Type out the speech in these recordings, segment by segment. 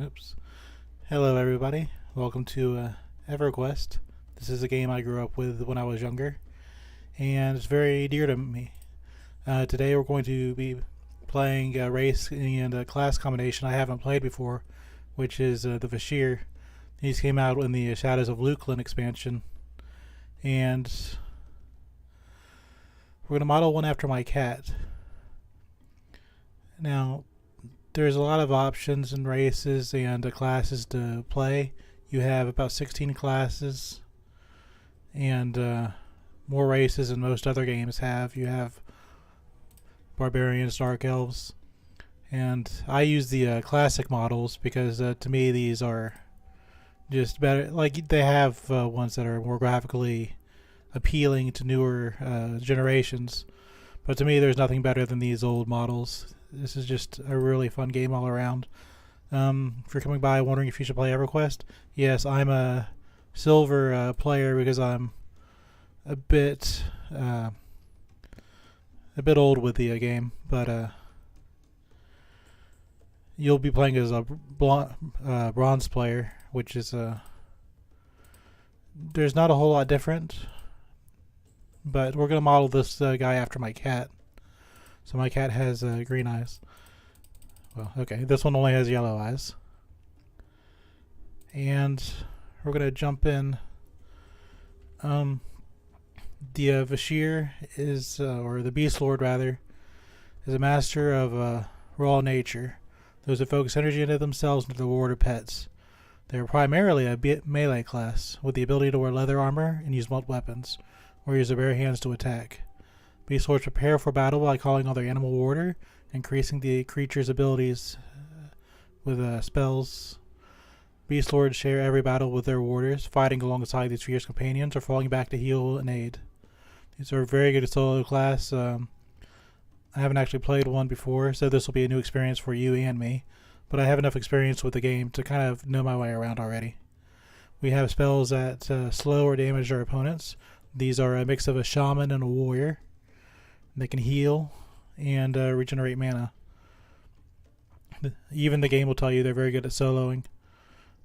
Oops. Hello everybody. Welcome to EverQuest. This is a game I grew up with when I was younger, and it's very dear to me. Today we're going to be playing a race and a class combination I haven't played before, which is the Vah Shir. These came out in the Shadows of Luklin expansion, and we're going to model one after my cat. Now, there's a lot of options and races and classes to play. You have about 16 classes and more races than most other games have. You have barbarians, dark elves, and I use the classic models because to me these are just better. Like, they have ones that are more graphically appealing to newer generations, but to me there's nothing better than these old models. This is just a really fun game all around. If you're coming by wondering if you should play EverQuest, yes, I'm a silver player because I'm a bit old with the game, but you'll be playing as a bronze player, which is there's not a whole lot different, but we're gonna model this guy after my cat. So my cat has green eyes. Well, okay, this one only has yellow eyes. And we're going to jump in. The Vah Shir is, or the Beastlord rather, is a master of raw nature. Those that focus energy into themselves and to the reward of pets. They are primarily a melee class, with the ability to wear leather armor and use multiple weapons, or use their bare hands to attack. Beastlords prepare for battle by calling on their animal warder, increasing the creature's abilities with spells. Beastlords share every battle with their warders, fighting alongside these fierce companions or falling back to heal and aid. These are a very good solo class. I haven't actually played one before, so this will be a new experience for you and me, but I have enough experience with the game to kind of know my way around already. We have spells that slow or damage our opponents. These are a mix of a shaman and a warrior. They can heal and regenerate mana. Even the game will tell you they're very good at soloing.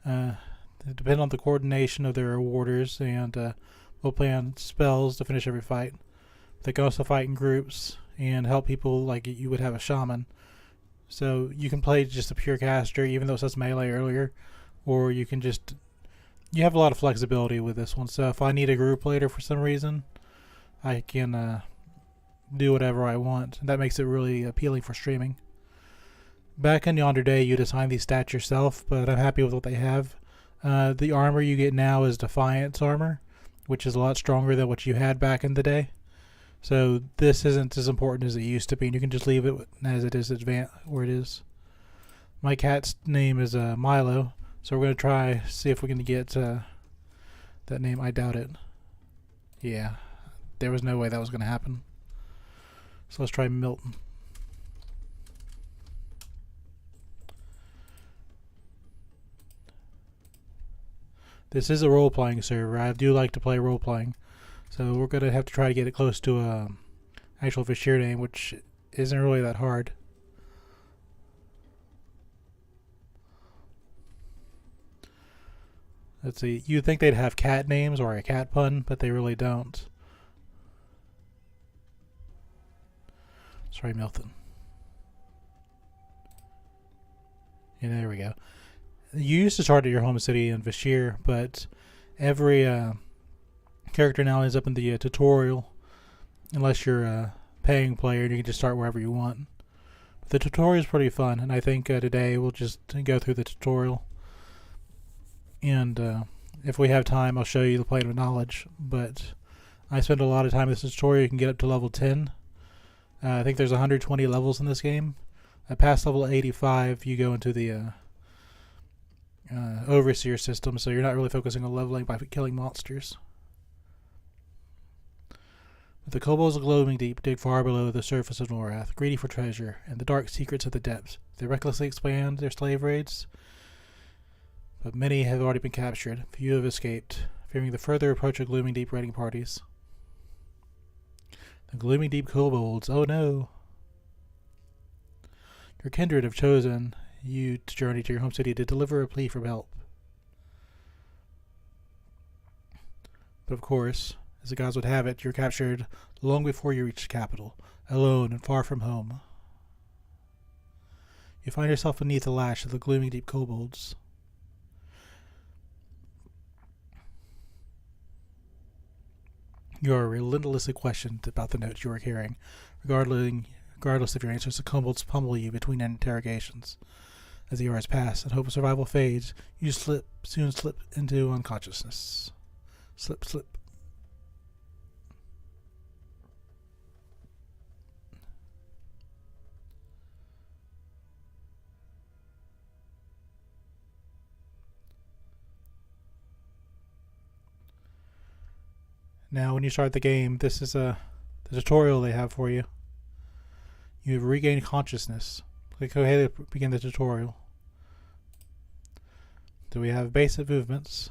They depend on the coordination of their warders and will play on spells to finish every fight. They can also fight in groups and help people like you would have a shaman. So you can play just a pure caster, even though it says melee earlier, or you can just... You have a lot of flexibility with this one, so if I need a group later for some reason, I can... do whatever I want. That makes it really appealing for streaming. Back in yonder day, you'd assign these stats yourself, but I'm happy with what they have. The armor you get now is Defiance armor, which is a lot stronger than what you had back in the day. So this isn't as important as it used to be, and you can just leave it as it is where it is. My cat's name is Milo, so we're going to try see if we can get that name. I doubt it. Yeah, there was no way that was going to happen. So let's try Milton. This is a role-playing server. I do like to play role-playing. So we're going to have to try to get it close to a actual Vah Shir name, which isn't really that hard. Let's see. You'd think they'd have cat names or a cat pun, but they really don't. Sorry, Milton. Yeah, there we go. You used to start at your home city in Vah Shir, but every character now ends up in the tutorial, unless you're a paying player and you can just start wherever you want. But the tutorial is pretty fun, and I think today we'll just go through the tutorial. And if we have time, I'll show you the plane of knowledge. But I spent a lot of time in this tutorial. You can get up to level 10. I think there's 120 levels in this game. Past level 85, you go into the Overseer system, so you're not really focusing on leveling by killing monsters. But the kobolds of Gloaming Deep dig far below the surface of Norath, greedy for treasure and the dark secrets of the depths. They recklessly expand their slave raids, but many have already been captured. Few have escaped, fearing the further approach of Gloaming Deep raiding parties. The Gloaming Deep kobolds, oh no! Your kindred have chosen you to journey to your home city to deliver a plea for help. But of course, as the gods would have it, you're captured long before you reach the capital, alone and far from home. You find yourself beneath the lash of the glooming deep kobolds. You are relentlessly questioned about the notes you are carrying, regardless of your answers. The kobolds pummel you between interrogations. As the hours pass and hope of survival fades, you soon slip into unconsciousness. Slip. Now, when you start the game, this is the tutorial they have for you. You have regained consciousness. Click OK to begin the tutorial. So we have basic movements.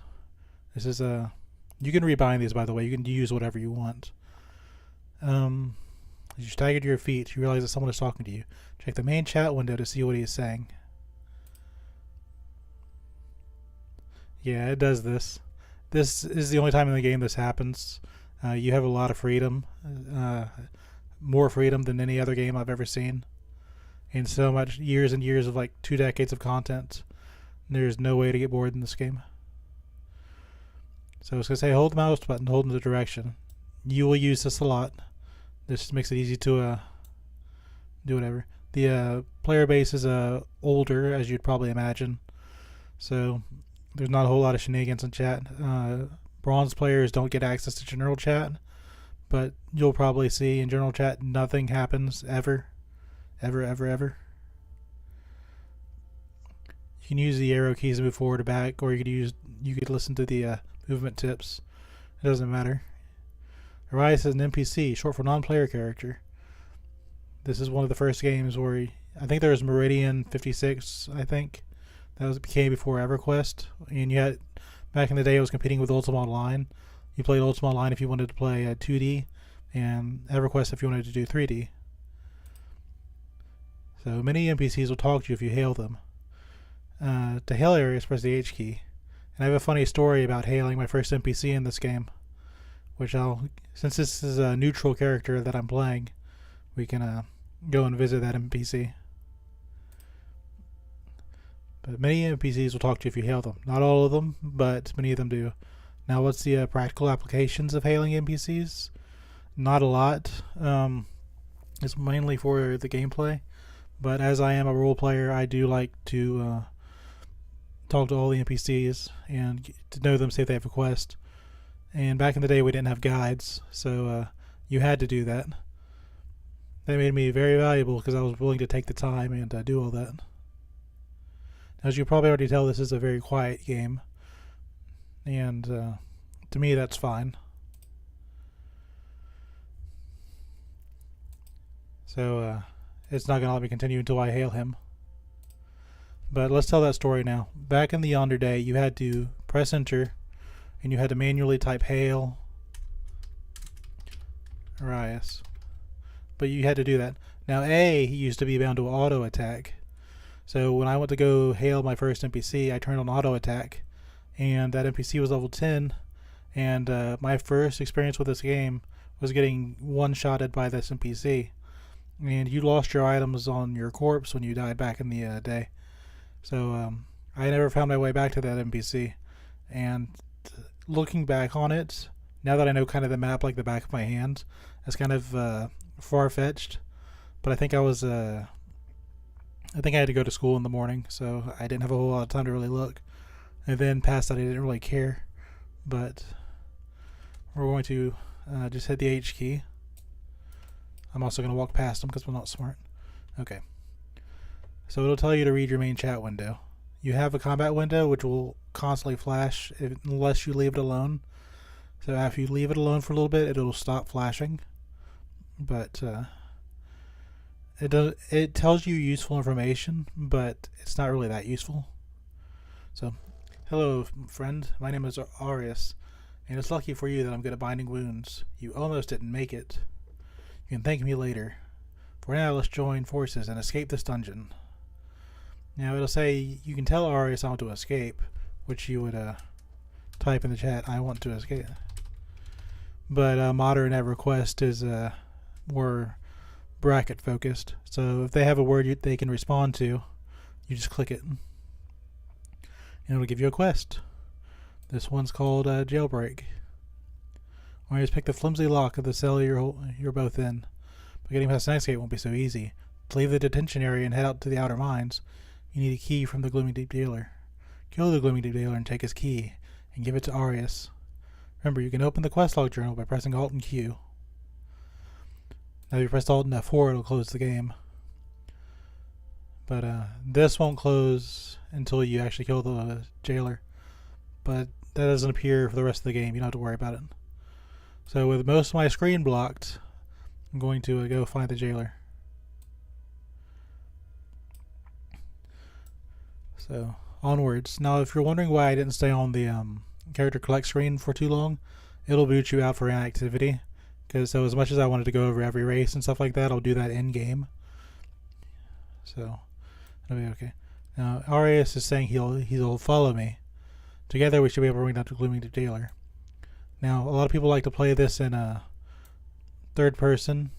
This is you can rebind these, by the way. You can use whatever you want. As you stagger to your feet, you realize that someone is talking to you. Check the main chat window to see what he is saying. Yeah, it does this. This is the only time in the game this happens. You have a lot of freedom. More freedom than any other game I've ever seen. And so much years and years of like 2 decades of content. There's no way to get bored in this game. So it's going to say hold the mouse button, hold in the direction. You will use this a lot. This makes it easy to do whatever. The player base is older, as you'd probably imagine. So there's not a whole lot of shenanigans in chat. Bronze players don't get access to general chat. But you'll probably see in general chat nothing happens ever. Ever. You can use the arrow keys to move forward or back, or you could listen to the movement tips. It doesn't matter. Arias is an NPC, short for non-player character. This is one of the first games where I think there was Meridian 56. I think that became before EverQuest, and you had back in the day it was competing with Ultima Online. You played Ultima Online if you wanted to play 2D, and EverQuest if you wanted to do 3D. So many NPCs will talk to you if you hail them. To hail areas, press the H key. And I have a funny story about hailing my first NPC in this game, which since this is a neutral character that I'm playing, we can go and visit that NPC. But many NPCs will talk to you if you hail them. Not all of them, but many of them do. Now, what's the practical applications of hailing NPCs? Not a lot. It's mainly for the gameplay. But as I am a role player, I do like to talk to all the NPCs and to know them, see if they have a quest. And back in the day, we didn't have guides, so you had to do that. That made me very valuable because I was willing to take the time and do all that. As you probably already tell, this is a very quiet game. And to me, that's fine. So it's not going to let me continue until I hail him. But let's tell that story now. Back in the yonder day, you had to press enter, and you had to manually type hail Arias. But you had to do that. Now A used to be bound to auto attack. So when I went to go hail my first NPC, I turned on auto attack, and that NPC was level 10. And my first experience with this game was getting one-shotted by this NPC. And you lost your items on your corpse when you died back in the day. So I never found my way back to that NPC. And looking back on it, now that I know kind of the map like the back of my hand, it's kind of far-fetched. But I think I had to go to school in the morning, so I didn't have a whole lot of time to really look. And then past that, I didn't really care. But we're going to just hit the H key. I'm also going to walk past them because we're not smart. Okay. So it'll tell you to read your main chat window. You have a combat window which will constantly flash unless you leave it alone. So after you leave it alone for a little bit, it'll stop flashing. But it tells you useful information, but it's not really that useful. So, hello friend, my name is Arias, and it's lucky for you that I'm good at binding wounds. You almost didn't make it. You can thank me later. For now, let's join forces and escape this dungeon. Now it'll say you can tell Arius I want to escape, which you would type in the chat, I want to escape. But modern EverQuest is more bracket focused. So if they have a word they can respond to, you just click it. And it'll give you a quest. This one's called Jailbreak. Or you just pick the flimsy lock of the cell you're both in. But getting past the next gate won't be so easy. To leave the detention area and head out to the outer mines, you need a key from the Gloomy Deep Dealer. Kill the Gloomy Deep Dealer and take his key, and give it to Arius. Remember, you can open the quest log journal by pressing Alt and Q. Now if you press Alt and F4, it'll close the game. But this won't close until you actually kill the jailer. But that doesn't appear for the rest of the game. You don't have to worry about it. So with most of my screen blocked, I'm going to go find the jailer. So onwards. Now if you're wondering why I didn't stay on the character collect screen for too long, it'll boot you out for inactivity. So as much as I wanted to go over every race and stuff like that, I'll do that in game. So it'll be okay. Now Arius is saying he'll follow me. Together we should be able to bring down the Gloomy Jailer. Now a lot of people like to play this in third person.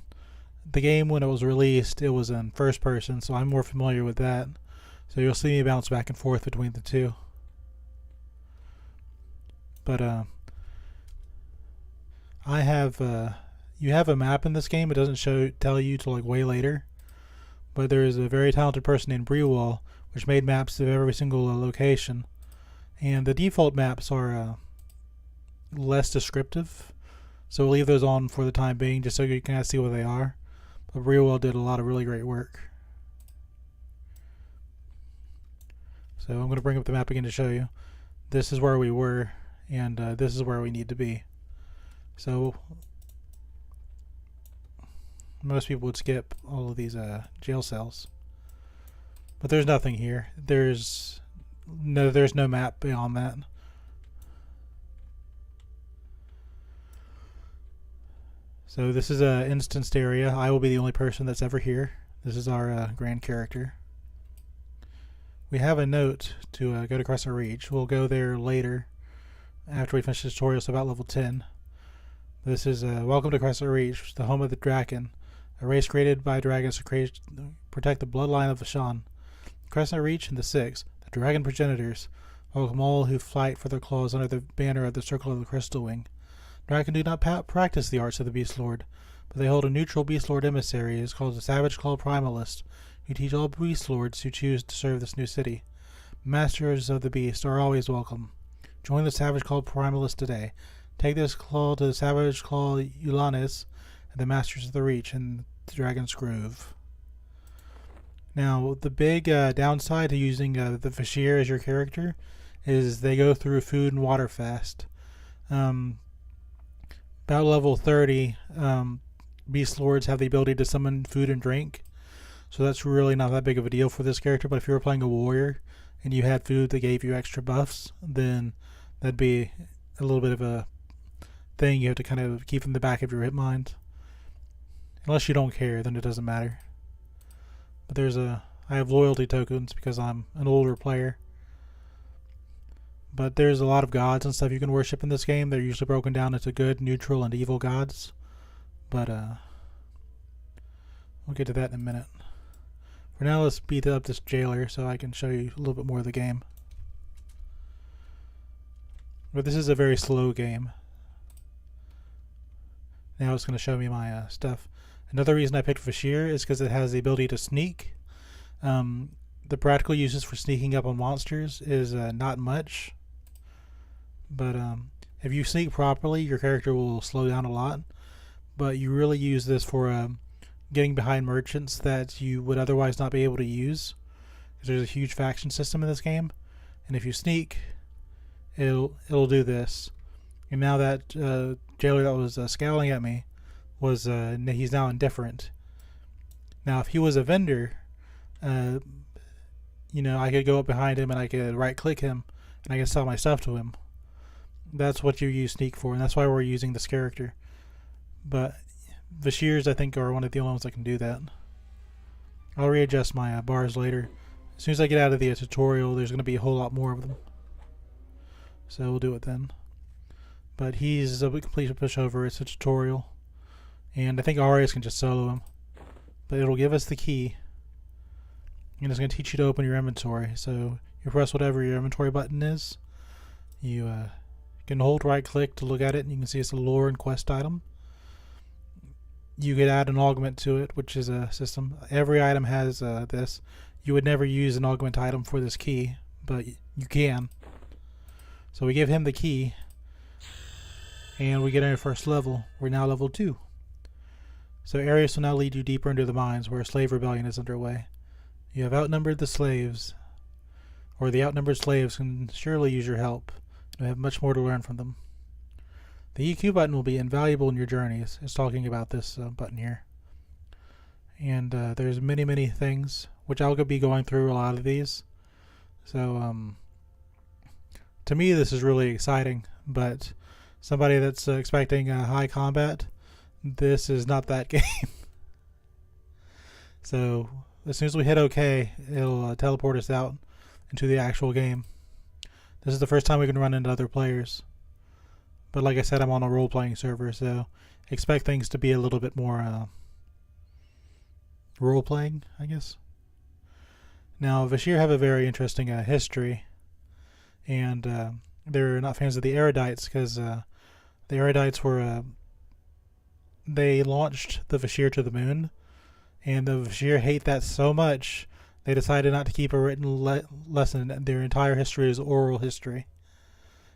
The game when it was released, it was in first person, so I'm more familiar with that. So you'll see me bounce back and forth between the two. But I have you have a map in this game. It doesn't tell you till like way later. But there is a very talented person named Brewall, which made maps of every single location. And the default maps are less descriptive, so we'll leave those on for the time being, just so you can see what they are. But Brewall did a lot of really great work. So I'm going to bring up the map again to show you. This is where we were, and this is where we need to be. So most people would skip all of these jail cells, but there's nothing here. There's no map beyond that. So this is a instanced area. I will be the only person that's ever here. This is our grand character. We have a note to go to Crescent Reach. We'll go there later after we finish the tutorial, so about level 10. This is welcome to Crescent Reach, the home of the Draken, a race created by dragons to protect the bloodline of Vashan. Crescent Reach and the Six, the dragon progenitors, welcome all who fight for their claws under the banner of the Circle of the Crystal Wing. Draken do not practice the arts of the Beastlord, but they hold a neutral Beastlord emissary. It is called the Savage Claw Primalist, who teach all Beastlords who choose to serve this new city. Masters of the Beast are always welcome. Join the Savage Claw Primalist today. Take this claw to the Savage Claw Ulanis and the Masters of the Reach in the Dragon's Grove. Now, the big downside to using the Vah Shir as your character is they go through food and water fast. About level 30, Beastlords have the ability to summon food and drink, so that's really not that big of a deal for this character. But if you were playing a warrior and you had food that gave you extra buffs, then that'd be a little bit of a thing you have to kind of keep in the back of your mind. Unless you don't care, then it doesn't matter. But I have loyalty tokens because I'm an older player. But there's a lot of gods and stuff you can worship in this game. They're usually broken down into good, neutral, and evil gods. But we'll get to that in a minute. For now, let's beat up this jailer so I can show you a little bit more of the game. But this is a very slow game. Now it's going to show me my stuff. Another reason I picked Vah Shir is because it has the ability to sneak. The practical uses for sneaking up on monsters is not much. But if you sneak properly, your character will slow down a lot. But you really use this for getting behind merchants that you would otherwise not be able to use. Because there's a huge faction system in this game. And if you sneak, it'll do this. And now that jailer that was scowling at me he's now indifferent. Now if he was a vendor, I could go up behind him and I could right click him and I could sell my stuff to him. That's what you use sneak for, and that's why we're using this character. But Vah Shirs, I think, are one of the only ones that can do that. I'll readjust my bars later. As soon as I get out of the tutorial, there's going to be a whole lot more of them. So we'll do it then. But he's a complete pushover. It's a tutorial. And I think Arias can just solo him. But it'll give us the key. And it's going to teach you to open your inventory. So you press whatever your inventory button is. You can hold right click to look at it, and you can see it's a lore and quest item. You could add an augment to it, which is a system. Every item has this. You would never use an augment item for this key, but you can. So we give him the key, and we get our first level. We're now level 2. So Arias will now lead you deeper into the mines where a slave rebellion is underway. You have outnumbered the slaves, or the outnumbered slaves can surely use your help. You have much more to learn from them. The EQ button will be invaluable in your journeys. It's talking about this button here. And there's many things, which I'll be going through a lot of these. So to me this is really exciting, but somebody that's expecting high combat, this is not that game. So as soon as we hit OK, it'll teleport us out into the actual game. This is the first time we can run into other players. But like I said, I'm on a role-playing server, so expect things to be a little bit more role-playing, I guess. Now, Vah Shir have a very interesting history, and they're not fans of the Erudites because the Erudites were they launched the Vah Shir to the moon, and the Vah Shir hate that so much they decided not to keep a written lesson. Their entire history is oral history.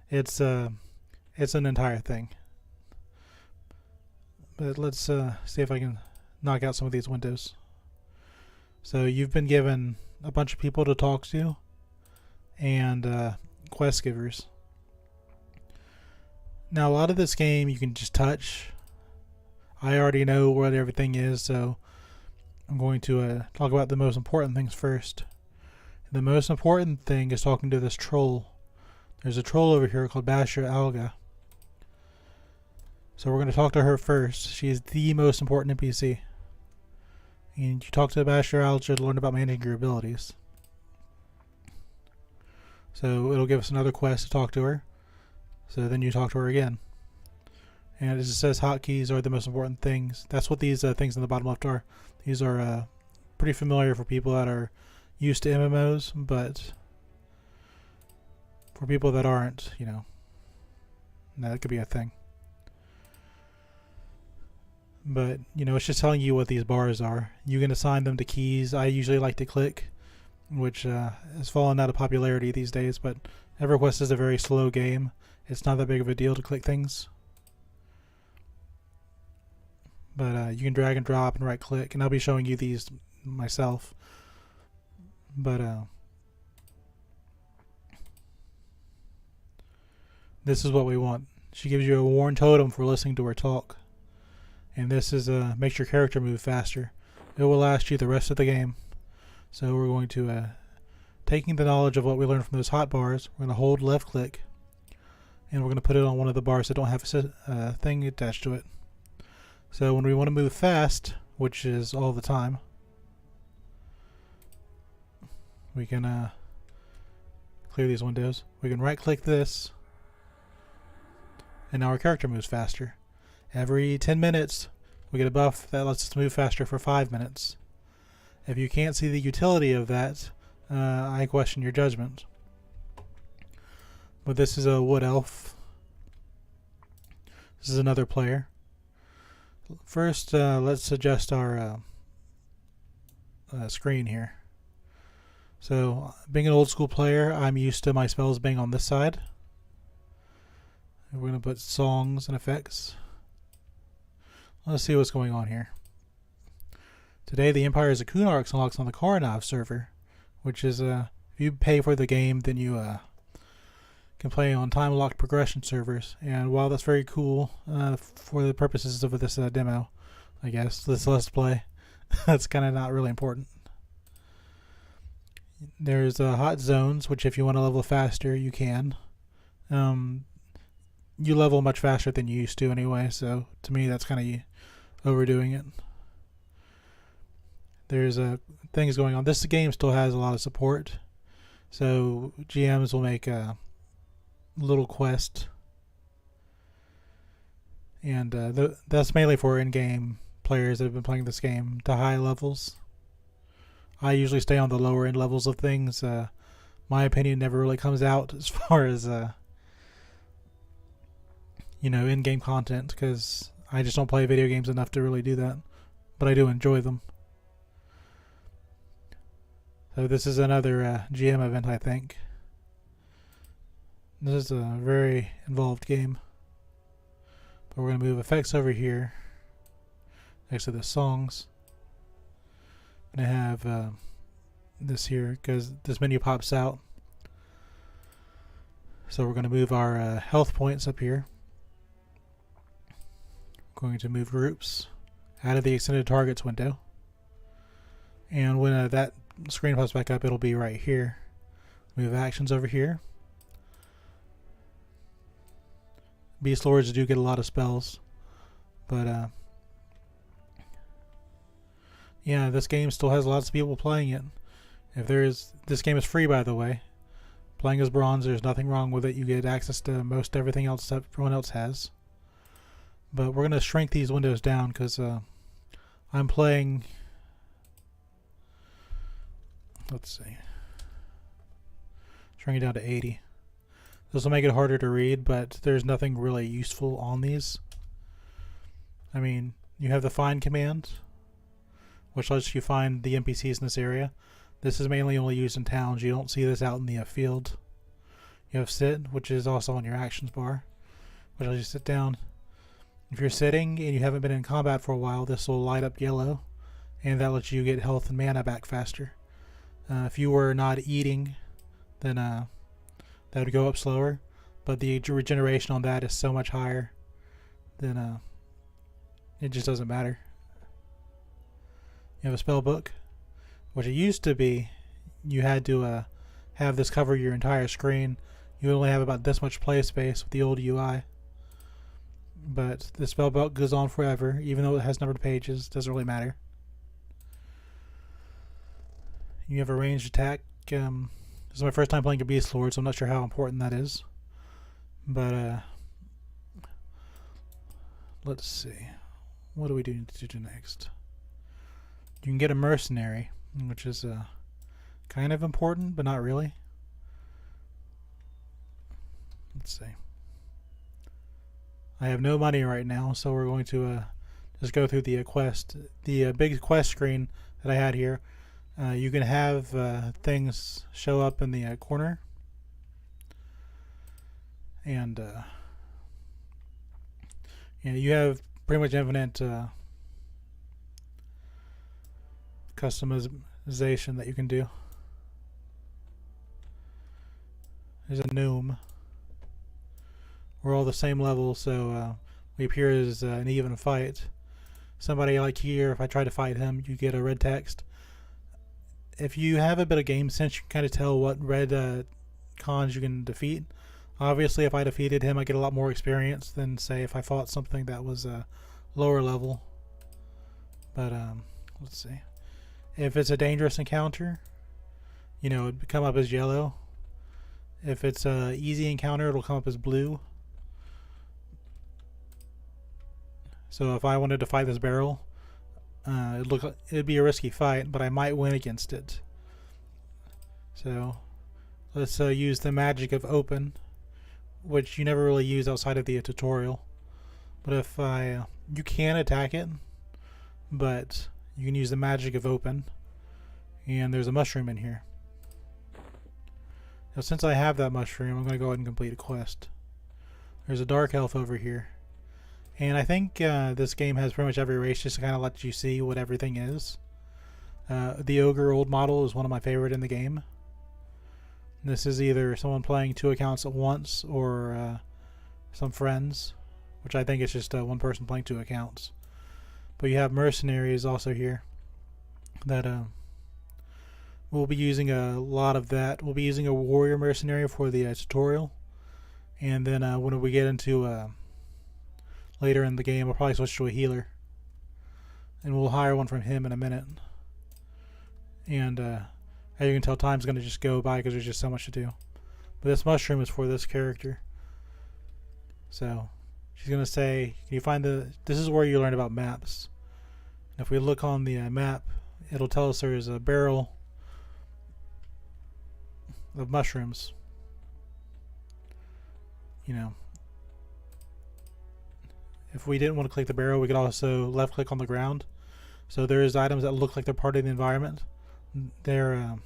It's an entire thing. But let's see if I can knock out some of these windows. So you've been given a bunch of people to talk to, and quest givers. Now a lot of this game you can just touch. I already know what everything is, so I'm going to talk about the most important things first. The most important thing is talking to this troll. There's a troll over here called Vah Shir History. So we're going to talk to her first. She is the most important NPC. And you talk to Vah Shir History to learn about managing your abilities. So it'll give us another quest to talk to her. So then you talk to her again. And as it says, hotkeys are the most important things. That's what these things in the bottom left are. These are pretty familiar for people that are used to MMOs, but for people that aren't, you know, that could be a thing. But, you know, it's just telling you what these bars are. You can assign them to keys. I usually like to click, which has fallen out of popularity these days, but EverQuest is a very slow game. It's not that big of a deal to click things. But you can drag and drop and right click, and I'll be showing you these myself. But this is what we want. She gives you a warn totem for listening to her talk. And this is makes your character move faster. It will last you the rest of the game. So we're going to, taking the knowledge of what we learned from those hotbars, we're going to hold left click, and we're going to put it on one of the bars that don't have a thing attached to it. So when we want to move fast, which is all the time, we can clear these windows. We can right click this, and now our character moves faster. Every 10 minutes we get a buff that lets us move faster for 5 minutes. If you can't see the utility of that, I question your judgment. But this is a wood elf. This is another player. First, let's adjust our screen here. So, being an old school player, I'm used to my spells being on this side. We're going to put songs and effects. Let's see what's going on here. Today, the Empire is a Kunarx unlocks on the Karnav server, which is, if you pay for the game, then you can play on time-locked progression servers. And while that's very cool for the purposes of this demo, I guess, this Let's Play, that's kind of not really important. There's hot zones, which if you want to level faster, you can. You level much faster than you used to anyway, so to me that's kind of overdoing it. There's things going on. This game still has a lot of support, so GMs will make a little quest, and that's mainly for in-game players that have been playing this game to high levels. I usually stay on the lower end levels of things. My opinion never really comes out as far as in-game content, because I just don't play video games enough to really do that, but I do enjoy them. So this is another GM event, I think. This is a very involved game. But we're going to move effects over here next to the songs. I'm going to have this here because this menu pops out. So we're going to move our health points up here. Going to move groups out of the extended targets window. And when that screen pops back up, it'll be right here. Move actions over here. Beastlords do get a lot of spells, but yeah, this game still has lots of people playing it. This game is free, by the way. Playing as bronze, there's nothing wrong with it. You get access to most everything else that everyone else has. But we're going to shrink these windows down because I'm playing. Let's see. Shrink it down to 80. This will make it harder to read, but there's nothing really useful on these. I mean, you have the find command, which lets you find the NPCs in this area. This is mainly only used in towns. You don't see this out in the field. You have sit, which is also on your actions bar, which lets you sit down. If you're sitting and you haven't been in combat for a while, this will light up yellow, and that lets you get health and mana back faster. If you were not eating, then that would go up slower, but the regeneration on that is so much higher, then it just doesn't matter. You have a spell book, which it used to be you had to have this cover your entire screen. You only have about this much play space with the old UI. But the spell book goes on forever, even though it has numbered pages. Doesn't really matter. You have a ranged attack. This is my first time playing a Beastlord, so I'm not sure how important that is. But let's see. What do we need to do next? You can get a mercenary, which is kind of important, but not really. Let's see. I have no money right now, so we're going to just go through the quest. The big quest screen that I had here. You can have things show up in the corner, and you have pretty much infinite customization that you can do. There's a gnome. We're all the same level, so we appear as an even fight. Somebody like here, if I try to fight him, you get a red text. If you have a bit of game sense, you can kind of tell what red cons you can defeat. Obviously, if I defeated him, I get a lot more experience than, say, if I fought something that was lower level. But let's see. If it's a dangerous encounter, it'd come up as yellow. If it's an easy encounter, it'll come up as blue. So if I wanted to fight this barrel, it'd be a risky fight, but I might win against it. So let's use the magic of open, which you never really use outside of the tutorial. But if you can attack it, but you can use the magic of open, and there's a mushroom in here. Now, since I have that mushroom, I'm going to go ahead and complete a quest. There's a dark elf over here. And I think this game has pretty much every race just to kind of let you see what everything is. The ogre old model is one of my favorite in the game. This is either someone playing 2 accounts at once or some friends, which I think it's just one person playing 2 accounts. But you have mercenaries also here that we'll be using a lot of that. We'll be using a warrior mercenary for the tutorial, and then when we get into later in the game, we'll probably switch to a healer, and we'll hire one from him in a minute. And as you can tell, time's going to just go by because there's just so much to do. But this mushroom is for this character. So she's going to say, can you find this is where you learn about maps. And if we look on the map, it'll tell us there's a barrel of mushrooms. You know, if we didn't want to click the barrel, we could also left click on the ground. So there's items that look like they're part of the environment. They're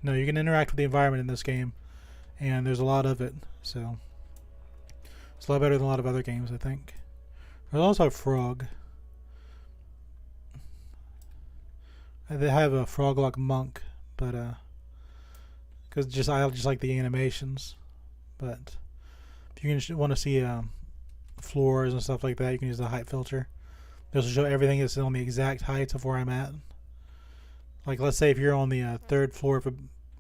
no, you can interact with the environment in this game, and there's a lot of it. So it's a lot better than a lot of other games, I think. There's also a frog. They have a frog-like monk, but because I just like the animations. But if you want to see floors and stuff like that, you can use the height filter. This will show everything that's on the exact height of where I'm at. Like, let's say if you're on the third floor of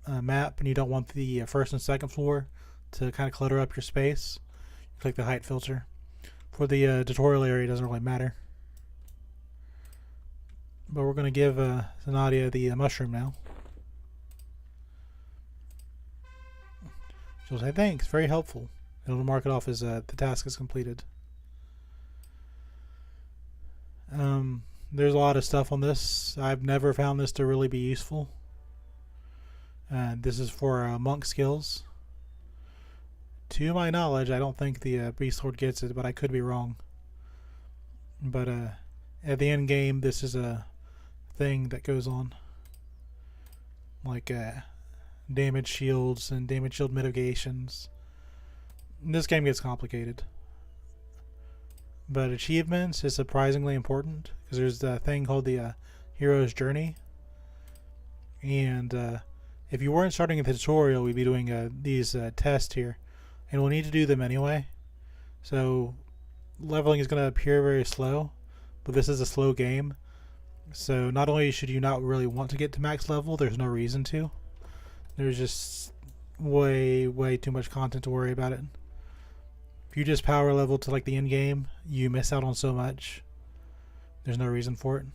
a map and you don't want the first and second floor to kind of clutter up your space, you click the height filter. For the tutorial area, it doesn't really matter. But we're going to give Nadia the mushroom now. She'll say, thanks, very helpful. It'll mark it off as the task is completed. There's a lot of stuff on this. I've never found this to really be useful. This is for monk skills. To my knowledge, I don't think the Beastlord gets it, but I could be wrong. But at the end game, this is a thing that goes on. Like damage shields and damage shield mitigations. This game gets complicated. But achievements is surprisingly important because there's the thing called the hero's journey. And if you weren't starting the tutorial, we'd be doing these tests here. And we'll need to do them anyway. So leveling is going to appear very slow, but this is a slow game. So not only should you not really want to get to max level, there's no reason to. There's just way too much content to worry about it. If you just power level to like the end game, you miss out on so much. There's no reason for it.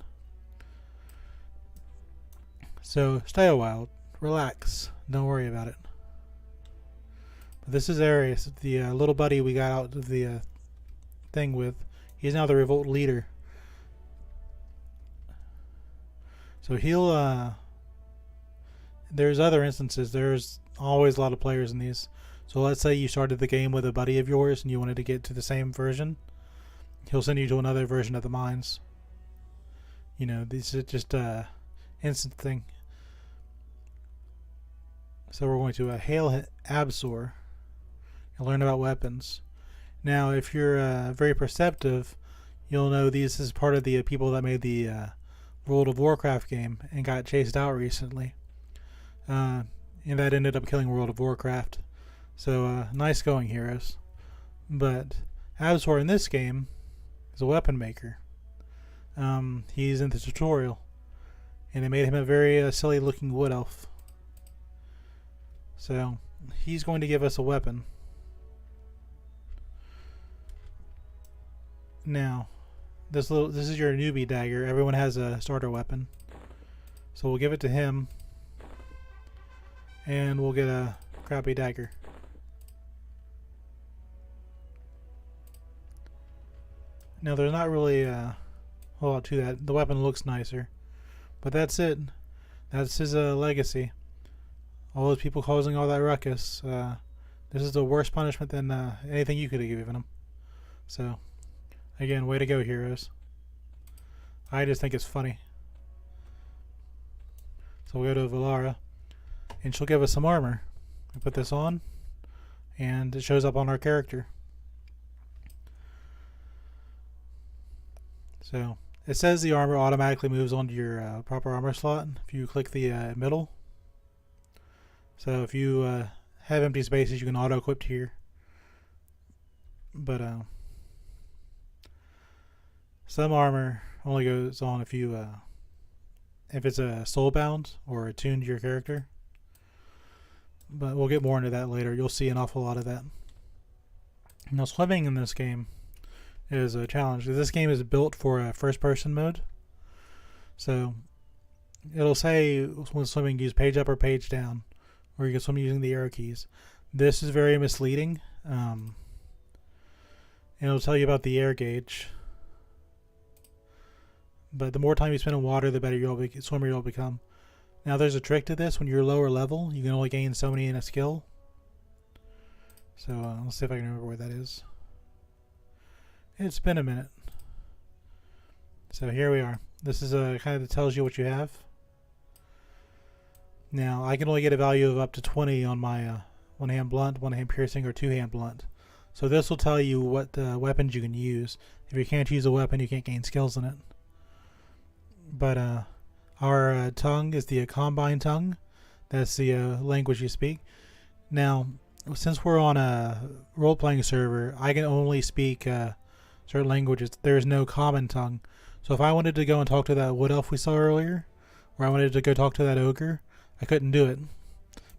So stay a while, relax, don't worry about it. But this is Arius, the little buddy we got out of the thing with. He's now the revolt leader. So he'll there's other instances. There's always a lot of players in these. So let's say you started the game with a buddy of yours and you wanted to get to the same version. He'll send you to another version of the mines. You know, this is just a instant thing. So we're going to hail Absor and learn about weapons. Now, if you're very perceptive, you'll know this is part of the people that made the World of Warcraft game and got chased out recently. And that ended up killing World of Warcraft. So nice going, heroes. But Absor in this game is a weapon maker. He's in the tutorial, and it made him a very silly looking wood elf. So he's going to give us a weapon. Now, this is your newbie dagger. Everyone has a starter weapon, so we'll give it to him, and we'll get a crappy dagger. Now, there's not really a whole lot to that. The weapon looks nicer, but that's it. That's his legacy. All those people causing all that ruckus. This is the worst punishment than anything you could have given him. So, again, way to go, heroes. I just think it's funny. So we'll go to Valara, and she'll give us some armor. We put this on, and it shows up on our character. So it says the armor automatically moves onto your proper armor slot if you click the middle. So if you have empty spaces, you can auto-equip here. But some armor only goes on if you if it's a soulbound or attuned to your character. But we'll get more into that later. You'll see an awful lot of that. Now, swimming in this game is a challenge. This game is built for a first-person mode. So it'll say when swimming use page up or page down, or you can swim using the arrow keys. This is very misleading. And it'll tell you about the air gauge. But the more time you spend in water, the better swimmer you'll become. Now there's a trick to this. When you're lower level, you can only gain so many in a skill. So let's see if I can remember where that is. It's been a minute. So here we are. This is kind of tells you what you have. Now I can only get a value of up to 20 on my one-hand blunt, one-hand piercing, or two-hand blunt. So this will tell you what weapons you can use. If you can't use a weapon, you can't gain skills in it. But our tongue is the combine tongue. That's the language you speak. Now, since we're on a role-playing server, I can only speak certain languages. There is no common tongue. So if I wanted to go and talk to that wood elf we saw earlier, or I wanted to go talk to that ogre, I couldn't do it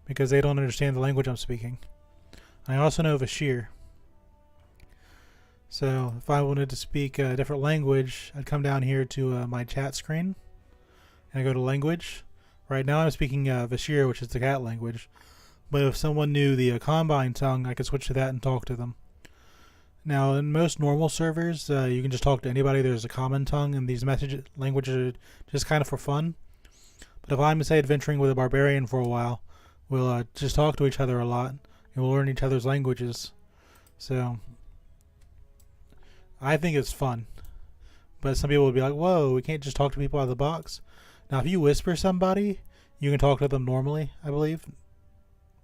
because they don't understand the language I'm speaking. I also know Vah Shir. So if I wanted to speak a different language, I'd come down here to my chat screen and I go to language. Right now I'm speaking Vah Shir, which is the cat language. But if someone knew the combine tongue, I could switch to that and talk to them. Now, in most normal servers, you can just talk to anybody. There's a common tongue, and these languages are just kind of for fun. But if I'm, say, adventuring with a barbarian for a while, we'll just talk to each other a lot, and we'll learn each other's languages. So, I think it's fun. But some people would be like, whoa, we can't just talk to people out of the box. Now, if you whisper somebody, you can talk to them normally, I believe.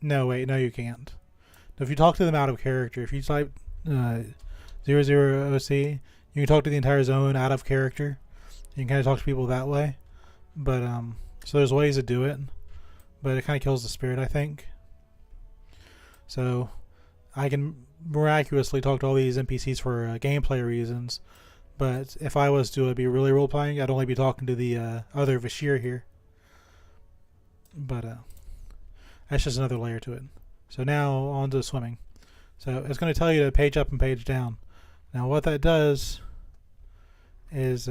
No, wait, no, you can't. Now, if you talk to them out of character, if you type 00OC, you can talk to the entire zone out of character. You can kind of talk to people that way. But, so there's ways to do it. But it kind of kills the spirit, I think. So, I can miraculously talk to all these NPCs for gameplay reasons. But if I was to be really role-playing, I'd only be talking to the other Vah Shir here. But, that's just another layer to it. So now, on to swimming. So it's going to tell you to page up and page down. Now what that does is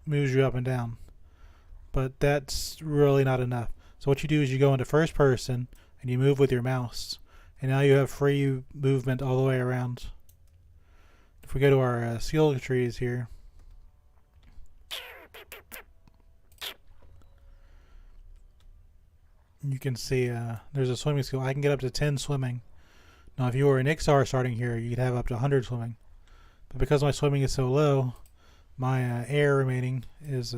moves you up and down. But that's really not enough. So what you do is you go into first person and you move with your mouse. And now you have free movement all the way around. If we go to our skill trees here. You can see there's a swimming skill. I can get up to 10 swimming. Now if you were an Ixar starting here, you'd have up to 100 swimming. But because my swimming is so low, my air remaining is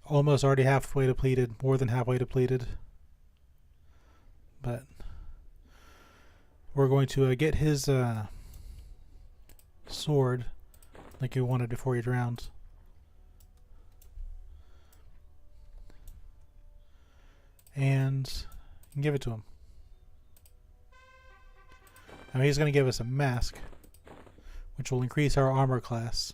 almost already halfway depleted, more than halfway depleted. But we're going to get his sword like you wanted before he drowned. And give it to him. Now he's going to give us a mask, which will increase our armor class.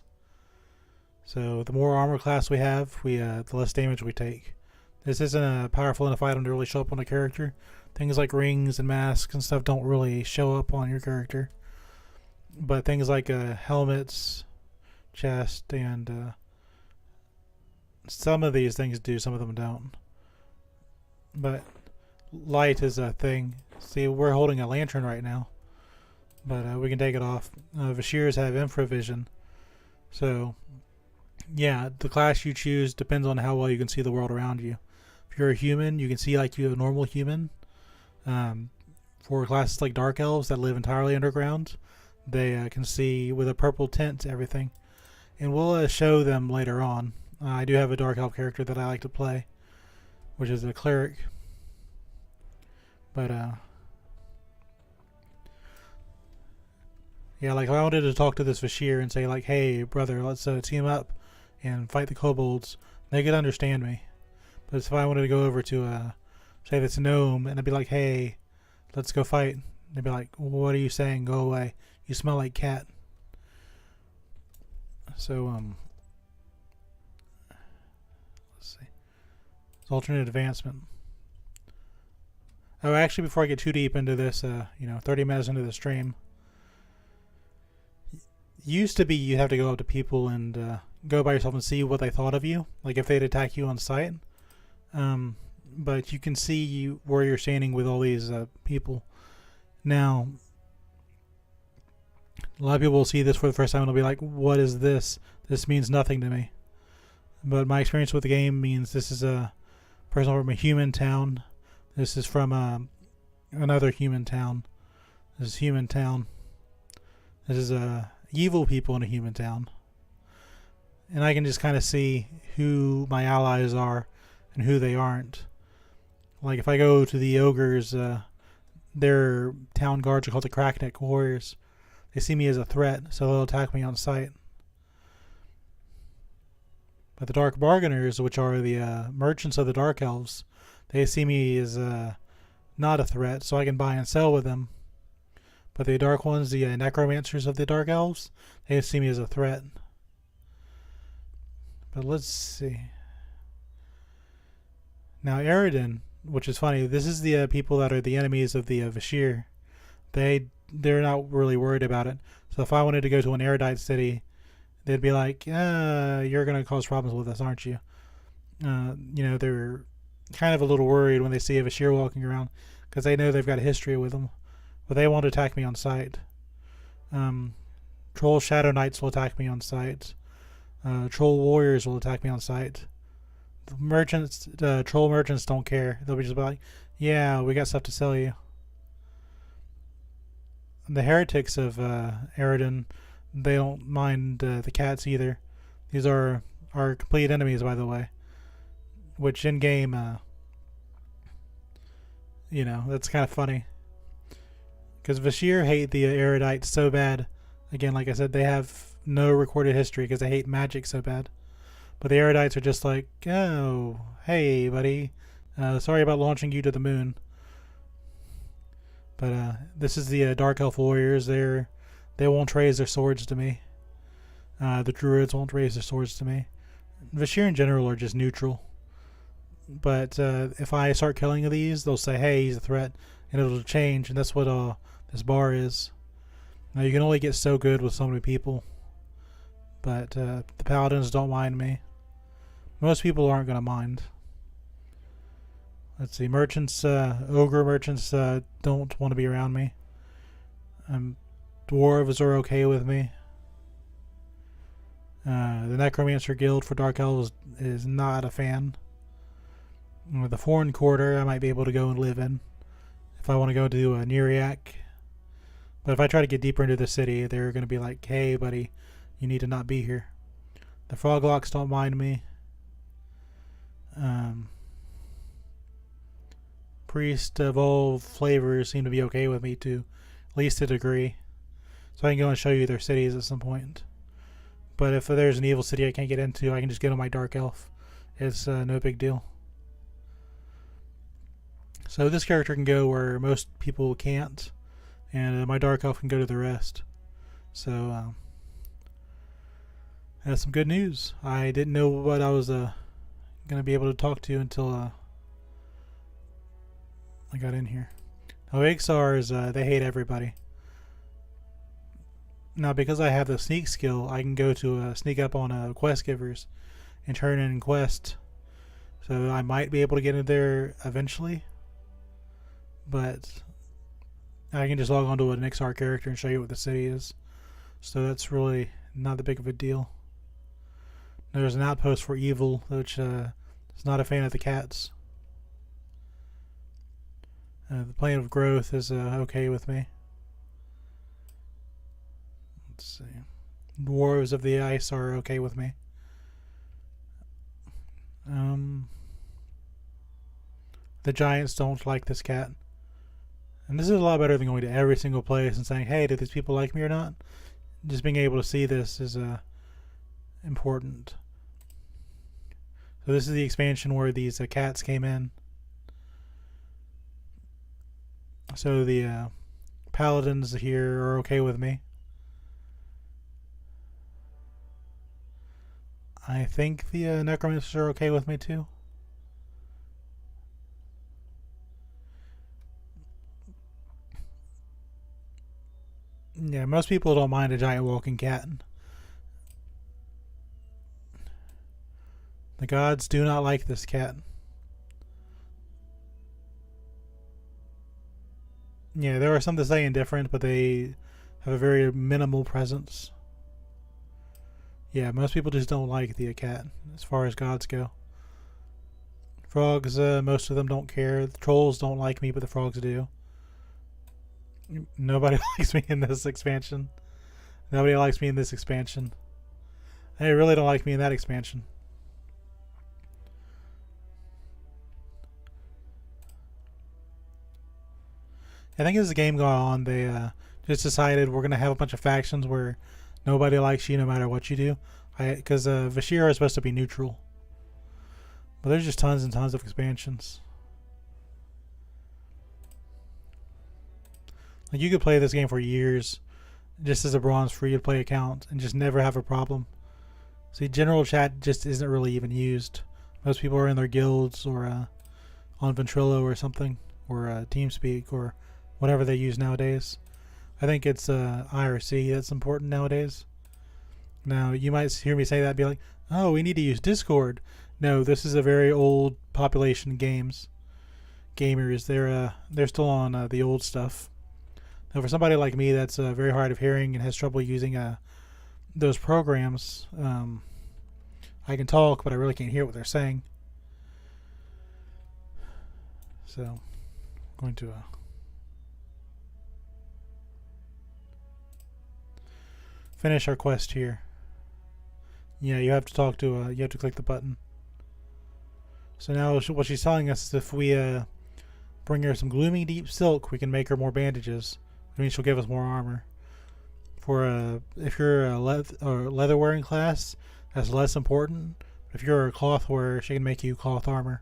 So the more armor class we have, the less damage we take. This isn't powerful enough item to really show up on a character. Things like rings and masks and stuff don't really show up on your character. But things like helmets, chest, and some of these things do, some of them don't. But light is a thing. See, we're holding a lantern right now. But we can take it off. Vah Shirs have infravision. So, yeah, the class you choose depends on how well you can see the world around you. If you're a human, you can see like you're a normal human. For classes like Dark Elves that live entirely underground, they can see with a purple tint everything. And we'll show them later on. I do have a Dark Elf character that I like to play, which is a cleric. But, yeah, like if I wanted to talk to this Vah Shir and say like, hey brother, let's team up and fight the kobolds, they could understand me. But if I wanted to go over to say this gnome and I'd be like, hey, let's go fight, they'd be like, what are you saying? Go away. You smell like cat. So let's see. It's alternate advancement. Oh, actually, before I get too deep into this, 30 minutes into the stream, used to be you have to go up to people and go by yourself and see what they thought of you, like if they'd attack you on sight. But you can see where you're standing with all these people. Now, a lot of people will see this for the first time and they'll be like, what is this? This means nothing to me. But my experience with the game means this is a person from a human town. This is from another human town. This is human town. This is evil people in a human town. And I can just kind of see who my allies are and who they aren't. Like if I go to the ogres, their town guards are called the Crackneck Warriors. They see me as a threat, so they'll attack me on sight. But the Dark Bargainers, which are the merchants of the Dark Elves, they see me as not a threat, so I can buy and sell with them. But the Dark Ones, the Necromancers of the Dark Elves, they see me as a threat. But let's see. Now Eridan, which is funny, this is the people that are the enemies of the Vah Shir. They're not really worried about it. So if I wanted to go to an erudite city, they'd be like, you're going to cause problems with us, aren't you? They're kind of a little worried when they see a Vah Shir walking around because they know they've got a history with them. But they won't attack me on sight. Troll Shadow Knights will attack me on sight. Troll Warriors will attack me on sight. The merchants, troll merchants don't care. They'll be just like, yeah, we got stuff to sell you. The heretics of Eridan, they don't mind the cats either. These are our complete enemies, by the way. Which in game, that's kind of funny. Because Vah Shir hate the erudites so bad. Again, like I said, they have no recorded history because they hate magic so bad. But the erudites are just like, oh, hey, buddy. Sorry about launching you to the moon. But this is the Dark Elf Warriors. They won't raise their swords to me. The Druids won't raise their swords to me. Vah Shir in general are just neutral. But if I start killing these, they'll say, hey, he's a threat. And it'll change. And that's what this bar is. Now, you can only get so good with so many people. But the Paladins don't mind me. Most people aren't going to mind. Let's see. Merchants, ogre merchants don't want to be around me. Dwarves are okay with me. The Necromancer Guild for Dark Elves is not a fan. The Foreign Quarter I might be able to go and live in if I want to go to Neriak. But if I try to get deeper into the city, they're going to be like, hey, buddy, you need to not be here. The Froglocks don't mind me. Priest of all flavors seem to be okay with me to at least a degree. So I can go and show you their cities at some point. But if there's an evil city I can't get into, I can just get on my Dark Elf. It's no big deal. So this character can go where most people can't. And my Dark Elf can go to the rest. So that's some good news. I didn't know what I was going to be able to talk to until I got in here. Now Ixars, they hate everybody. Now because I have the sneak skill, I can go to sneak up on quest givers and turn in quest. So I might be able to get in there eventually. But I can just log on to an Ixar character and show you what the city is. So that's really not that big of a deal. There's an outpost for evil, which is not a fan of the cats. The plane of growth is okay with me. Let's see. Dwarves of the ice are okay with me. The giants don't like this cat. And this is a lot better than going to every single place and saying, hey, do these people like me or not? Just being able to see this is important. So this is the expansion where these cats came in. So the paladins here are okay with me. I think the necromancers are okay with me too. Yeah, Yeah, most people don't mind a giant walking cat. The gods do not like this cat. Yeah, there are some that say indifferent, but they have a very minimal presence. Yeah, most people just don't like the cat, as far as gods go. Frogs, most of them don't care. The trolls don't like me, but the frogs do. Nobody likes me in this expansion. Nobody likes me in this expansion. They really don't like me in that expansion. I think as the game got on, they just decided we're going to have a bunch of factions where nobody likes you no matter what you do. Because Vah Shir is supposed to be neutral. But there's just tons and tons of expansions. Like, you could play this game for years just as a bronze free to play account and just never have a problem. See, general chat just isn't really even used. Most people are in their guilds or on Ventrilo or something, or TeamSpeak or whatever they use nowadays. I think it's IRC that's important nowadays. Now, you might hear me say that and be like, oh, we need to use Discord. No, this is a very old population gamers. They're still on the old stuff. Now, for somebody like me that's very hard of hearing and has trouble using those programs, I can talk, but I really can't hear what they're saying. So, I'm going to finish our quest here. Yeah, you have to talk to, you have to click the button. So now what she's telling us is if we bring her some gloomy deep silk, we can make her more bandages. I mean, she'll give us more armor. For if you're a leather wearing class, that's less important. If you're a cloth wearer, she can make you cloth armor.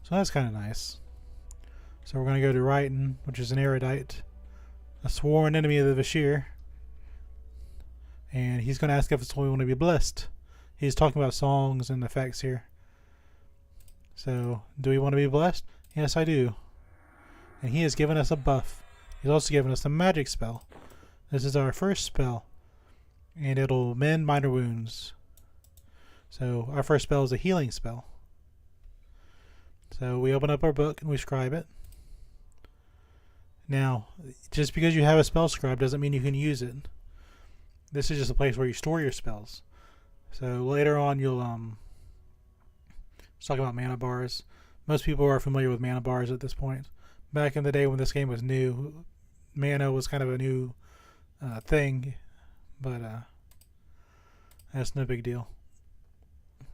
So that's kind of nice. So we're going to go to Ryton, which is an erudite, a sworn enemy of the Vah Shir. And he's going to ask if we want to be blessed. He's talking about songs and effects here. So, do we want to be blessed? Yes, I do. And he has given us a buff. He's also given us a magic spell. This is our first spell. And it'll mend minor wounds. So, our first spell is a healing spell. So, we open up our book and we scribe it. Now, just because you have a spell scribe doesn't mean you can use it. This is just a place where you store your spells. So, later on you'll let's talk about mana bars. Most people are familiar with mana bars at this point. Back in the day when this game was new, mana was kind of a new thing, but that's no big deal.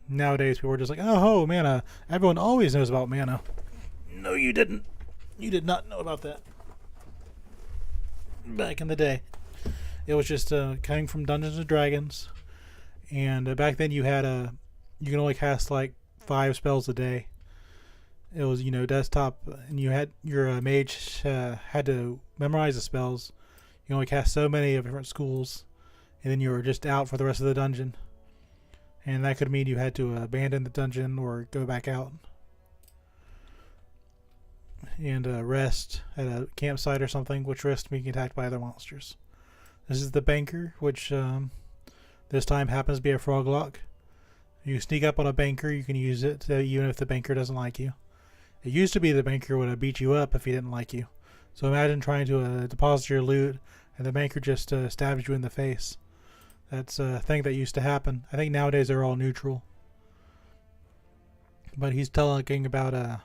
Nowadays people are just like, oh, mana. Everyone always knows about mana. No, you didn't. You did not know about that. Back in the day. It was just coming from Dungeons and Dragons. And back then you had you can only cast like 5 spells a day. It was, desktop, and you had your mage had to memorize the spells. You only cast so many of different schools, and then you were just out for the rest of the dungeon. And that could mean you had to abandon the dungeon or go back out and rest at a campsite or something, which risked being attacked by other monsters. This is the banker, which this time happens to be a frog lock. You sneak up on a banker, you can use it even if the banker doesn't like you. It used to be the banker would beat you up if he didn't like you. So imagine trying to deposit your loot and the banker just stabs you in the face. That's a thing that used to happen. I think nowadays they're all neutral. But he's talking about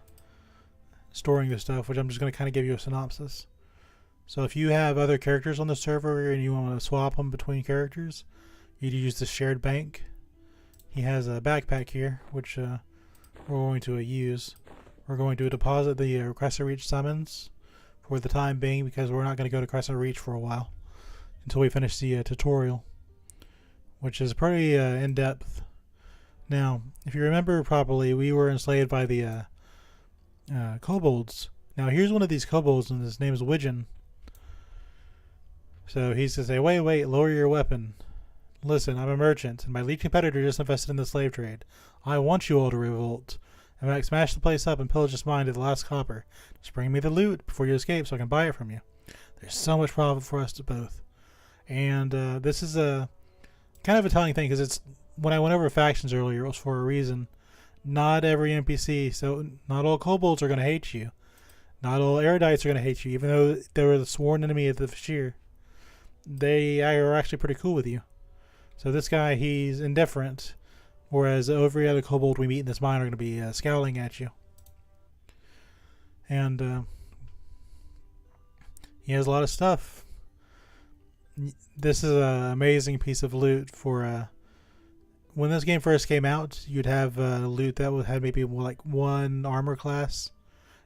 storing this stuff, which I'm just going to kind of give you a synopsis. So if you have other characters on the server and you want to swap them between characters, you'd use the shared bank. He has a backpack here, which we're going to use. We're going to deposit the Crescent Reach summons for the time being because we're not going to go to Crescent Reach for a while until we finish the tutorial, which is pretty in-depth. Now, if you remember properly, we were enslaved by the kobolds. Now, here's one of these kobolds, and his name is Widgeon. So he's to say, wait, lower your weapon. Listen, I'm a merchant, and my lead competitor just invested in the slave trade. I want you all to revolt. I'm going to smash the place up and pillage this mine to the last copper. Just bring me the loot before you escape so I can buy it from you. There's so much profit for us both. And this is a kind of a telling thing, because it's when I went over factions earlier, it was for a reason. Not every NPC, so not all kobolds are going to hate you. Not all erudites are going to hate you, even though they were the sworn enemy of the Vah Shir. They are actually pretty cool with you. So this guy, he's indifferent, whereas every other kobold we meet in this mine are going to be scowling at you. And he has a lot of stuff. This is an amazing piece of loot for when this game first came out. You'd have loot that would have maybe like one armor class.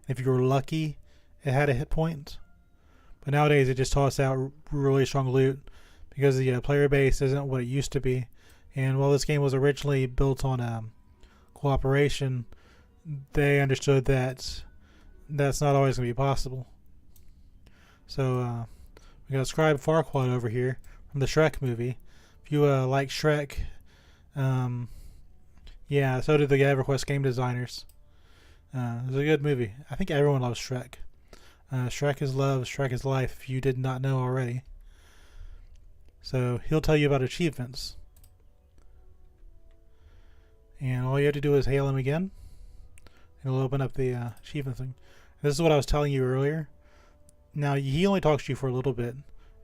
If you were lucky, it had a hit point. But nowadays, it just tosses out really strong loot because the player base isn't what it used to be. And while this game was originally built on cooperation, they understood that that's not always going to be possible. So we got Scribe Farquat over here from the Shrek movie. If you like Shrek, yeah, so did the EverQuest game designers. It was a good movie. I think everyone loves Shrek. Shrek is love, Shrek is life, if you did not know already. So he'll tell you about achievements. And all you have to do is hail him again. It'll open up the achievement thing. This is what I was telling you earlier. Now, he only talks to you for a little bit.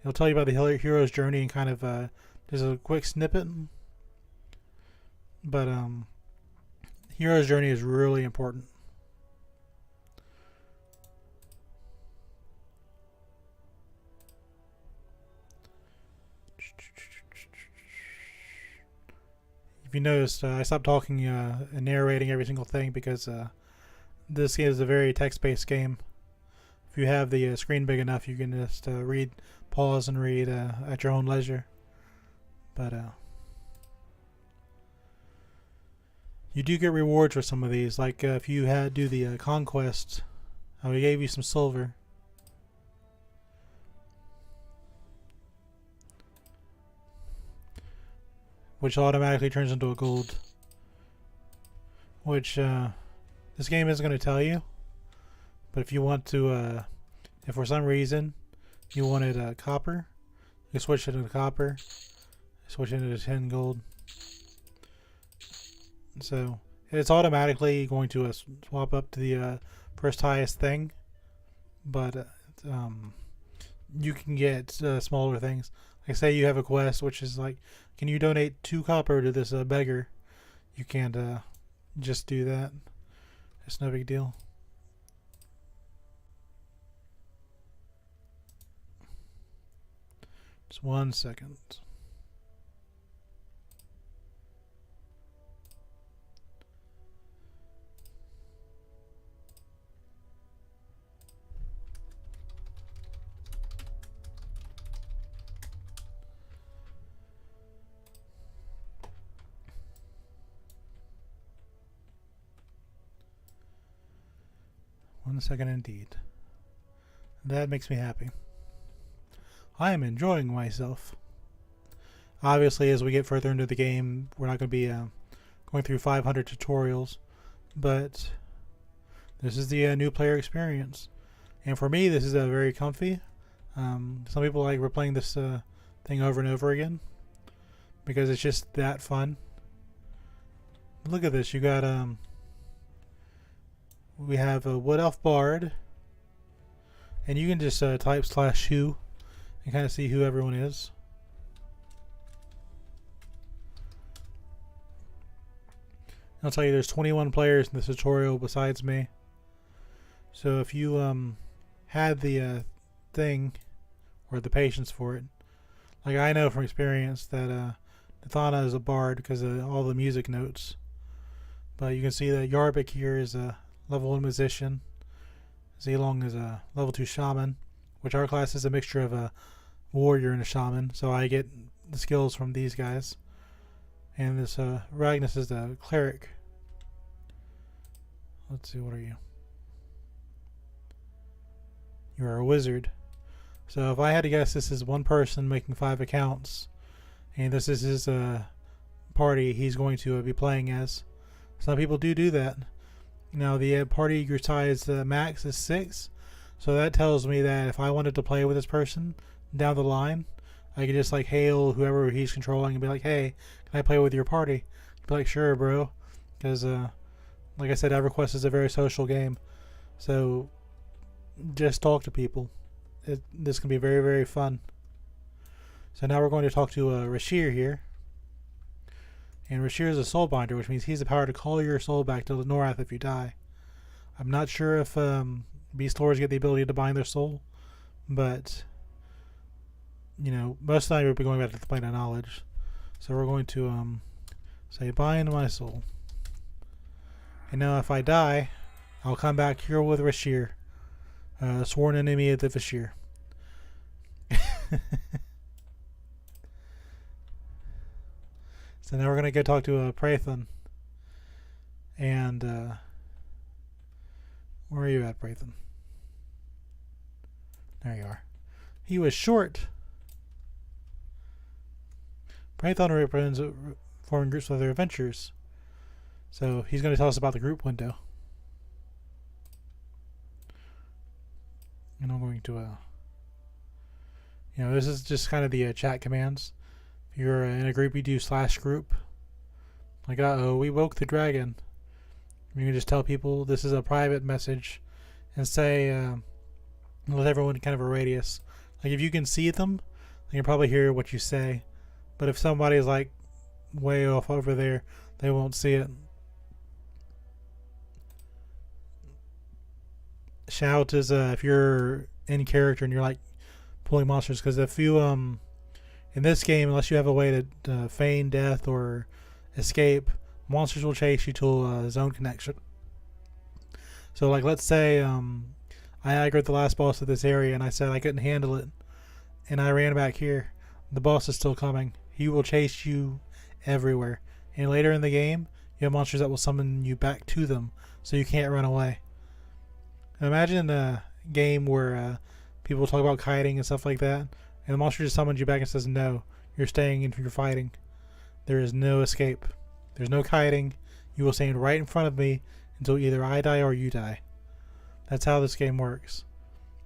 He'll tell you about the hero's journey and kind of just a quick snippet. But hero's journey is really important. If you noticed, I stopped talking and narrating every single thing because this is a very text-based game. If you have the screen big enough, you can just pause and read at your own leisure. But you do get rewards for some of these. Like if you do the conquest, we gave you some silver. Which automatically turns into a gold. Which this game isn't going to tell you. But if you want to, if for some reason you wanted copper, you switch it to copper, switch it into 10 gold. So it's automatically going to swap up to the first highest thing. But you can get smaller things. Like say you have a quest which is like, can you donate 2 copper to this beggar? You can't just do that. It's no big deal. Just 1 second. One second indeed. That makes me happy. I am enjoying myself. Obviously, as we get further into the game, we're not going to be going through 500 tutorials, but this is the new player experience. And for me, this is very comfy. Some people like replaying this thing over and over again because it's just that fun. Look at this. You got we have a Wood Elf Bard, and you can just type /who and kind of see who everyone is. I'll tell you, there's 21 players in this tutorial besides me. So if you had the thing or the patience for it, like I know from experience that Nathana is a bard because of all the music notes. But you can see that Yarbik here is a level 1 musician. Zelong is a level 2 shaman, which our class is a mixture of a warrior and a shaman, so I get the skills from these guys. And this Ragnus is a cleric. Let's see, what are you? You are a wizard. So if I had to guess, this is one person making 5 accounts, and this is his party he's going to be playing as. Some people do that. Now the party your size max is 6, so that tells me that if I wanted to play with this person down the line, I could just like hail whoever he's controlling and be like, "Hey, can I play with your party?" He'd be like, "Sure, bro," because like I said, EverQuest is a very social game, so just talk to people. This can be very, very fun. So now we're going to talk to Vah Shir here. And Vah Shir is a soulbinder, which means he's the power to call your soul back to the Norath if you die. I'm not sure if Beastlords get the ability to bind their soul, but you know, most of the time we'll be going back to the plane of knowledge. So we're going to say bind my soul. And now if I die, I'll come back here with Vah Shir, sworn enemy of the Vah Shir. So now we're going to go talk to Prathan. And where are you at, Prathan? There you are. He was short. Prathan represents forming groups with their adventures. So he's going to tell us about the group window. And I'm going to, you know, this is just kind of the chat commands. If you're in a group, you do /group. Like, uh-oh, we woke the dragon. You can just tell people this is a private message and say, let everyone kind of a radius. Like, if you can see them, they can probably hear what you say. But if somebody's like way off over there, they won't see it. Shout is if you're in character and you're like pulling monsters, because if you in this game, unless you have a way to feign death or escape, monsters will chase you to a zone connection. So like, let's say I aggroed the last boss of this area and I said I couldn't handle it and I ran back here. The boss is still coming. He will chase you everywhere, and later in the game you have monsters that will summon you back to them so you can't run away. Imagine a game where people talk about kiting and stuff like that, and the monster just summons you back and says, no, you're staying and you're fighting. There is no escape. There's no kiting. You will stand right in front of me until either I die or you die. That's how this game works.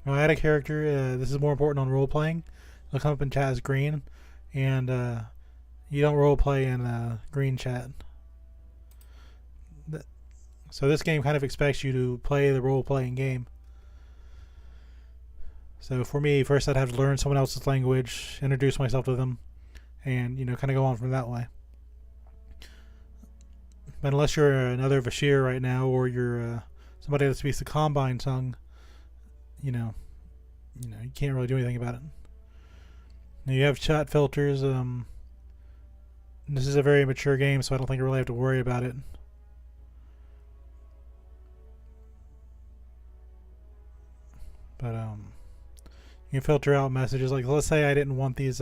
Now, I had a character, this is more important on role-playing. It'll come up in chat as green, and you don't role-play in green chat. So this game kind of expects you to play the role-playing game. So for me, first I'd have to learn someone else's language, introduce myself to them, and, you know, kind of go on from that way. But unless you're another Vah Shir right now, or you're somebody that speaks the Combine tongue, you know, you can't really do anything about it. Now you have chat filters. This is a very mature game, so I don't think you really have to worry about it. But you can filter out messages. Like, let's say I didn't want these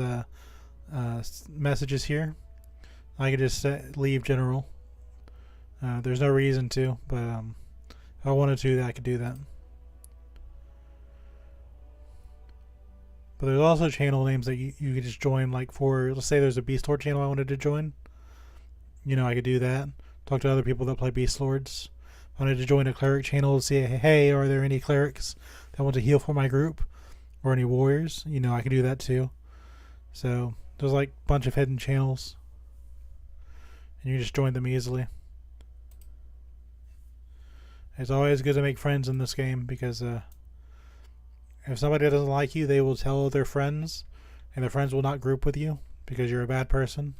messages here. I could just leave general. There's no reason to, but if I wanted to, I could do that. But there's also channel names that you could just join. Like, for, let's say there's a Beastlord channel I wanted to join. You know, I could do that. Talk to other people that play Beastlords. If I wanted to join a cleric channel to say, hey, are there any clerics that want to heal for my group? Or any warriors? You know, I could do that too. So there's like a bunch of hidden channels. And you just join them easily. It's always good to make friends in this game, because if somebody doesn't like you, they will tell their friends, and their friends will not group with you because you're a bad person.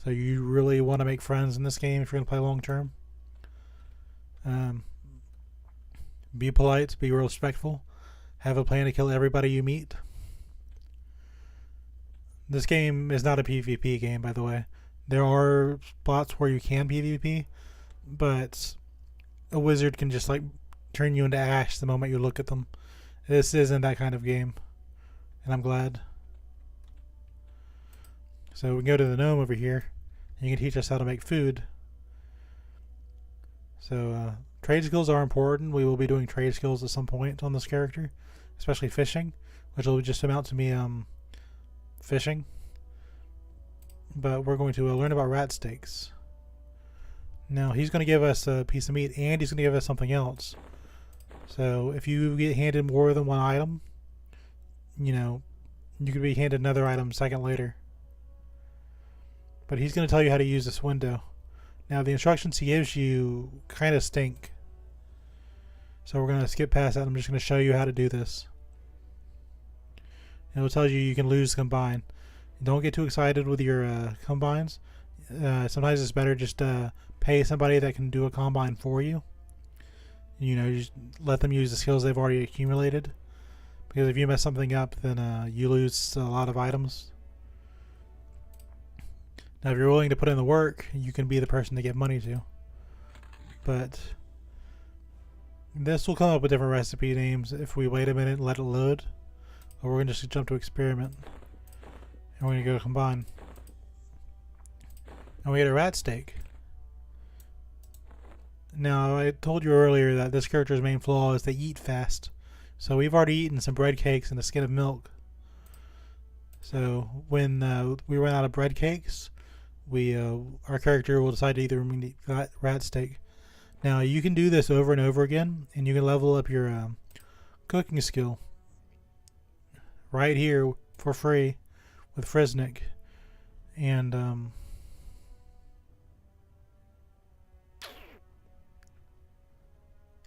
So you really want to make friends in this game if you're going to play long term. Be polite, be respectful, have a plan to kill everybody you meet. This game is not a PvP game, by the way. There are spots where you can PvP, but a wizard can just like turn you into ash the moment you look at them. This isn't that kind of game, and I'm glad. So we can go to the gnome over here, and you can teach us how to make food. So trade skills are important. We will be doing trade skills at some point on this character, especially fishing, which will just amount to me fishing. But we're going to learn about rat steaks. Now he's going to give us a piece of meat, and he's going to give us something else. So if you get handed more than one item, you know, you could be handed another item a second later. But he's going to tell you how to use this window. Now the instructions he gives you kind of stink. So we're going to skip past that. I'm just going to show you how to do this. And it will tell you can lose combine. Don't get too excited with your combines. Sometimes it's better just pay somebody that can do a combine for you. You know, just let them use the skills they've already accumulated. Because if you mess something up, then you lose a lot of items. Now, if you're willing to put in the work, you can be the person to give money to. But this will come up with different recipe names if we wait a minute and let it load. Or we're going to just jump to experiment. And we're going to go combine. And we get a rat steak. Now, I told you earlier that this character's main flaw is they eat fast. So we've already eaten some bread cakes and a skin of milk. So when we run out of bread cakes, our character will decide to either eat rat steak. Now, you can do this over and over again, and you can level up your cooking skill right here for free with Friznik. And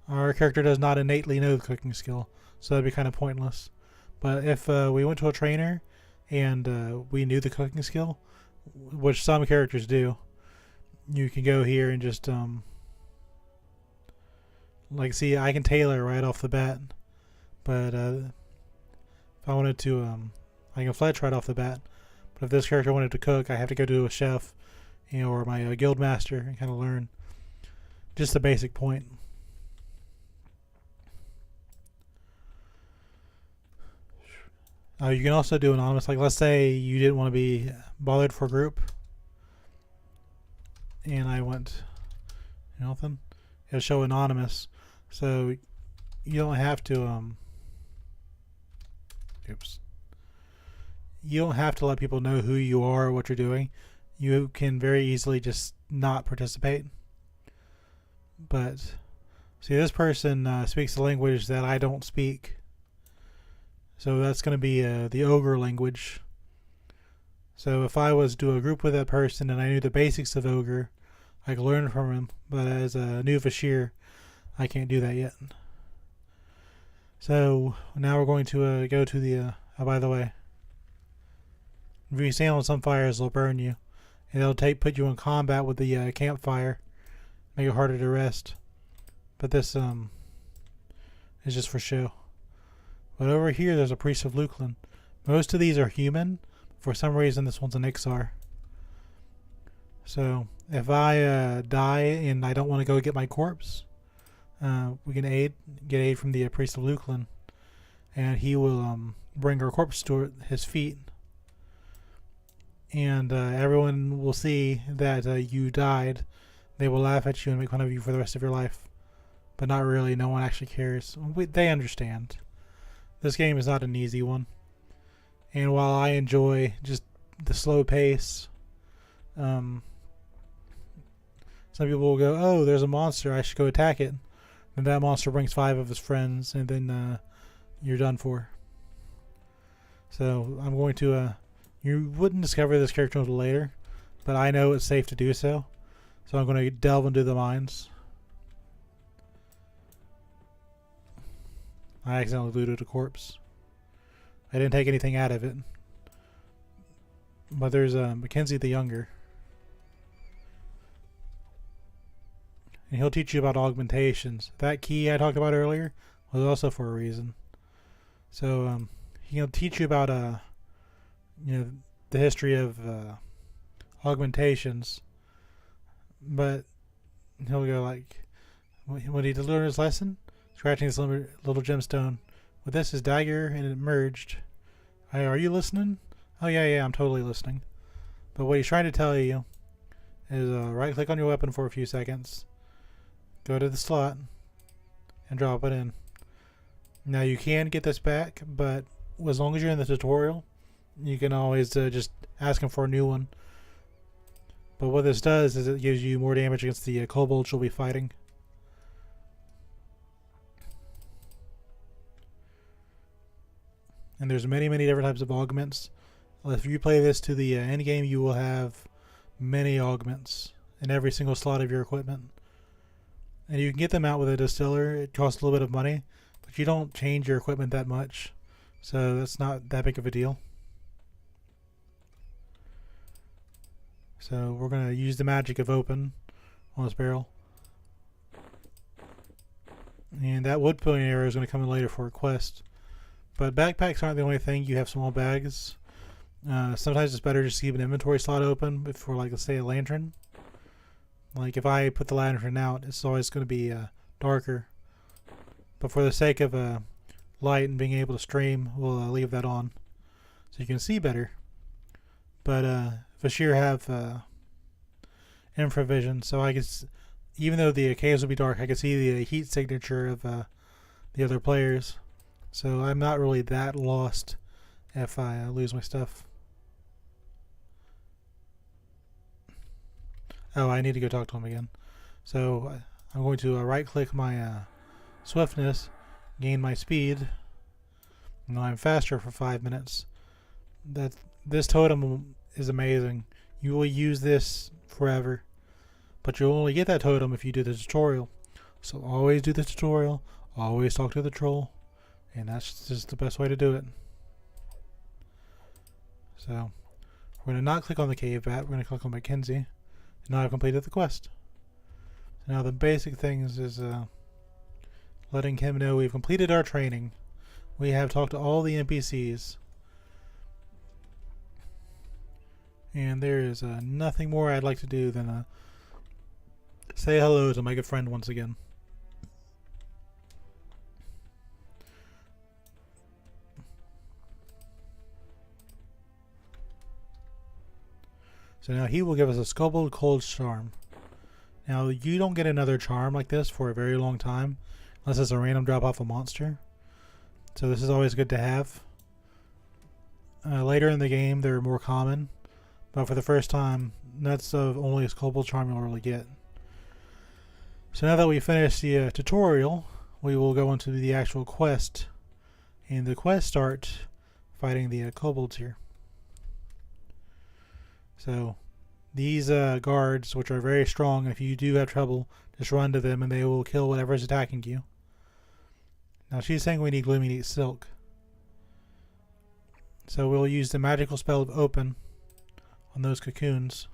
our character does not innately know the cooking skill, so that'd be kind of pointless. But if we went to a trainer and we knew the cooking skill, which some characters do, you can go here and just like, see, I can tailor right off the bat. But if I wanted to, I can fletch right off the bat. But if this character wanted to cook, I have to go to a chef, or my guild master, and kind of learn just the basic point. You can also do anonymous. Like, let's say you didn't want to be bothered for a group, and I went nothing. It'll show anonymous, so you don't have to. You don't have to let people know who you are or what you're doing. You can very easily just not participate. But see, this person speaks a language that I don't speak. So that's going to be the ogre language. So if I was to do a group with that person and I knew the basics of ogre, I could learn from him. But as a new Vah Shir, I can't do that yet. So now we're going to go to the... oh, by the way, if you stand on some fires, they'll burn you. And they'll put you in combat with the campfire, make it harder to rest. But this is just for show. But over here, there's a priest of Luklin. Most of these are human. For some reason, this one's an Ixar. So, if I die and I don't want to go get my corpse, we can get aid from the priest of Luklin. And he will bring our corpse to his feet. And everyone will see that you died. They will laugh at you and make fun of you for the rest of your life. But not really. No one actually cares. They understand. This game is not an easy one. And while I enjoy just the slow pace, some people will go, oh, there's a monster, I should go attack it. And that monster brings 5 of his friends, and then you're done for. So I'm going to... you wouldn't discover this character until later, but I know it's safe to do so. So I'm going to delve into the mines. I accidentally looted a corpse. I didn't take anything out of it. But there's Mackenzie the Younger. And he'll teach you about augmentations. That key I talked about earlier was also for a reason. So he'll teach you about the history of augmentations. But he'll go like, when he learned his lesson, scratching his little gemstone. With this, his dagger, and it merged. Hey, are you listening? Oh, yeah, I'm totally listening. But what he's trying to tell you is right-click on your weapon for a few seconds. Go to the slot and drop it in. Now, you can get this back, but as long as you're in the tutorial, you can always just ask him for a new one. But what this does is it gives you more damage against the kobolds you'll be fighting. And there's many different types of augments. If you play this to the end game, you will have many augments in every single slot of your equipment. And you can get them out with a distiller. It costs a little bit of money, but you don't change your equipment that much, so that's not that big of a deal. So we're going to use the magic of open on this barrel. And that wood pulling area is going to come in later for a quest. But backpacks aren't the only thing. You have small bags. Sometimes it's better just to keep an inventory slot open for, like, let's say, a lantern. Like, if I put the lantern out, it's always going to be darker. But for the sake of light and being able to stream, we'll leave that on so you can see better. But Vah Shir have infravision, so I can, even though the caves will be dark, I can see the heat signature of the other players. So I'm not really that lost if I lose my stuff. Oh, I need to go talk to him again. So I'm going to right-click my swiftness, gain my speed. Now I'm faster for 5 minutes. This totem is amazing. You will use this forever, but you'll only get that totem if you do the tutorial. So always do the tutorial, always talk to the troll, and that's just the best way to do it. So we're going to not click on the cave bat, we're going to click on Mackenzie, and now I've completed the quest. So now the basic things is letting him know we've completed our training. We have talked to all the NPCs. And there is nothing more I'd like to do than say hello to my good friend once again. So now he will give us a Sculpted Cold Charm. Now you don't get another charm like this for a very long time, unless it's a random drop off a monster. So this is always good to have. Later in the game they're more common. But for the first time, that's the only Sculpted Charm you'll really get. So now that we finished the tutorial, we will go into the actual quest. And the quest starts fighting the kobolds here. So these guards, which are very strong, if you do have trouble, just run to them and they will kill whatever is attacking you. Now she's saying we need Gloomy Neat Silk. So we'll use the magical spell of Open on those cocoons.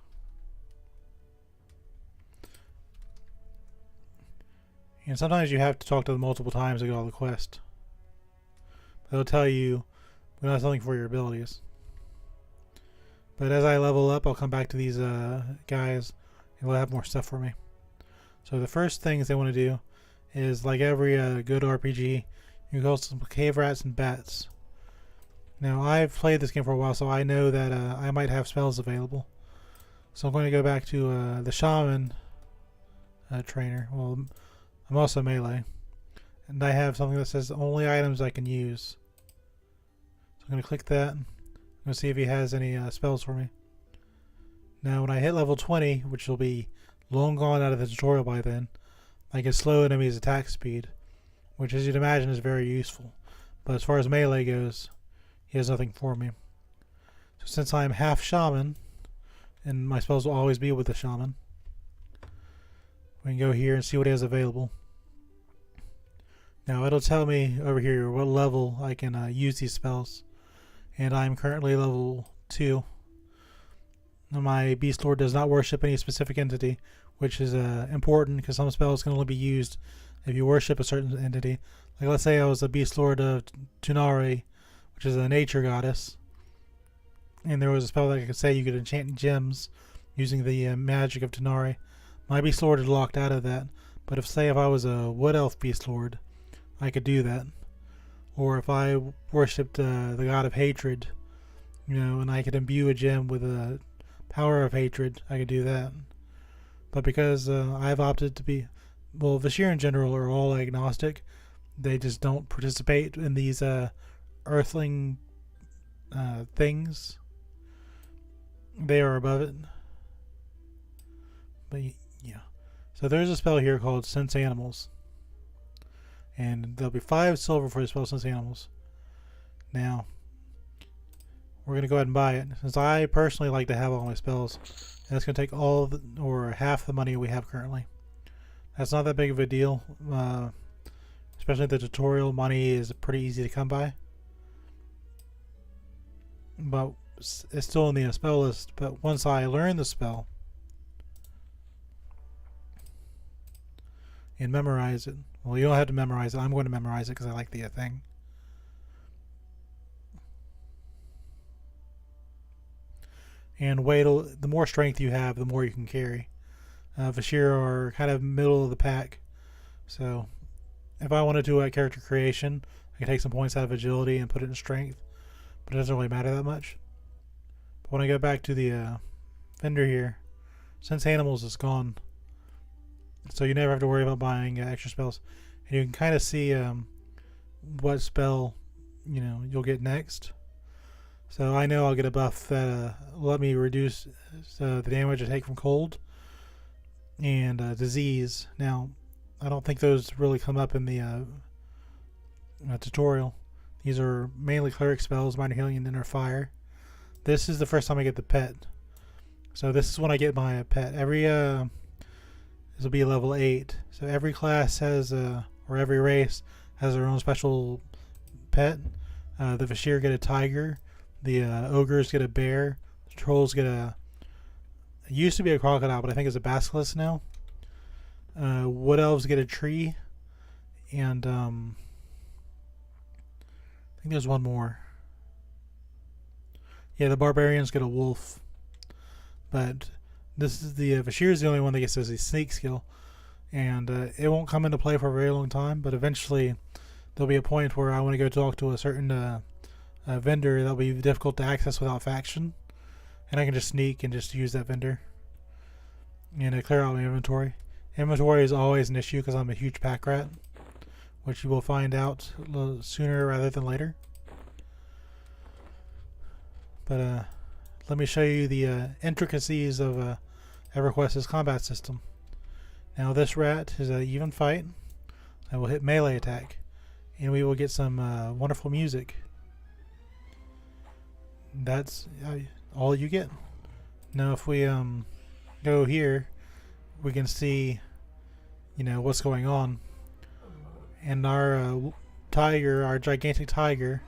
And sometimes you have to talk to them multiple times to get all the quest. But they'll tell you we don't have something for your abilities. But as I level up, I'll come back to these guys and they'll have more stuff for me. So the first things they want to do is, like every good RPG, you kill some cave rats and bats. Now I've played this game for a while, so I know that I might have spells available. So I'm going to go back to the shaman trainer. Well, I'm also melee, and I have something that says only items I can use. So I'm going to click that. I'm going to see if he has any spells for me. Now when I hit level 20, which will be long gone out of the tutorial by then, I can slow enemies' attack speed, which, as you'd imagine, is very useful. But as far as melee goes, he has nothing for me. So since I'm half shaman, and my spells will always be with the shaman, we can go here and see what he has available. Now it'll tell me over here what level I can use these spells, and I'm currently level 2. Now my Beastlord does not worship any specific entity, which is important because some spells can only be used if you worship a certain entity. Like let's say I was a Beastlord of Tunari, which is a nature goddess, and there was a spell that I could say you could enchant gems using the magic of Tunari. My Beastlord is locked out of that, but if I was a Wood Elf Beastlord, I could do that. Or if I worshipped the god of hatred, and I could imbue a gem with a power of hatred, I could do that. But because I've opted to be, well, Vah Shir in general are all agnostic. They just don't participate in these earthling things. They are above it. But yeah. So there's a spell here called Sense Animals. And there'll be 5 silver for the spell Sense Animals. Now, we're going to go ahead and buy it. Since I personally like to have all my spells. And it's going to take all the, or half the money we have currently. That's not that big of a deal. Especially the tutorial money is pretty easy to come by. But it's still in the spell list. But once I learn the spell and memorize it. Well, you don't have to memorize it. I'm going to memorize it because I like the thing. And wait till the more strength you have, the more you can carry. Vah Shir are kind of middle of the pack. So if I wanted to character creation, I can take some points out of agility and put it in strength. But it doesn't really matter that much. But when I go back to the vendor here, Sense Animals is gone. So you never have to worry about buying extra spells. And you can kind of see what spell you'll get next. So I know I'll get a buff that will let me reduce the damage I take from cold and disease. Now, I don't think those really come up in the tutorial. These are mainly cleric spells, minor healing and inner fire. This is the first time I get the pet. So this is when I get my pet. Every this will be level 8. So every class has or every race has their own special pet. The Vah Shir get a tiger. The ogres get a bear. The trolls get a... It used to be a crocodile, but I think it's a basilisk now. Wood elves get a tree. And I think there's one more. Yeah, the barbarians get a wolf. But this is the Vah Shir is the only one that gets a sneak skill. And it won't come into play for a very long time, but eventually there'll be a point where I want to go talk to a certain vendor that'll be difficult to access without faction, and I can just sneak and just use that vendor and clear out my inventory. Inventory is always an issue because I'm a huge pack rat, which you will find out a little sooner rather than later. But let me show you the intricacies of EverQuest's combat system. Now this rat is an even fight. I will hit melee attack, and we will get some wonderful music. That's all you get. Now if we go here, we can see what's going on. And our tiger, our gigantic tiger,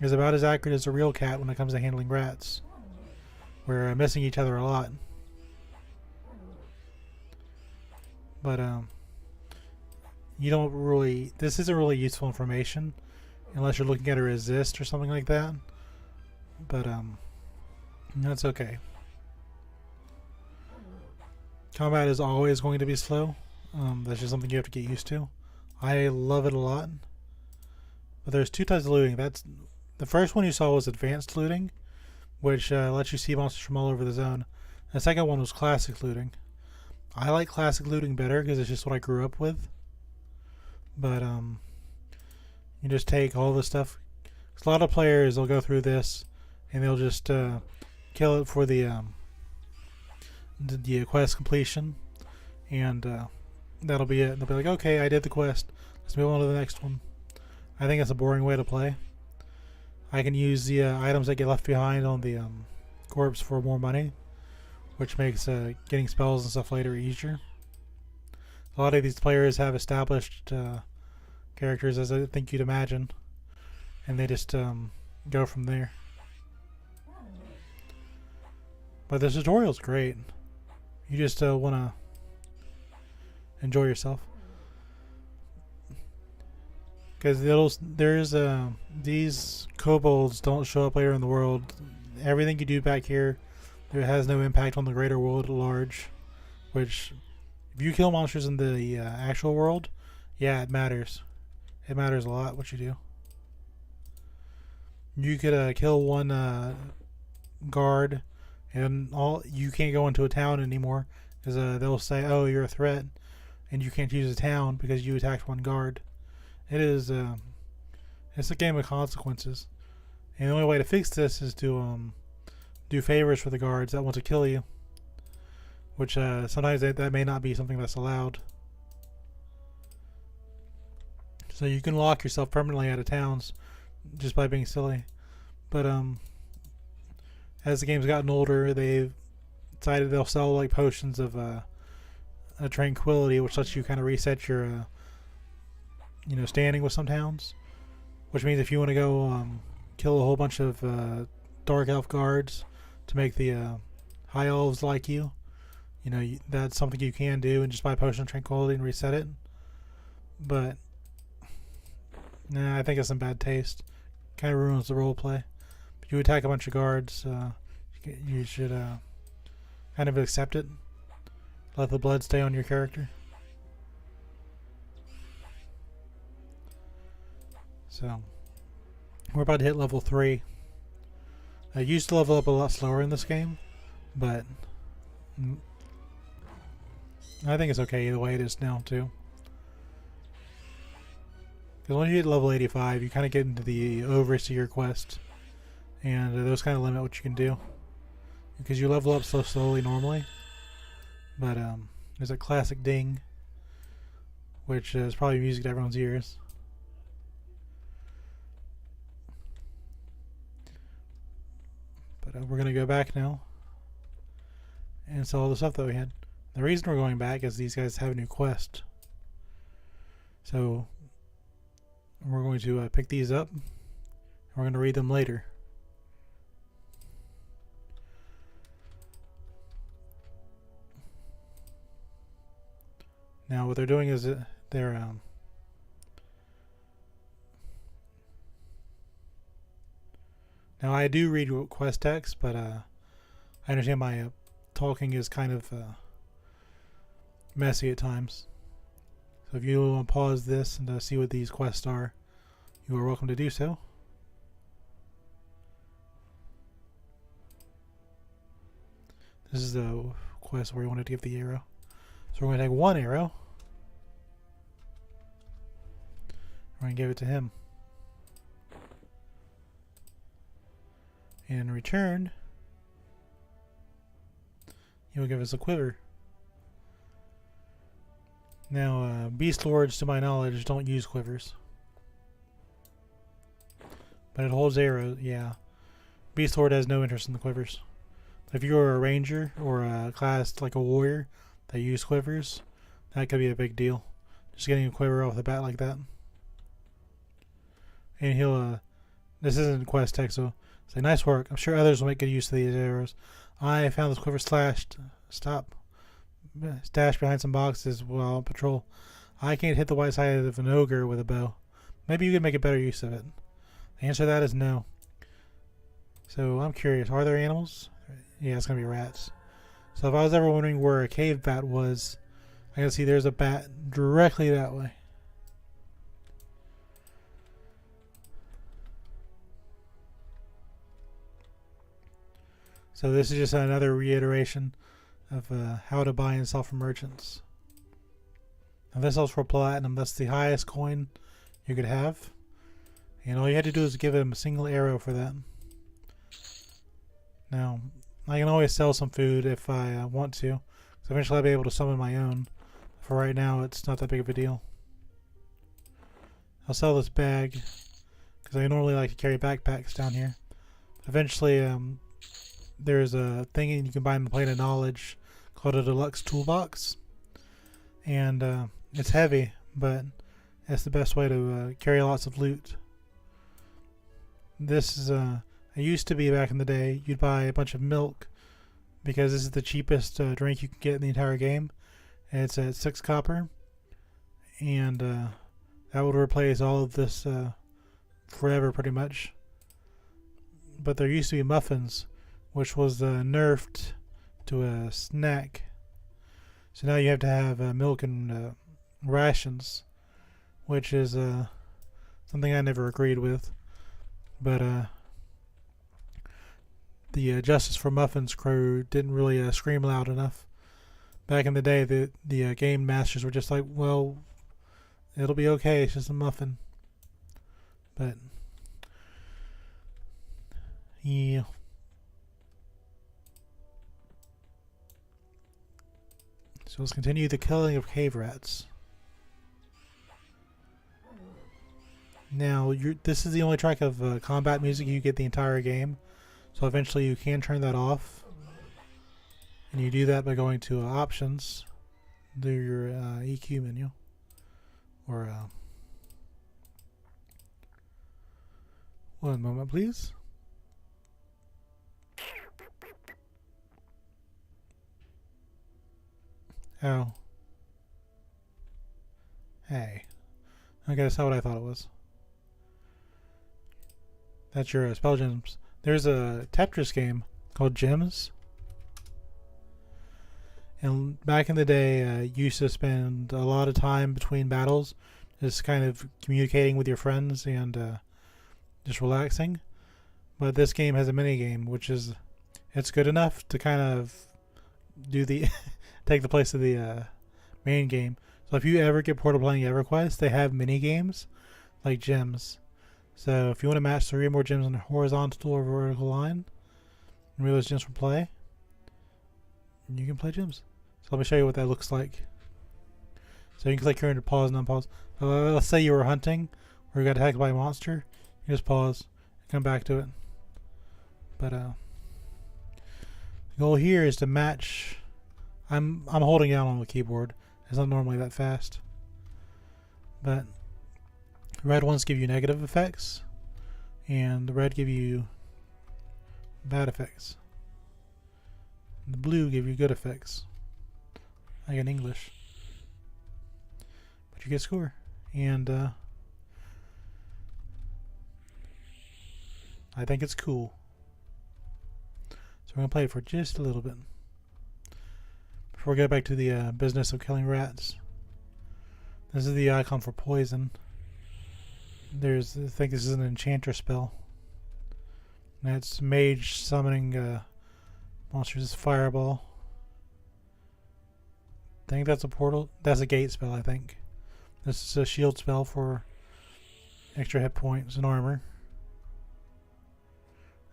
is about as accurate as a real cat when it comes to handling rats. We're missing each other a lot. But you don't really, this isn't really useful information unless you're looking at a resist or something like that. But that's okay. Combat is always going to be slow. That's just something you have to get used to. I love it a lot. But there's two types of looting. That's the first one you saw was advanced looting, which lets you see monsters from all over the zone. The second one was classic looting. I like classic looting better because it's just what I grew up with. But you just take all the stuff. 'Cause a lot of players will go through this and they'll just kill it for the quest completion, and that'll be it. They'll be like, okay, I did the quest. Let's move on to the next one. I think it's a boring way to play. I can use the items that get left behind on the corpse for more money, which makes getting spells and stuff later easier. A lot of these players have established characters, as I think you'd imagine, and they just go from there. But the tutorial's great. You just want to enjoy yourself. Because these kobolds don't show up later in the world. Everything you do back here, it has no impact on the greater world at large. Which, if you kill monsters in the actual world, yeah, it matters. It matters a lot what you do. You could kill one guard, and you can't go into a town anymore because they'll say, "Oh, you're a threat," and you can't use a town because you attacked one guard. It is it's a game of consequences, and the only way to fix this is to do favors for the guards that want to kill you, which sometimes that may not be something that's allowed. So you can lock yourself permanently out of towns just by being silly. But as the game's gotten older, they've decided they'll sell like potions of a tranquility, which lets you kind of reset your standing with some towns. Which means if you want to go kill a whole bunch of dark elf guards to make the high elves like you, that's something you can do and just buy a potion of tranquility and reset it. But nah, I think it's in bad taste. Kind of ruins the roleplay. If you attack a bunch of guards, you should kind of accept it. Let the blood stay on your character. So, we're about to hit level 3. I used to level up a lot slower in this game, but I think it's okay the way it is now too. Because when you hit level 85, you kind of get into the overseer quest, and those kind of limit what you can do. Because you level up so slowly normally, but there's a classic ding, which is probably music to everyone's ears. But we're going to go back now and sell all the stuff that we had. The reason we're going back is these guys have a new quest. So we're going to pick these up, and we're going to read them later. Now what they're doing is they're now I do read quest text, but I understand my talking is kind of messy at times. So if you want to pause this and see what these quests are, you are welcome to do so. This is the quest where we wanted to give the arrow. So we're going to take one arrow. We're going to give it to him. And in return, he will give us a quiver. Now, Beastlords, to my knowledge, don't use quivers. But it holds arrows, yeah. Beastlord has no interest in the quivers. If you're a ranger or a class like a warrior that use quivers, that could be a big deal. Just getting a quiver off the bat like that. And he'll, this isn't quest text, so say, nice work. I'm sure others will make good use of these arrows. I found this quiver stashed behind some boxes while on patrol. I can't hit the white side of an ogre with a bow. Maybe you could make a better use of it. The answer to that is no. So I'm curious, are there animals? Yeah, it's going to be rats. So if I was ever wondering where a cave bat was, I can see there's a bat directly that way. So this is just another reiteration of how to buy and sell from merchants. Now this sells for platinum. That's the highest coin you could have. And all you had to do is give him a single arrow for that. Now, I can always sell some food if I want to. So eventually I'll be able to summon my own. For right now, it's not that big of a deal. I'll sell this bag, because I normally like to carry backpacks down here. Eventually, there's a thing you can buy in the Plane of Knowledge called a deluxe toolbox. And it's heavy, but it's the best way to carry lots of loot. This is it used to be back in the day, you'd buy a bunch of milk because this is the cheapest drink you can get in the entire game. And it's at 6 copper. And that would replace all of this forever pretty much. But there used to be muffins, which was nerfed to a snack. So now you have to have milk and rations, which is something I never agreed with. But the Justice for Muffins crew didn't really scream loud enough. Back in the day, the game masters were just like, well, it'll be okay, it's just a muffin. But yeah. So let's continue the killing of cave rats. Now, this is the only track of combat music you get the entire game. So eventually you can turn that off, and you do that by going to options, do your EQ menu, or one moment please. Oh. Hey. Okay, that's not what I thought it was. That's your spell gems. There's a Tetris game called Gems. And back in the day, you used to spend a lot of time between battles just kind of communicating with your friends and just relaxing. But this game has a mini game, which is, it's good enough to kind of do the take the place of the main game. So if you ever get bored of playing EverQuest, they have mini games like gems. So if you want to match 3 or more gems on a horizontal or vertical line, and realize gems for play, you can play gems. So let me show you what that looks like. So you can click here to pause and unpause. Let's say you were hunting or you got attacked by a monster. You just pause and come back to it. But the goal here is to match. I'm holding down on the keyboard. It's not normally that fast. But red ones give you negative effects, and the red give you bad effects. And the blue give you good effects, like in English. But you get score, and I think it's cool. So we're gonna play it for just a little bit before we get back to the business of killing rats. This is the icon for poison. I think this is an enchanter spell. And it's mage summoning monsters. Fireball. I think that's a portal. That's a gate spell, I think. This is a shield spell for extra hit points and armor.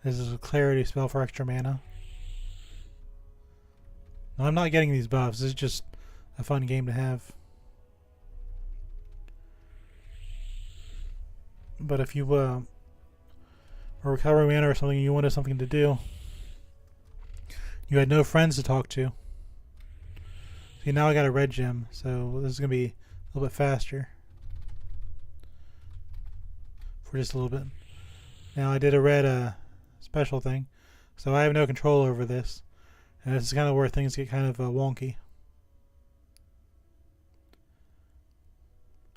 This is a clarity spell for extra mana. No, I'm not getting these buffs. This is just a fun game to have. But if you are recovering mana or something, you wanted something to do, you had no friends to talk to. See, now I got a red gem, so this is going to be a little bit faster. For just a little bit. Now I did a red special thing, so I have no control over this. And this is kind of where things get kind of wonky.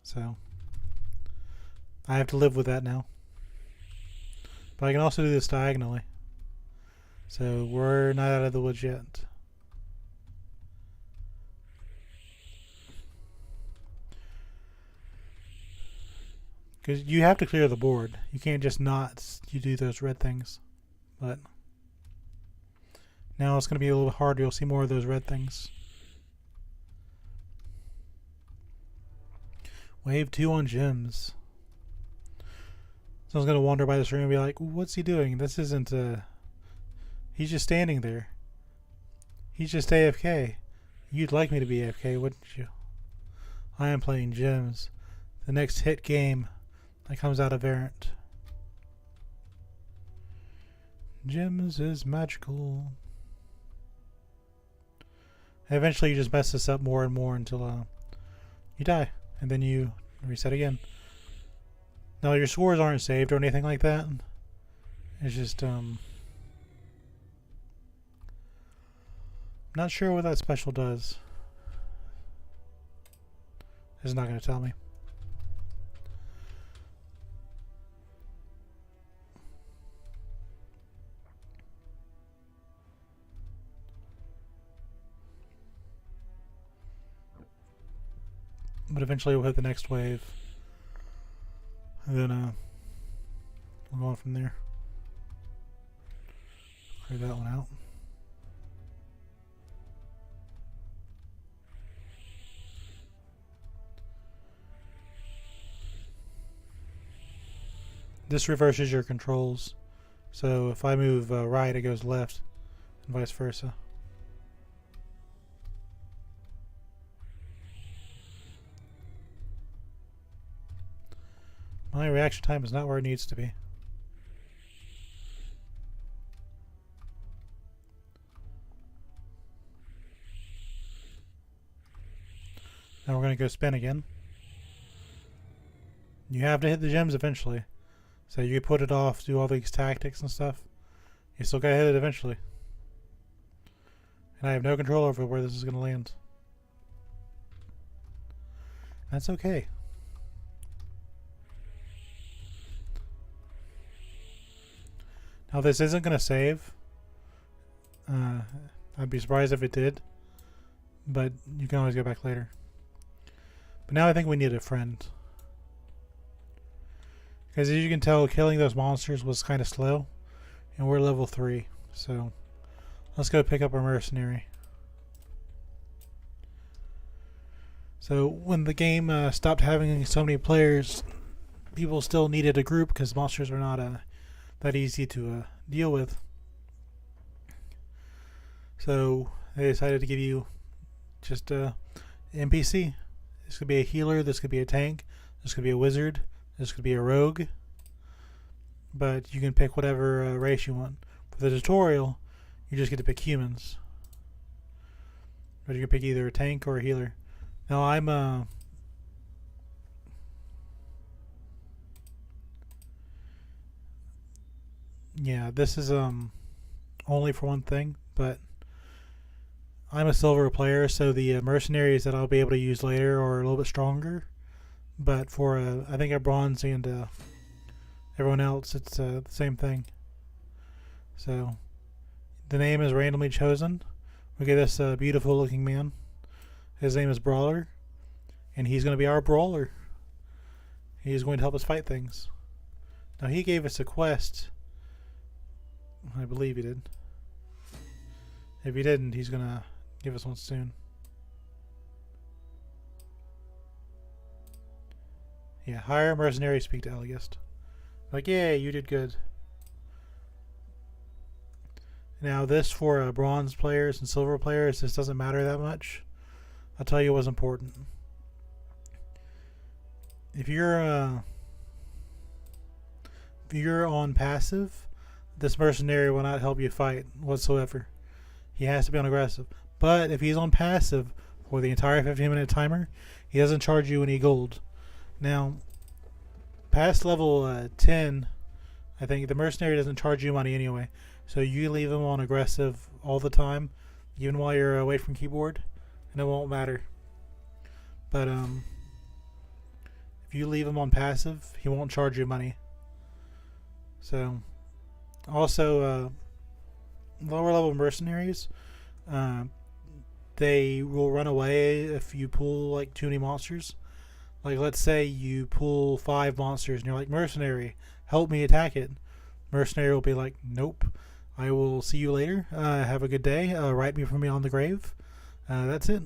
So I have to live with that now. But I can also do this diagonally. So we're not out of the woods yet. Because you have to clear the board. You can't just not you do those red things. But now it's going to be a little harder. You'll see more of those red things. Wave 2 on gems. Someone's going to wander by this room and be like, what's he doing? This isn't he's just standing there. He's just AFK. You'd like me to be AFK, wouldn't you? I am playing gems. The next hit game that comes out of Verant. Gems is magical. Eventually you just mess this up more and more until you die. And then you reset again. Now your scores aren't saved or anything like that. It's just not sure what that special does. It's not going to tell me. But eventually we'll hit the next wave. And then we'll go on from there. Clear that one out. This reverses your controls. So if I move right, it goes left, and vice versa. My reaction time is not where it needs to be. Now we're going to go spin again. You have to hit the gems eventually. So you put it off, do all these tactics and stuff. You still gotta hit it eventually. And I have no control over where this is gonna land. That's okay. Now this isn't gonna save. I'd be surprised if it did. But you can always go back later. But now I think we need a friend. Because as you can tell, killing those monsters was kind of slow. And we're level 3. So let's go pick up our mercenary. So when the game stopped having so many players, people still needed a group because monsters were not that easy to deal with. So they decided to give you just a NPC. This could be a healer, this could be a tank, this could be a wizard, this could be a rogue. But you can pick whatever race you want. For the tutorial, you just get to pick humans. But you can pick either a tank or a healer. Now I'm yeah, this is only for one thing, but I'm a silver player, so the mercenaries that I'll be able to use later are a little bit stronger. But for I think a bronze and everyone else, it's the same thing. So the name is randomly chosen. We get this beautiful looking man. His name is Brawler, and he's going to be our brawler. He's going to help us fight things. Now he gave us a quest. I believe he did. If he didn't, he's going to give us one soon. Yeah, hire a mercenary, speak to Eligist. Like, yeah, you did good. Now this for bronze players and silver players, this doesn't matter that much. I'll tell you what's important. If you're on passive, this mercenary will not help you fight whatsoever. He has to be on aggressive. But if he's on passive for the entire 15-minute timer, he doesn't charge you any gold. Now, past level 10, I think the mercenary doesn't charge you money anyway. So you leave him on aggressive all the time, even while you're away from keyboard, and it won't matter. But if you leave him on passive, he won't charge you money. So also lower level mercenaries, they will run away if you pull like too many monsters. Like let's say you pull 5 monsters and you're like, mercenary, help me attack it. Mercenary will be like, nope, I will see you later. Have a good day. Write me from beyond the grave. That's it.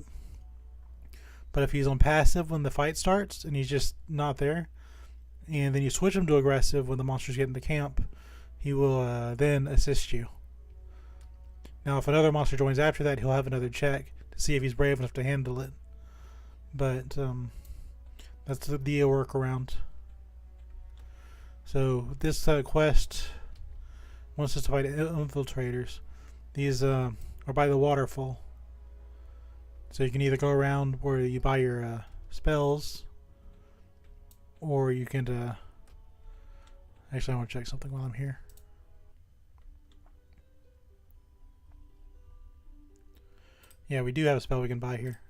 But if he's on passive when the fight starts and he's just not there, and then you switch him to aggressive when the monsters get in the camp, he will then assist you. Now if another monster joins after that, he'll have another check to see if he's brave enough to handle it. But that's the workaround. So this quest wants us to fight infiltrators. These are by the waterfall. So you can either go around where you buy your spells, or you can actually I want to check something while I'm here. Yeah, we do have a spell we can buy here.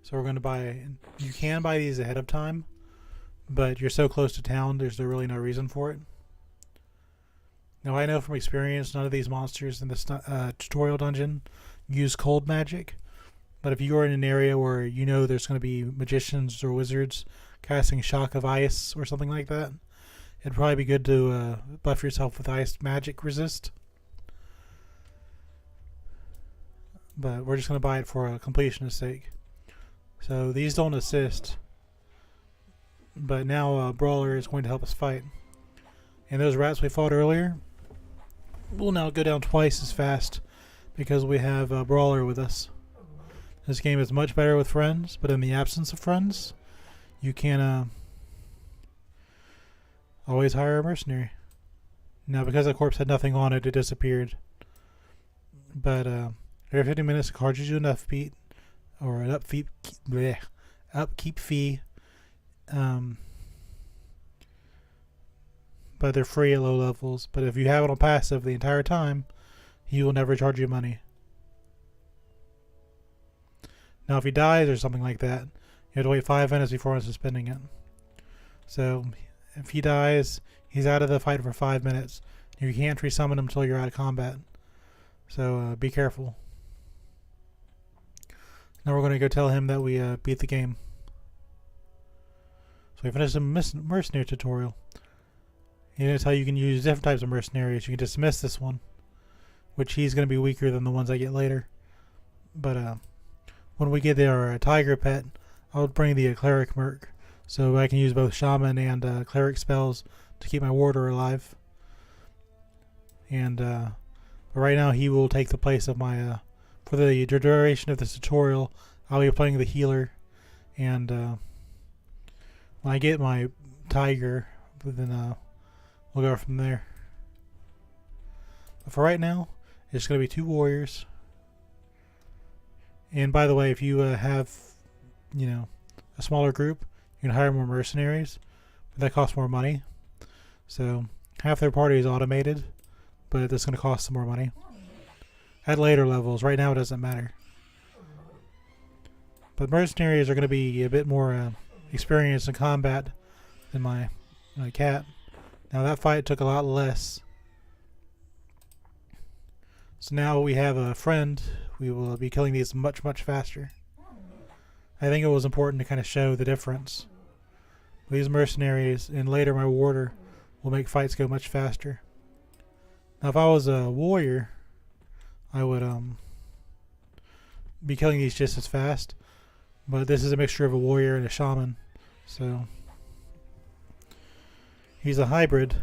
So we're going to buy, you can buy these ahead of time, but you're so close to town, there's really no reason for it. Now I know from experience, none of these monsters in this tutorial dungeon use cold magic. But if you're in an area where you know there's going to be magicians or wizards casting shock of ice or something like that, it'd probably be good to buff yourself with ice magic resist. But we're just going to buy it for completionist sake. So these don't assist. But now Brawler is going to help us fight. And those rats we fought earlier will now go down twice as fast because we have Brawler with us. This game is much better with friends, but in the absence of friends, you can always hire a mercenary. Now, because the corpse had nothing on it, it disappeared. But every 50 minutes, it charges you an upkeep, or an upkeep fee, but they're free at low levels. But if you have it on passive the entire time, he will never charge you money. Now if he dies or something like that, you have to wait 5 minutes before suspending it. So if he dies, he's out of the fight for 5 minutes. You can't resummon him until you're out of combat. So be careful. Now we're going to go tell him that we beat the game. So we finished the mercenary tutorial. Here's how you can use different types of mercenaries. You can dismiss this one, which he's going to be weaker than the ones I get later. But when we get our tiger pet, I'll bring the cleric merc, so I can use both shaman and cleric spells to keep my warder alive. And but right now he will take the place of my for the duration of this tutorial. I'll be playing the healer, and when I get my tiger, then we'll go from there. But for right now, it's going to be 2 warriors. And by the way, if you have, a smaller group, you can hire more mercenaries, but that costs more money. So half their party is automated, but that's going to cost some more money at later levels. Right now, it doesn't matter. But mercenaries are going to be a bit more experienced in combat than my cat. Now that fight took a lot less. So now we have a friend. We will be killing these much, much faster. I think it was important to kind of show the difference. These mercenaries and later my warder will make fights go much faster. Now if I was a warrior, I would be killing these just as fast. But this is a mixture of a warrior and a shaman. So he's a hybrid.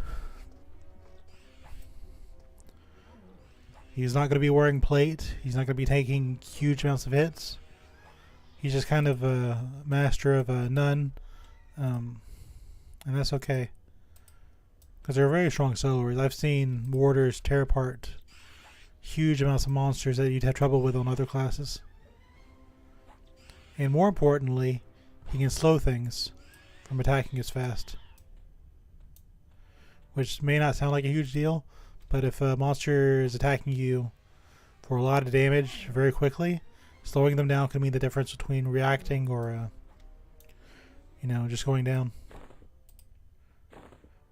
He's not going to be wearing plate. He's not going to be taking huge amounts of hits. He's just kind of a master of none. And that's okay. Because they're very strong soloers. I've seen warders tear apart huge amounts of monsters that you'd have trouble with on other classes. And more importantly, he can slow things from attacking as fast. Which may not sound like a huge deal, but if a monster is attacking you for a lot of damage very quickly, slowing them down can mean the difference between reacting or, just going down.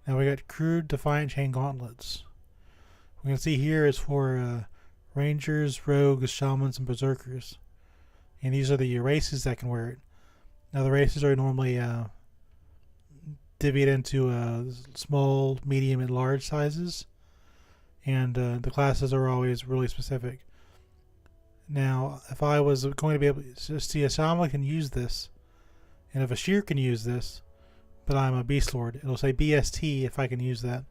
Now we got crude defiant chain gauntlets. We can see here is for rangers, rogues, shamans, and berserkers. And these are the races that can wear it. Now the races are normally divvied into small, medium, and large sizes. And the classes are always really specific. Now, if I was going to be able to see a shaman can use this, and if a Shir can use this, but I'm a Beastlord, it'll say BST if I can use that.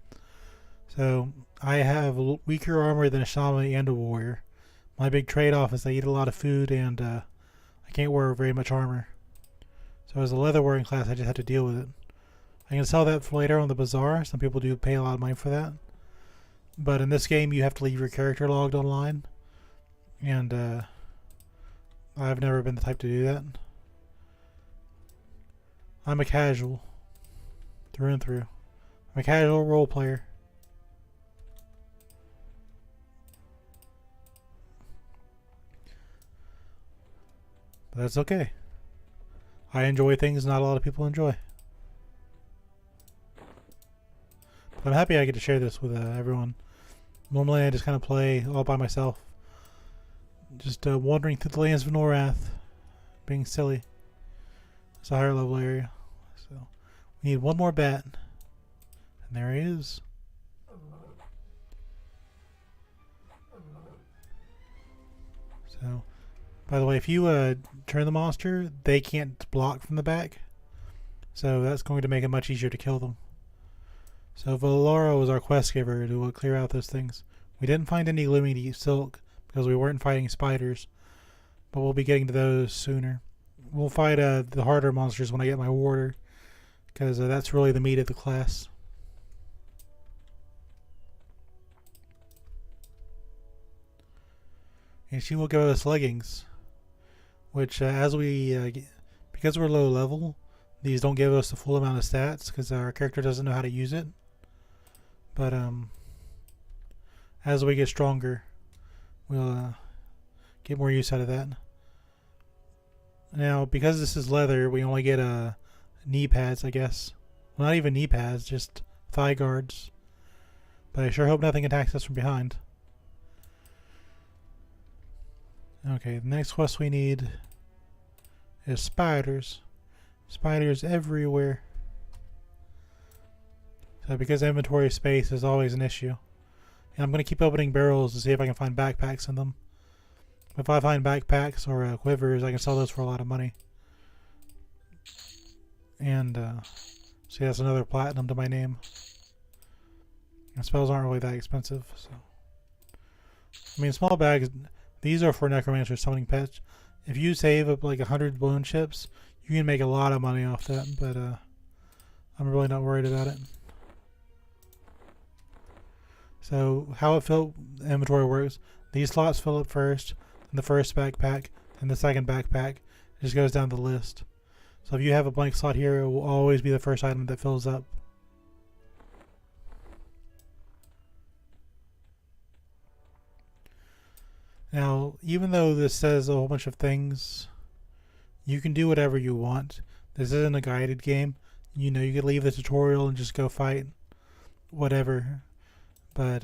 So I have weaker armor than a shaman and a warrior. My big trade-off is I eat a lot of food and I can't wear very much armor. So as a leather-wearing class, I just have to deal with it. I can sell that for later on the bazaar. Some people do pay a lot of money for that. But in this game, you have to leave your character logged online. And I've never been the type to do that. I'm a casual. Through and through. I'm a casual role player. But that's okay. I enjoy things not a lot of people enjoy. But I'm happy I get to share this with everyone. Normally I just kind of play all by myself. Just wandering through the lands of Norath. Being silly. It's a higher level area. So we need one more bat. And there he is. So, by the way, if you turn the monster, they can't block from the back. So that's going to make it much easier to kill them. So Valora was our quest giver to clear out those things. We didn't find any Looming Silk because we weren't fighting spiders. But we'll be getting to those sooner. We'll fight the harder monsters when I get my warder. Because that's really the meat of the class. And she will give us leggings. Which as we because we're low level, these don't give us the full amount of stats because our character doesn't know how to use it. But as we get stronger, we'll get more use out of that. Now, because this is leather, we only get knee pads, I guess. Well, not even knee pads, just thigh guards. But I sure hope nothing attacks us from behind. Okay, the next quest we need is spiders. Spiders everywhere. So because inventory space is always an issue. And I'm going to keep opening barrels to see if I can find backpacks in them. If I find backpacks or quivers, I can sell those for a lot of money. And see, that's another platinum to my name. And spells aren't really that expensive, so. I mean, small bags, these are for necromancer summoning pets. If you save up like 100 bone chips, you can make a lot of money off that, but I'm really not worried about it. So how inventory works, these slots fill up first, then the first backpack, and the second backpack. It just goes down the list. So if you have a blank slot here, it will always be the first item that fills up. Now, even though this says a whole bunch of things, you can do whatever you want. This isn't a guided game. You know, you could leave the tutorial and just go fight whatever. But,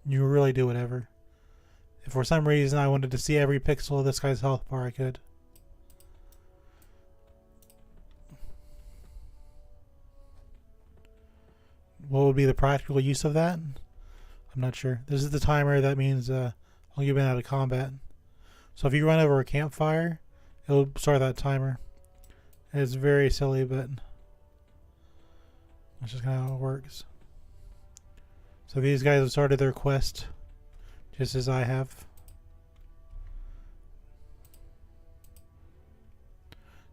you really do whatever. If for some reason I wanted to see every pixel of this guy's health bar, I could. What would be the practical use of that? I'm not sure. This is the timer. That means you've been out of combat. So if you run over a campfire, it'll start that timer. It's very silly, but that's just kind of how it works. So these guys have started their quest, just as I have.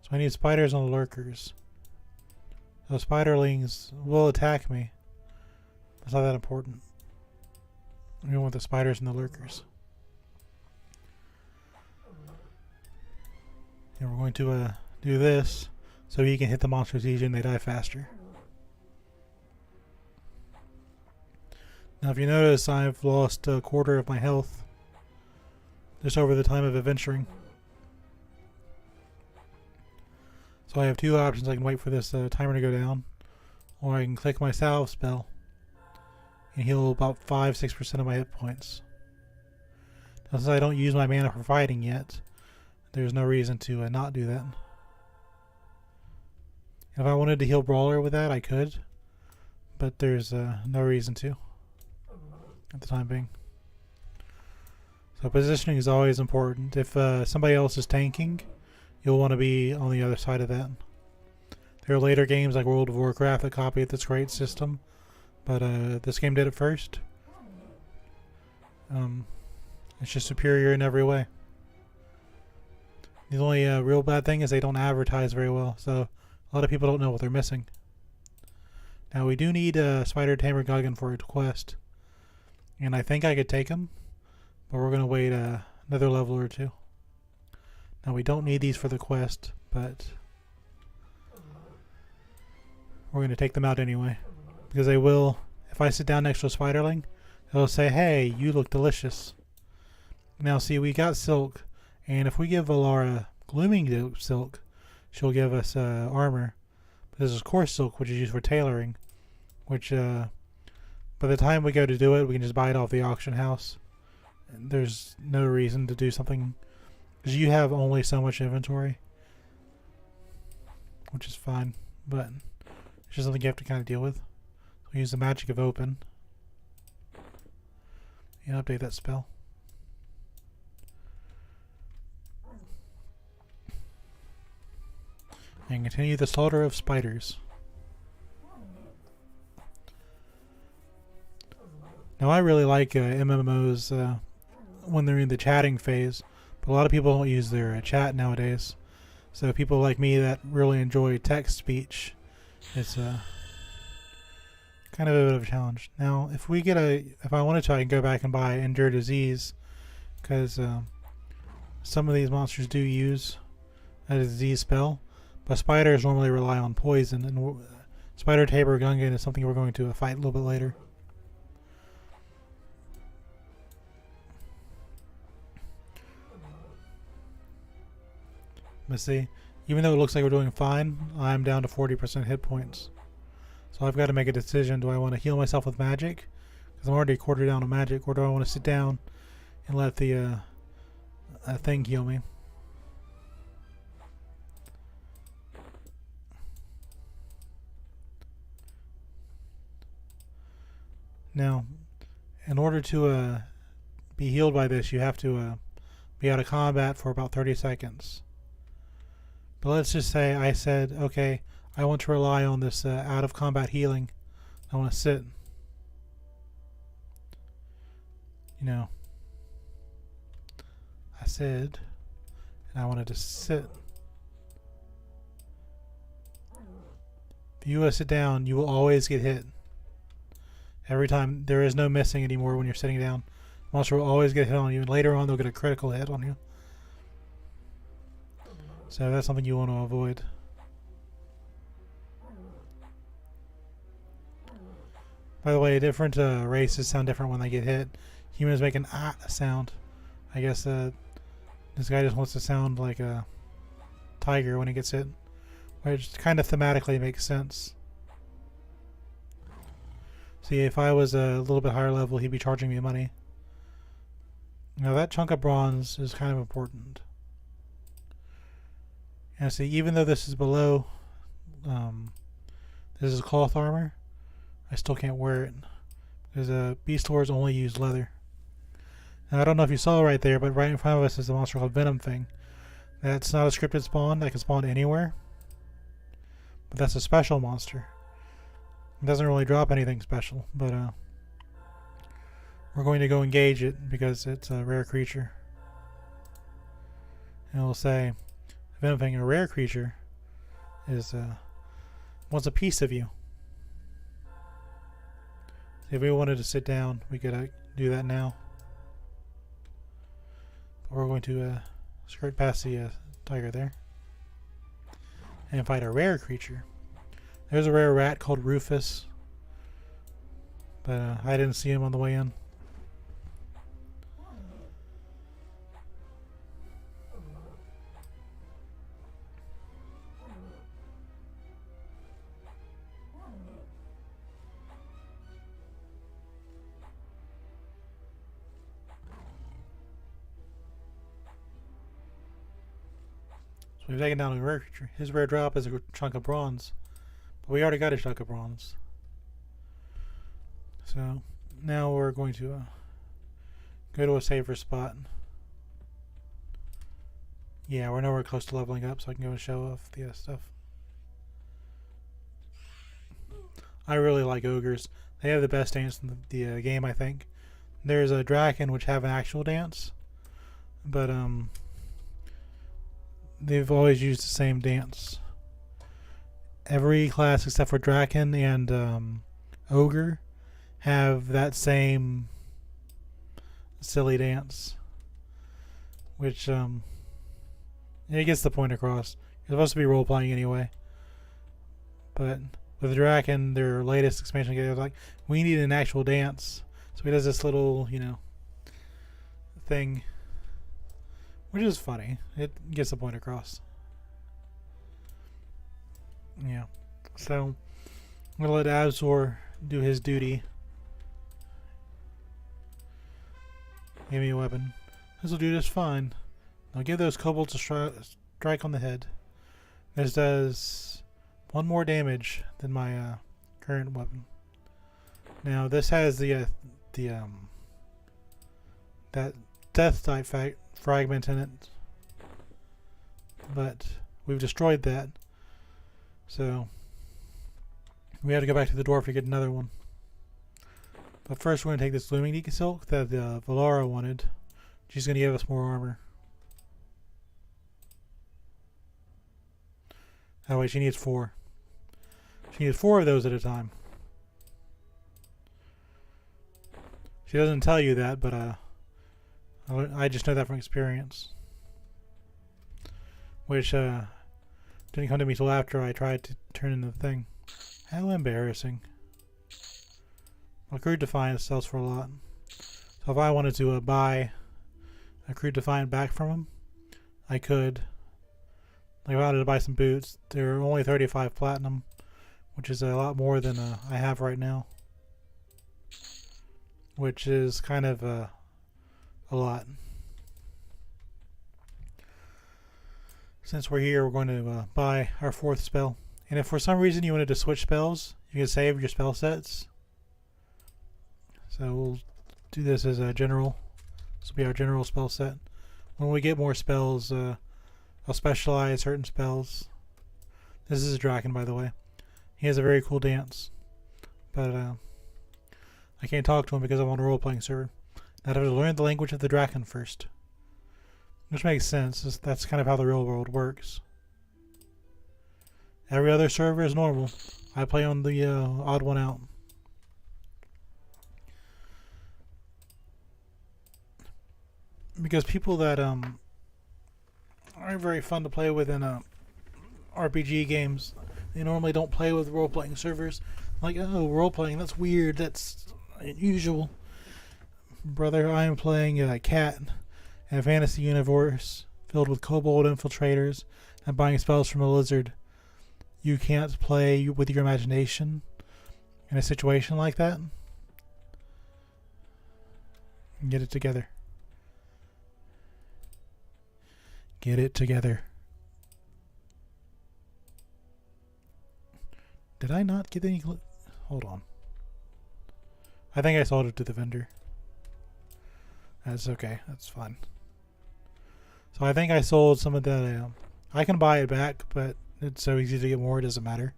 So I need spiders and lurkers. Those spiderlings will attack me. It's not that important. We want the spiders and the lurkers. And we're going to do this so you can hit the monsters easier and they die faster. Now if you notice, I've lost a quarter of my health just over the time of adventuring. So I have two options. I can wait for this timer to go down, or I can click my salve spell and heal about 5-6% of my hit points. Now, since I don't use my mana for fighting yet, there's no reason to not do that. If I wanted to heal Brawler with that, I could, but there's no reason to at the time being. So positioning is always important. If somebody else is tanking, you'll want to be on the other side of that. There are later games like World of Warcraft that copy this great system, but this game did it first. It's just superior in every way. The only real bad thing is they don't advertise very well, so a lot of people don't know what they're missing. Now we do need Spider Tamer Guggen for a quest, and I think I could take him, but we're going to wait another level or two. Now we don't need these for the quest, but we're going to take them out anyway. Because they will, if I sit down next to a spiderling, they'll say, hey, you look delicious. Now see, we got silk, and if we give Valara glooming silk, she'll give us armor. But this is coarse silk, which is used for tailoring, which by the time we go to do it, we can just buy it off the auction house. And there's no reason to do something, because you have only so much inventory, which is fine, but it's just something you have to kind of deal with. We use the magic of open and update that spell. And continue the slaughter of spiders. Now I really like MMOs when they're in the chatting phase, but a lot of people don't use their chat nowadays. So people like me that really enjoy text speech, it's kind of a bit of a challenge. Now, if I wanted to, I can go back and buy Endure Disease, because some of these monsters do use a disease spell, but spiders normally rely on poison, and Spider Tabor Gungan is something we're going to fight a little bit later. But see, even though it looks like we're doing fine, I'm down to 40% hit points. So I've got to make a decision. Do I want to heal myself with magic? Because I'm already a quarter down on magic. Or do I want to sit down and let the thing heal me? Now, in order to be healed by this, you have to be out of combat for about 30 seconds. But let's just say I said, okay, I want to rely on this out of combat healing. I want to sit. You know, I said, and I wanted to sit. If you sit down, you will always get hit. Every time. There is no missing anymore when you're sitting down. Monster will always get hit on you, and later on they'll get a critical hit on you. So that's something you want to avoid. By the way, different races sound different when they get hit. Humans make an ah sound. I guess this guy just wants to sound like a tiger when he gets hit, which kind of thematically makes sense. See, if I was a little bit higher level, he'd be charging me money. Now that chunk of bronze is kind of important. And see, even though this is below, this is cloth armor, I still can't wear it because Beastlords only use leather. Now I don't know if you saw right there, but right in front of us is a monster called Venom Thing. That's not a scripted spawn. That can spawn anywhere, but that's a special monster. It doesn't really drop anything special, but we're going to go engage it because it's a rare creature. And it'll say, Venom Thing, a rare creature, is wants a piece of you. If we wanted to sit down, we could do that now. But we're going to skirt past the tiger there and fight a rare creature. There's a rare rat called Rufus, but I didn't see him on the way in. So we've taken down a rare creature. His rare drop is a chunk of bronze. But we already got a chunk of bronze. So now we're going to go to a safer spot. Yeah, we're nowhere close to leveling up, so I can go and show off the stuff. I really like ogres. They have the best dance in the game, I think. There's a Draken which have an actual dance, but they've always used the same dance. Every class except for Draken and Ogre have that same silly dance, which it gets the point across. You're supposed to be role playing anyway, but with Draken, their latest expansion, they was like, we need an actual dance, so he does this little, you know, thing, which is funny. It gets the point across. Yeah, so I'm gonna let Absor do his duty. Give me a weapon. This will do just fine. I'll give those kobolds a strike on the head. This does 1 more damage than my current weapon. Now this has the that death type fragment in it, but we've destroyed that. So we have to go back to the dwarf to get another one. But first we're going to take this Looming Deacon Silk that Valara wanted. She's going to give us more armor. Oh wait, she needs 4. She needs 4 of those at a time. She doesn't tell you that, but I just know that from experience. Which didn't come to me till after I tried to turn in the thing. How embarrassing. Well, Crude Defiant sells for a lot. So if I wanted to buy a Crude Defiant back from him, I could. Like if I wanted to buy some boots, they're only 35 platinum, which is a lot more than I have right now. Which is kind of a lot. Since we're here, we're going to buy our 4th spell. And if for some reason you wanted to switch spells, you can save your spell sets. So we'll do this as a general. This will be our general spell set. When we get more spells, I'll specialize certain spells. This is a Draken, by the way. He has a very cool dance. But I can't talk to him because I'm on a role-playing server. I'd have to learn the language of the Draken first. Which makes sense. That's kind of how the real world works. Every other server is normal. I play on the odd one out. Because people that aren't very fun to play with in RPG games, they normally don't play with role-playing servers. Like, oh, role-playing, that's weird, that's unusual. Brother, I am playing Cat in a fantasy universe filled with kobold infiltrators and buying spells from a lizard. You can't play with your imagination in a situation like that? Get it together. Get it together. Did I not get any... Hold on. I think I sold it to the vendor. That's okay. That's fine. So I think I sold some of that. I can buy it back, but it's so easy to get more, it doesn't matter.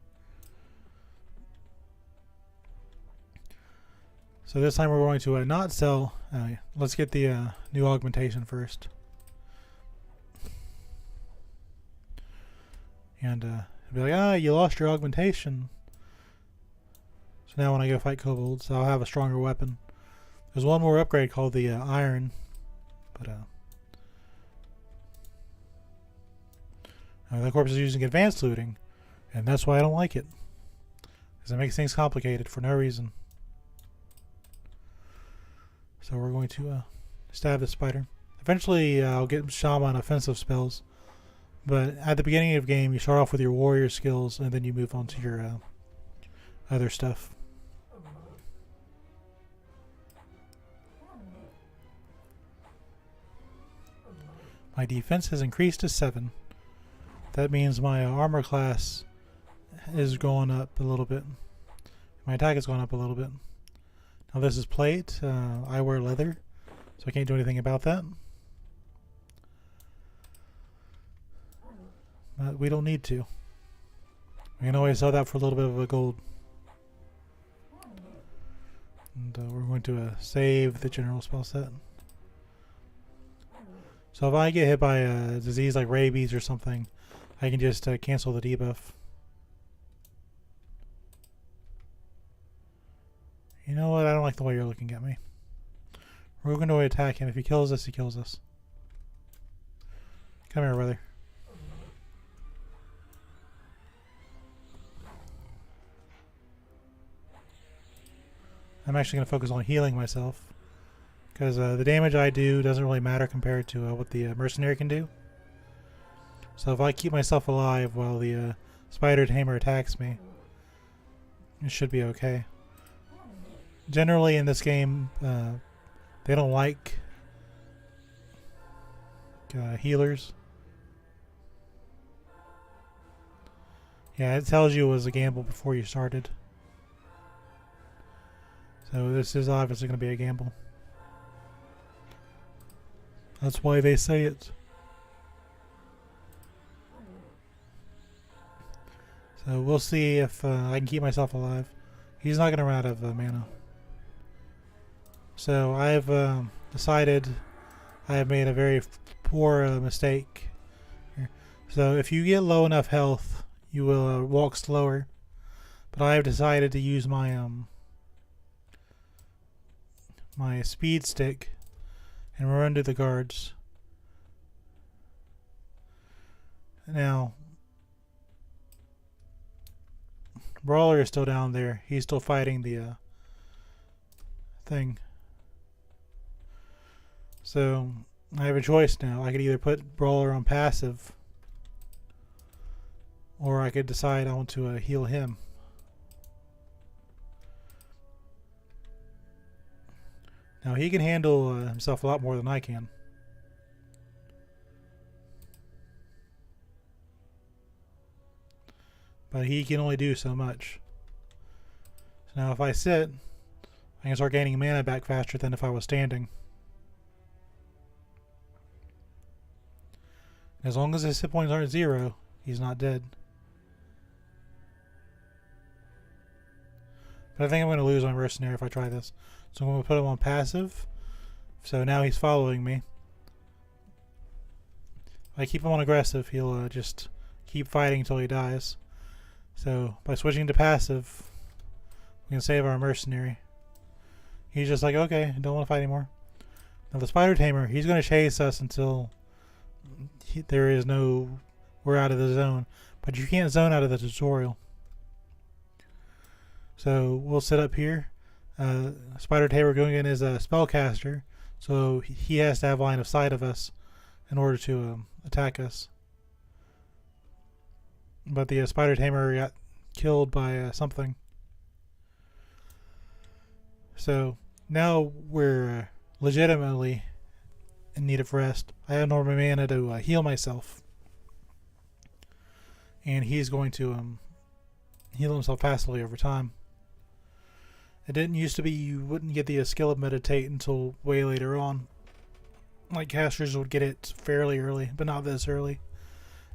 So this time we're going to not sell. Let's get the new augmentation first. And it'll be like, ah, you lost your augmentation. So now when I go fight kobolds, I'll have a stronger weapon. There's one more upgrade called the iron, but the corpse is using advanced looting, and that's why I don't like it, because it makes things complicated for no reason. So we're going to stab the spider. Eventually I'll get shaman offensive spells, but at the beginning of the game you start off with your warrior skills and then you move on to your other stuff. My defense has increased to 7. That means my armor class is going up a little bit. My attack is going up a little bit. Now this is plate. I wear leather, so I can't do anything about that. But we don't need to. We can always sell that for a little bit of a gold. And we're going to save the general spell set. So if I get hit by a disease like rabies or something, I can just cancel the debuff. You know what? I don't like the way you're looking at me. We're going to attack him. If he kills us, he kills us. Come here, brother. I'm actually going to focus on healing myself, because the damage I do doesn't really matter compared to what the mercenary can do. So if I keep myself alive while the spider tamer attacks me, it should be okay. Generally in this game, they don't like healers. Yeah, it tells you it was a gamble before you started. So this is obviously going to be a gamble. That's why they say it. So we'll see if I can keep myself alive. He's not going to run out of mana. So I've decided I have made a very poor mistake here. So if you get low enough health, you will walk slower. But I have decided to use my my speed stick and run to the guards. Now, Brawler is still down there. He's still fighting the thing. So I have a choice now. I could either put Brawler on passive, or I could decide I want to heal him. Now he can handle himself a lot more than I can. But he can only do so much. So now if I sit, I can start gaining mana back faster than if I was standing. As long as his hit points aren't 0, he's not dead. But I think I'm going to lose my mercenary if I try this. So I'm going to put him on passive. So now he's following me. If I keep him on aggressive, he'll just keep fighting until he dies. So by switching to passive, we can save our mercenary. He's just like, okay, I don't want to fight anymore. Now the spider tamer, he's going to chase us until we're out of the zone. But you can't zone out of the tutorial. So we'll sit up here. Spider tamer going in as a spellcaster, so he has to have line of sight of us in order to attack us. But the spider tamer got killed by something. So now we're legitimately in need of rest. I have no mana to heal myself. And he's going to heal himself passively over time. It didn't used to be you wouldn't get the skill of meditate until way later on. Like casters would get it fairly early, but not this early.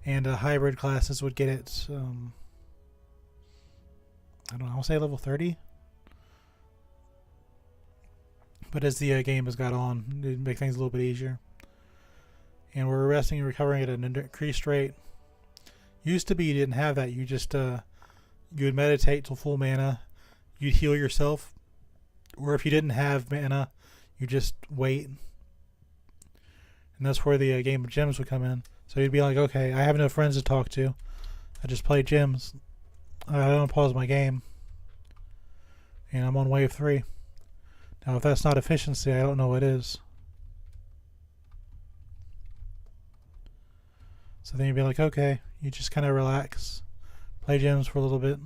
And hybrid classes would get it, I don't know, I'll say level 30. But as the game has got on, it make things a little bit easier. And we're resting and recovering at an increased rate. Used to be you didn't have that. You just you would meditate till full mana. You'd heal yourself. Or if you didn't have mana, you just wait. And that's where the game of gems would come in. So you'd be like, okay, I have no friends to talk to. I just play gems. I don't pause my game. And I'm on wave 3. Now if that's not efficiency, I don't know what is. So then you'd be like, okay, you just kind of relax. Play gems for a little bit.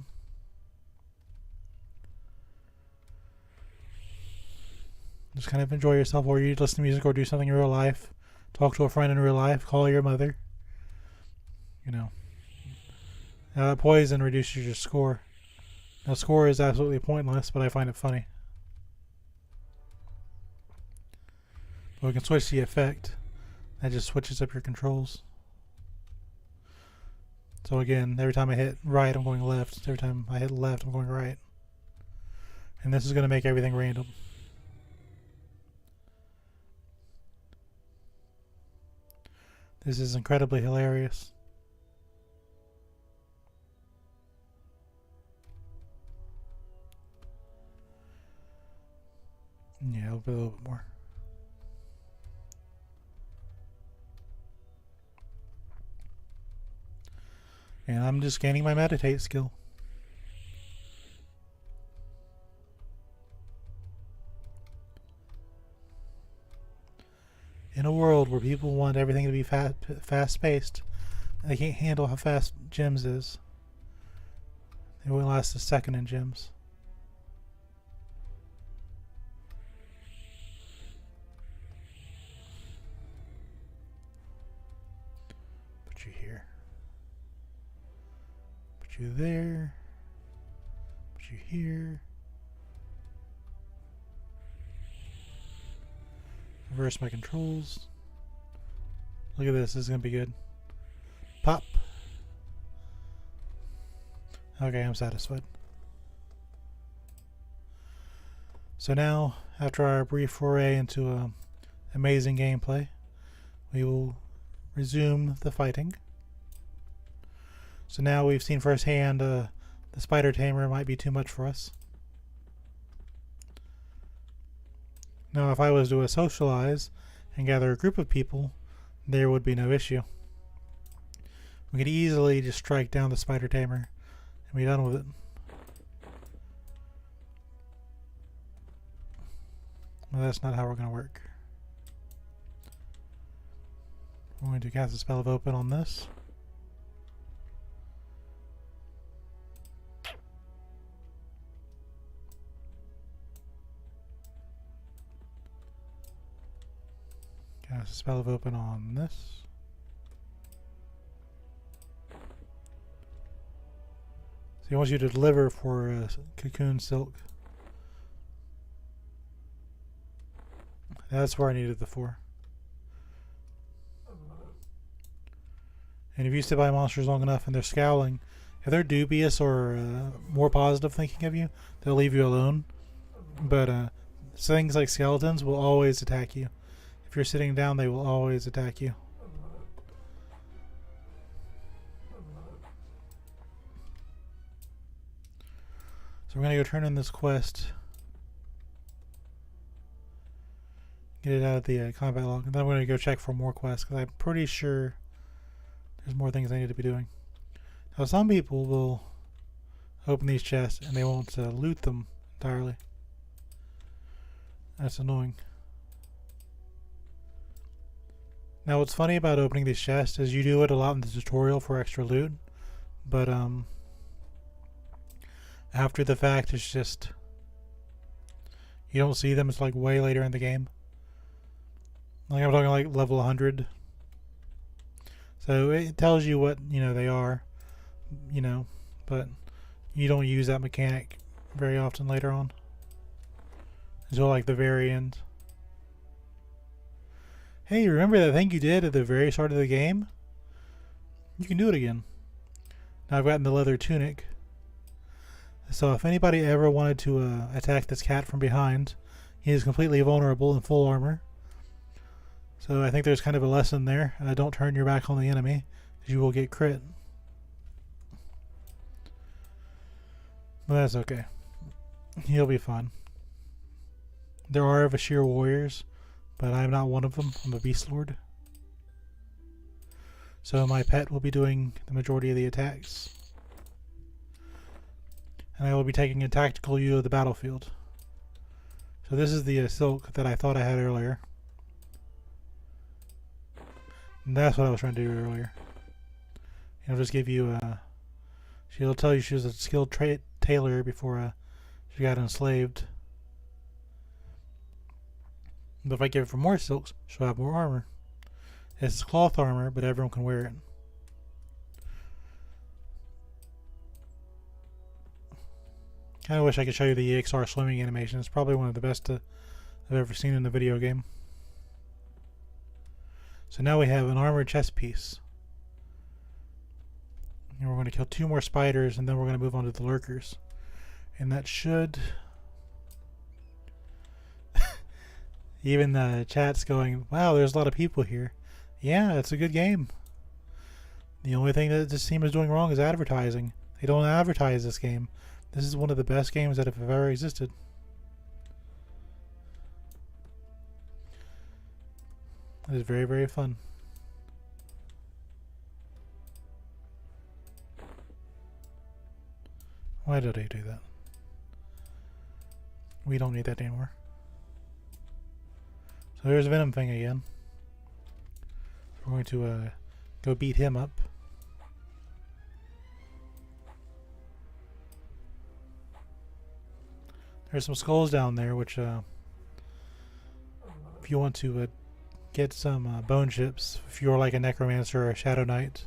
Just kind of enjoy yourself, or you listen to music or do something in real life. Talk to a friend in real life. Call your mother. You know. Poison reduces your score. Now score is absolutely pointless, but I find it funny. But we can switch the effect. That just switches up your controls. So again, every time I hit right, I'm going left. Every time I hit left, I'm going right. And this is going to make everything random. This is incredibly hilarious. Yeah, a little bit more. And I'm just gaining my meditate skill. In a world where people want everything to be fast-paced, they can't handle how fast gems is. They won't last a second in gems. Put you here. Put you there. Put you here. Reverse my controls. Look at this. This is going to be good. Pop. Okay, I'm satisfied. So now, after our brief foray into amazing gameplay, we will resume the fighting. So now we've seen firsthand the spider tamer might be too much for us. Now, if I was to socialize and gather a group of people, there would be no issue. We could easily just strike down the spider tamer and be done with it. Well, that's not how we're going to work. We're going to cast a spell of open on this. Cast a spell of open on this. So he wants you to deliver for cocoon silk. That's where I needed the 4. And if you sit by monsters long enough and they're scowling, if they're dubious or more positive thinking of you, they'll leave you alone. But things like skeletons will always attack you. If you're sitting down, they will always attack you. So we're going to go turn in this quest. Get it out of the combat log. And then I'm going to go check for more quests because I'm pretty sure there's more things I need to be doing. Now some people will open these chests and they won't loot them entirely. That's annoying. Now what's funny about opening these chests is you do it a lot in the tutorial for extra loot, but after the fact it's just you don't see them. It's like way later in the game. Like I'm talking like level 100. So it tells you what, they are, but you don't use that mechanic very often later on. Until like the very end. Hey, remember that thing you did at the very start of the game? You can do it again. Now I've gotten the leather tunic. So if anybody ever wanted to attack this cat from behind, he is completely vulnerable in full armor. So I think there's kind of a lesson there. Don't turn your back on the enemy, because you will get crit. But that's okay. He'll be fine. There are Vah Shir warriors, but I'm not one of them. I'm a Beastlord. So my pet will be doing the majority of the attacks. And I will be taking a tactical view of the battlefield. So this is the silk that I thought I had earlier. And that's what I was trying to do earlier. It'll just give you she'll tell you she was a skilled tailor before she got enslaved. But if I give her more silks, she'll have more armor. It's cloth armor, but everyone can wear it. Kinda wish I could show you the EXR swimming animation. It's probably one of the best I've ever seen in a video game. So now we have an armored chest piece. And we're going to kill 2 more spiders and then we're going to move on to the lurkers. And that should... Even the chat's going, wow, there's a lot of people here. Yeah, it's a good game. The only thing that this team is doing wrong is advertising. They don't advertise this game. This is one of the best games that have ever existed. It is very, very fun. Why did I do that? We don't need that anymore. So there's Venom Thing again. We're going to go beat him up. There's some skulls down there, which if you want to get some bone chips, if you're like a necromancer or a shadow knight.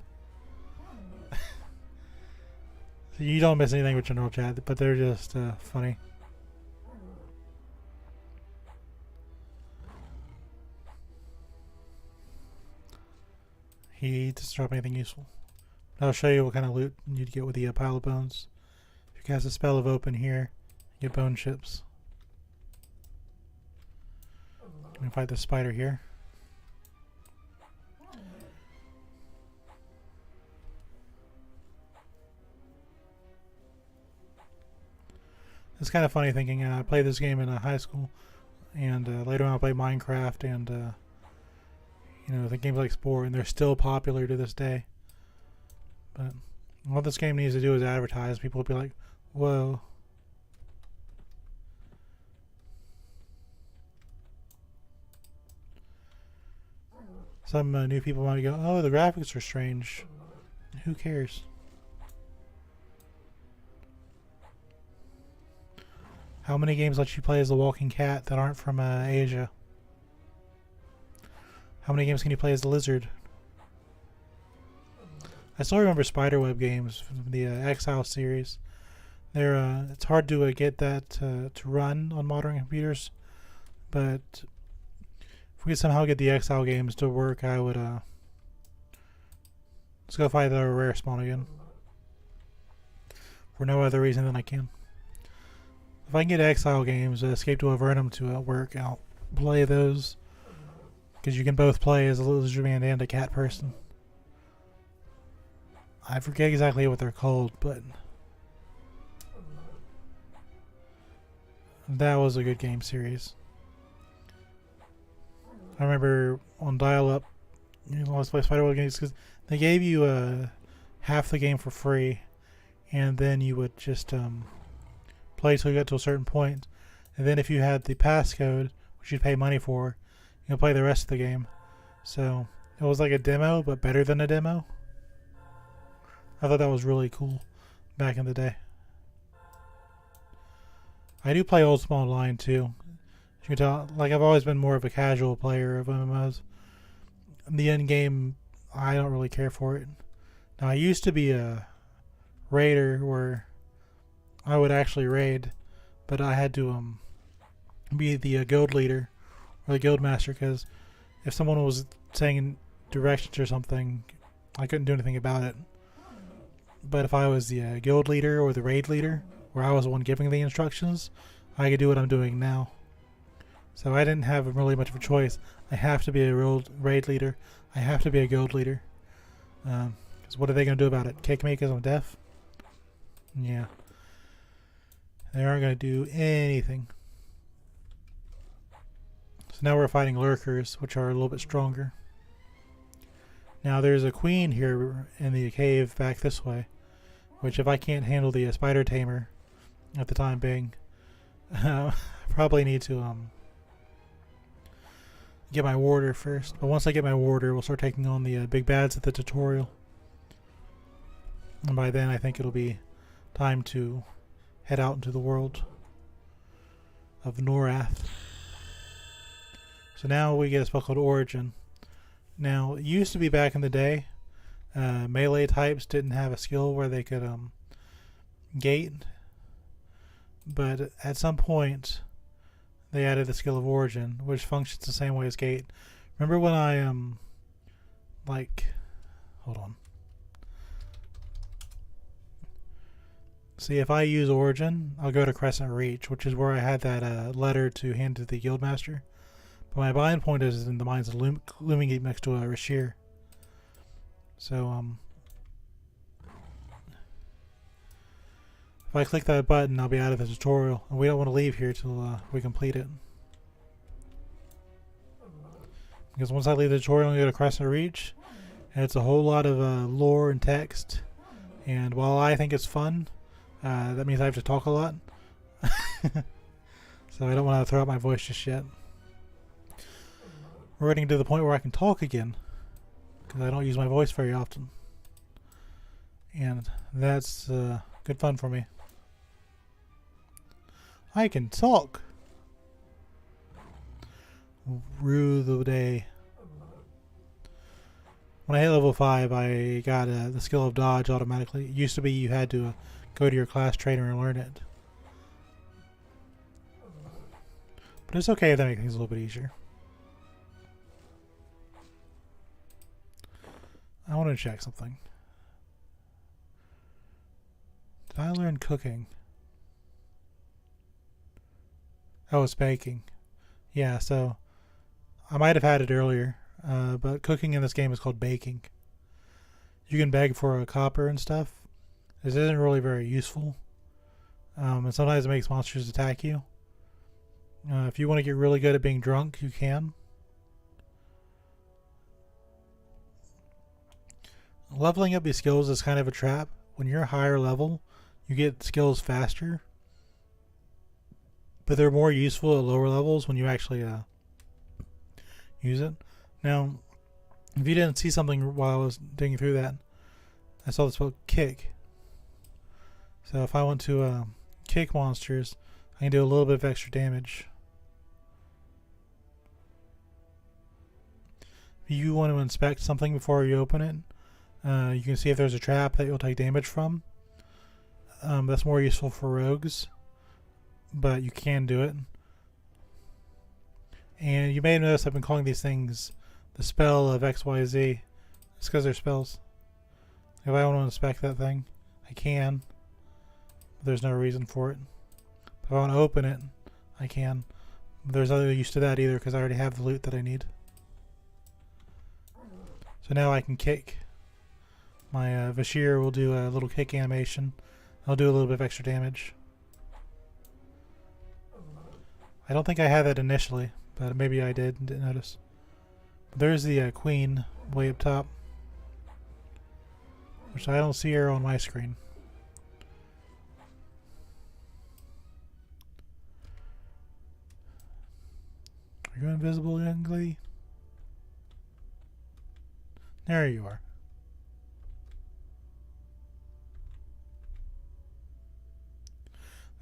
So you don't miss anything with general chat, but they're just funny. He doesn't drop anything useful. I'll show you what kind of loot you'd get with the pile of bones. If you cast a spell of open here, you get bone chips. You can fight the spider here. It's kind of funny thinking I played this game in high school. and later on I played Minecraft and the games like Spore, and they're still popular to this day. But what this game needs to do is advertise. People will be like, whoa. Some new people might go, oh, the graphics are strange. Who cares? How many games let you play as the walking cat that aren't from Asia? How many games can you play as the lizard? I still remember Spiderweb games from the Exile series. They're it's hard to get that to run on modern computers, but if we could somehow get the Exile games to work, I would let's go find the rare spawn again. For no other reason than I can. If I can get Exile games, Escape to Avernum to work, I'll play those. Because you can both play as a lizard man and a cat person. I forget exactly what they're called, but that was a good game series. I remember on dial-up, let's play Spiderweb games because they gave you half the game for free, and then you would just play till you got to a certain point, and then if you had the passcode, which you'd pay money for, you could play the rest of the game. So it was like a demo, but better than a demo. I thought that was really cool back in the day. I do play Old Small Online too. As you can tell, like I've always been more of a casual player of MMOs. The end game, I don't really care for it. Now I used to be a raider where I would actually raid, but I had to be the guild leader or the guild master, because if someone was saying directions or something, I couldn't do anything about it. But if I was the guild leader or the raid leader, where I was the one giving the instructions, I could do what I'm doing now. So I didn't have really much of a choice. I have to be a raid leader. I have to be a guild leader. Because what are they going to do about it? Kick me because I'm deaf? Yeah. They aren't going to do anything. So now we're fighting lurkers, which are a little bit stronger. Now there's a queen here in the cave back this way, which if I can't handle the spider tamer at the time being, probably need to get my warder first. But once I get my warder, we'll start taking on the big bads at the tutorial. And by then I think it'll be time to head out into the world of Norath. So now we get a spell called Origin. Now, it used to be back in the day, melee types didn't have a skill where they could gate, but at some point they added the skill of Origin, which functions the same way as gate. Remember when I hold on. See, if I use Origin, I'll go to Crescent Reach, which is where I had that letter to hand to the guildmaster. But my bind point is in the mines of Looming Gate next to Vah Shir. So, if I click that button, I'll be out of the tutorial. And we don't want to leave here till we complete it. Because once I leave the tutorial and go to Crescent Reach, and it's a whole lot of lore and text. And while I think it's fun, that means I have to talk a lot. So I don't want to throw out my voice just yet. We're getting to the point where I can talk again, because I don't use my voice very often. And that's good fun for me. I can talk! Rue the day. When I hit level 5, I got the skill of dodge automatically. It used to be you had to go to your class trainer and learn it. But it's okay if that makes things a little bit easier. I want to check something. Did I learn cooking? Oh, it's baking. Yeah, so I might have had it earlier, but cooking in this game is called baking. You can beg for a copper and stuff. This isn't really very useful. And sometimes it makes monsters attack you. If you want to get really good at being drunk, you can. Leveling up these skills is kind of a trap. When you're a higher level, you get skills faster, but they're more useful at lower levels when you actually use it. Now, if you didn't see something while I was digging through that, I saw this spell kick. So if I want to kick monsters, I can do a little bit of extra damage. If you want to inspect something before you open it, you can see if there's a trap that you'll take damage from. That's more useful for rogues, but you can do it. And you may have noticed I've been calling these things the spell of XYZ. It's because they're spells. If I want to inspect that thing, I can. There's no reason for it. If I want to open it, I can. There's no use to that either because I already have the loot that I need. So now I can kick. My Vah Shir will do a little kick animation. I'll do a little bit of extra damage. I don't think I had that initially, but maybe I did and didn't notice. But there's the queen way up top, which I don't see her on my screen. Are you invisible, young lady? There you are.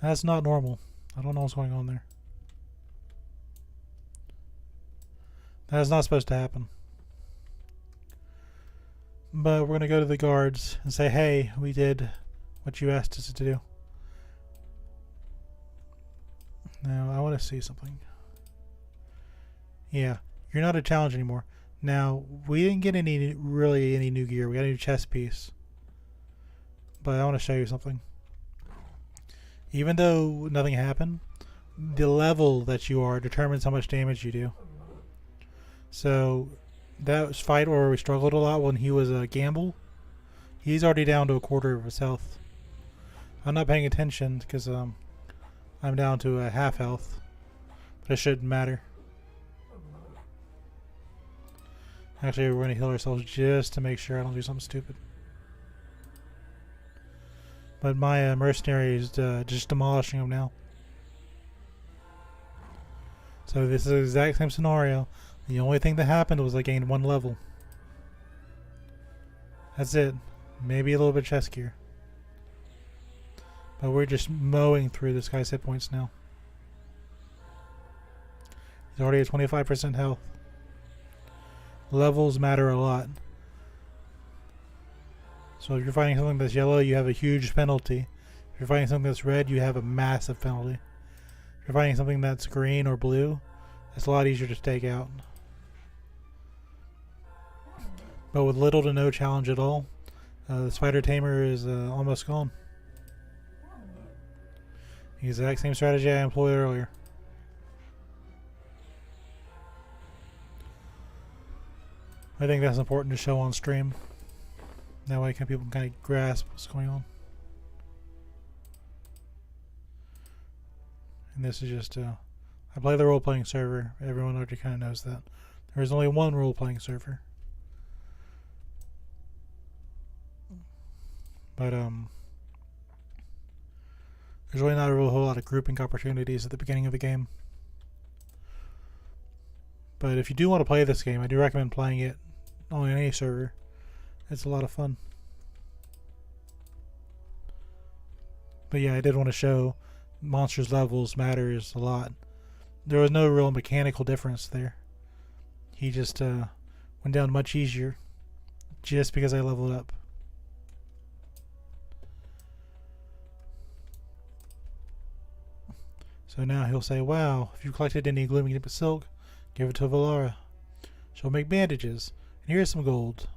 That's not normal. I don't know what's going on there. That is not supposed to happen. But we're going to go to the guards and say, hey, we did what you asked us to do. Now, I want to see something. Yeah, you're not a challenge anymore. Now, we didn't get really any new gear. We got a new chest piece. But I want to show you something. Even though nothing happened, the level that you are determines how much damage you do. So that was fight where we struggled a lot when he was a gamble. He's already down to a quarter of his health. I'm not paying attention because I'm down to a half health, but it shouldn't matter. Actually, we're going to heal ourselves just to make sure I don't do something stupid. But my mercenary is just demolishing them now. So this is the exact same scenario. The only thing that happened was I gained 1 level. That's it. Maybe a little bit of chest gear. But we're just mowing through this guy's hit points now. He's already at 25% health. Levels matter a lot. So if you're fighting something that's yellow, you have a huge penalty. If you're fighting something that's red, you have a massive penalty. If you're fighting something that's green or blue, it's a lot easier to take out. But with little to no challenge at all, the spider tamer is almost gone. The exact same strategy I employed earlier. I think that's important to show on stream. That way people can kind of grasp what's going on. And this is just, I play the role-playing server. Everyone already kind of knows that. There is only one role-playing server. But, there's really not a whole lot of grouping opportunities at the beginning of the game. But if you do want to play this game, I do recommend playing it on any server. It's a lot of fun. But yeah, I did want to show monsters' levels matters a lot. There was no real mechanical difference there. He just went down much easier just because I leveled up. So now he'll say, wow, if you collected any glooming silk, give it to Valara. She'll make bandages. And here's some gold.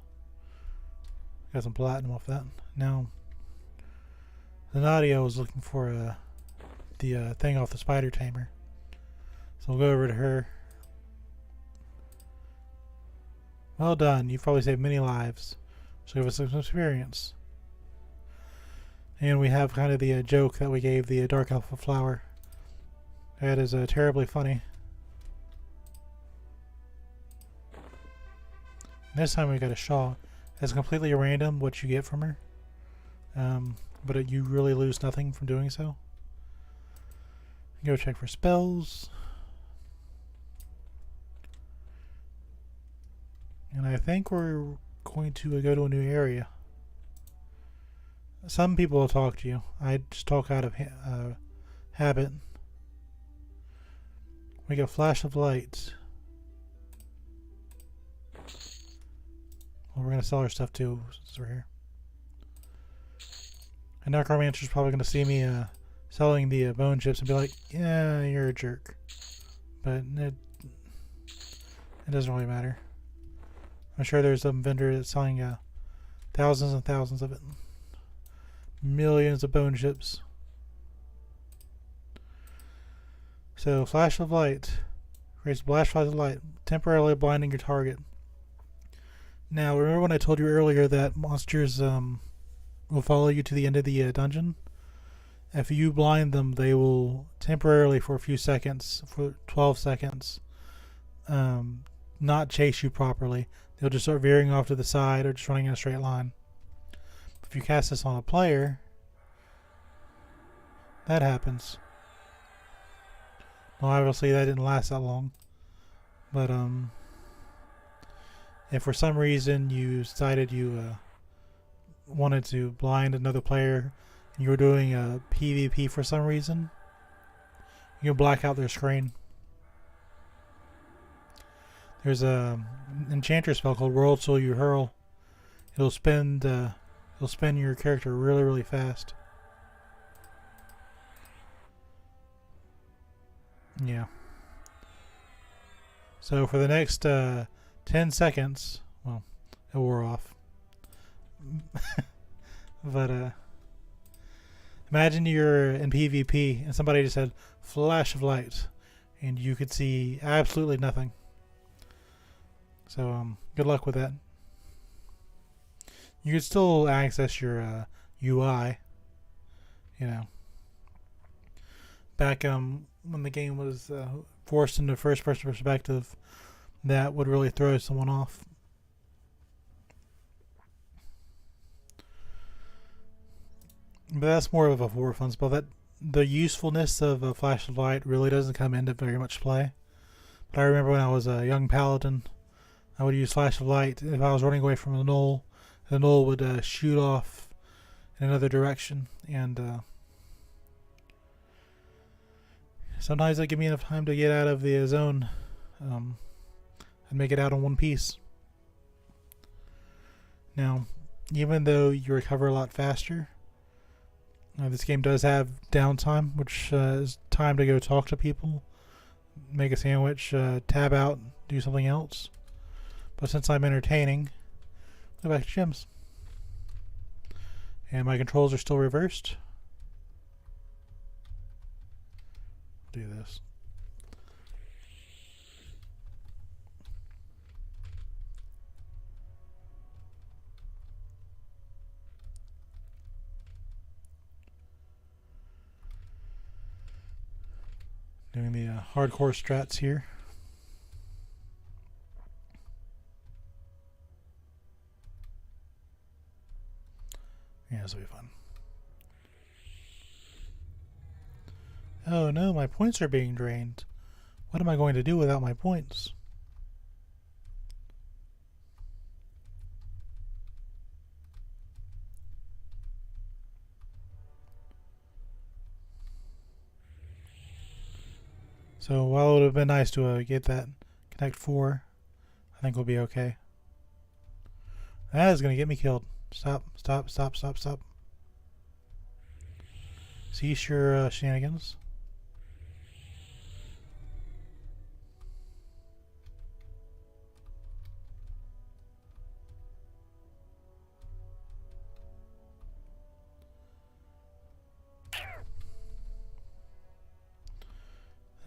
Got some platinum off that. Now, the Nadia was looking for the thing off the spider tamer. So we'll go over to her. Well done. You've probably saved many lives. So give us some experience. And we have kind of the joke that we gave the Dark Alpha flower That is terribly funny. This time we got a Shaw. It's completely random what you get from her. But you really lose nothing from doing so. Go check for spells. And I think we're going to go to a new area. Some people will talk to you. I just talk out of habit. We got Flash of Light. Well, we're going to sell our stuff too since we're here. A necromancer's probably going to see me selling the bone chips and be like, yeah, you're a jerk. But it doesn't really matter. I'm sure there's some vendor that's selling thousands and thousands of it. Millions of bone chips. So, Flash of Light. Creates a flash of light, temporarily blinding your target. Now, remember when I told you earlier that monsters will follow you to the end of the dungeon? If you blind them, they will temporarily, for a few seconds, for 12 seconds, not chase you properly. They'll just start veering off to the side or just running in a straight line. If you cast this on a player, that happens. Well, obviously that didn't last that long. But, if for some reason you decided you wanted to blind another player and you were doing a PvP for some reason, you can black out their screen. There's a enchanter spell called World Soul You Hurl. It'll spin your character really, really fast. Yeah. So for the next 10 seconds, well, it wore off. But imagine you're in PvP and somebody just said flash of light and you could see absolutely nothing. So good luck with that. You could still access your UI, you know. Back when the game was forced into first-person perspective, that would really throw someone off. But that's more of a for fun spell. That the usefulness of a flash of light really doesn't come into very much play. But I remember when I was a young paladin, I would use flash of light. If I was running away from the gnoll would shoot off in another direction, and sometimes it give me enough time to get out of the zone and make it out in one piece. Now, even though you recover a lot faster, this game does have downtime, which is time to go talk to people, make a sandwich, tab out, do something else. But since I'm entertaining, go back to gyms. And my controls are still reversed. Do this. Doing the hardcore strats here. Yeah, this will be fun. Oh no, my points are being drained. What am I going to do without my points? So while it would have been nice to get that Connect 4, I think we'll be okay. That is going to get me killed. Stop, stop, stop, stop, stop. Cease your shenanigans.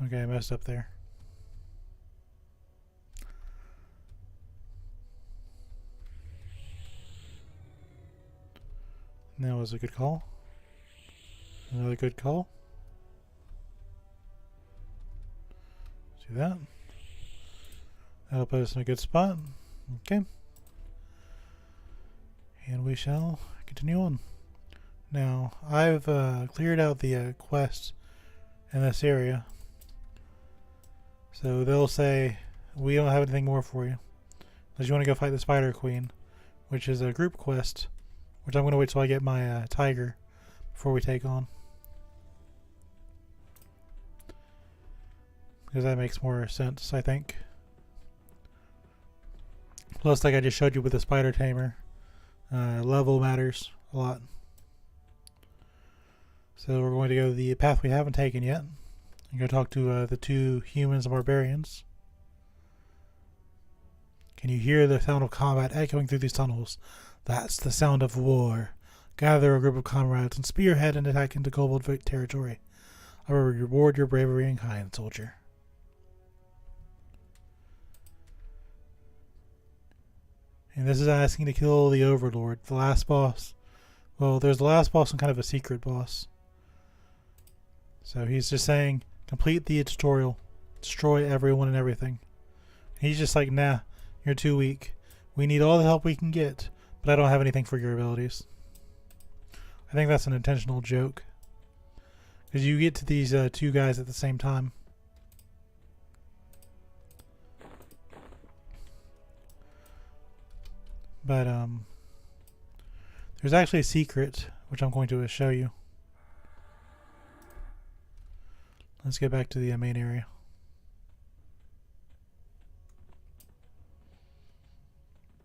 Okay, I messed up there. That was a good call. Another good call. Do that. That'll put us in a good spot. Okay. And we shall continue on. Now, I've cleared out the quest in this area. So they'll say, we don't have anything more for you. Unless you want to go fight the Spider Queen, which is a group quest, which I'm going to wait till I get my tiger before we take on. Because that makes more sense, I think. Plus, like I just showed you with the spider tamer, level matters a lot. So we're going to go the path we haven't taken yet. I'm going to talk to the two humans and barbarians. Can you hear the sound of combat echoing through these tunnels? That's the sound of war. Gather a group of comrades and spearhead an attack into kobold territory. I will reward your bravery and kind, soldier. And this is asking to kill the Overlord, the last boss. Well, there's the last boss and kind of a secret boss. So he's just saying, complete the tutorial. Destroy everyone and everything. He's just like, nah, you're too weak. We need all the help we can get, but I don't have anything for your abilities. I think that's an intentional joke. Because you get to these two guys at the same time. But, there's actually a secret, which I'm going to show you. Let's get back to the main area.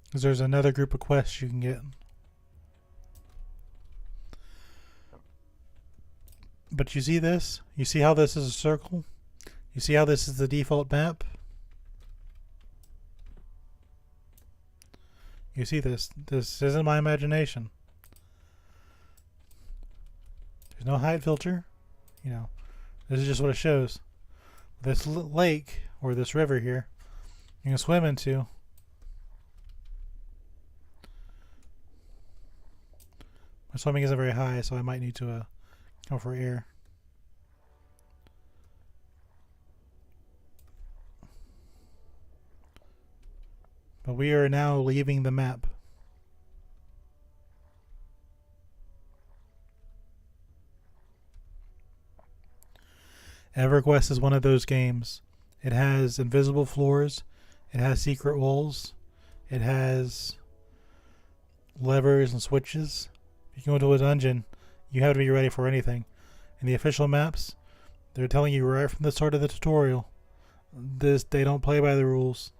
Because there's another group of quests you can get. But you see this? You see how this is a circle? You see how this is the default map? You see this? This isn't my imagination. There's no height filter. You know, this is just what it shows. This lake, or this river here, you can swim into. My swimming isn't very high, so I might need to go for air. But we are now leaving the map. EverQuest is one of those games. It has invisible floors. It has secret walls. It has levers and switches. If you go into a dungeon, you have to be ready for anything. In the official maps, they're telling you right from the start of the tutorial, they don't play by the rules.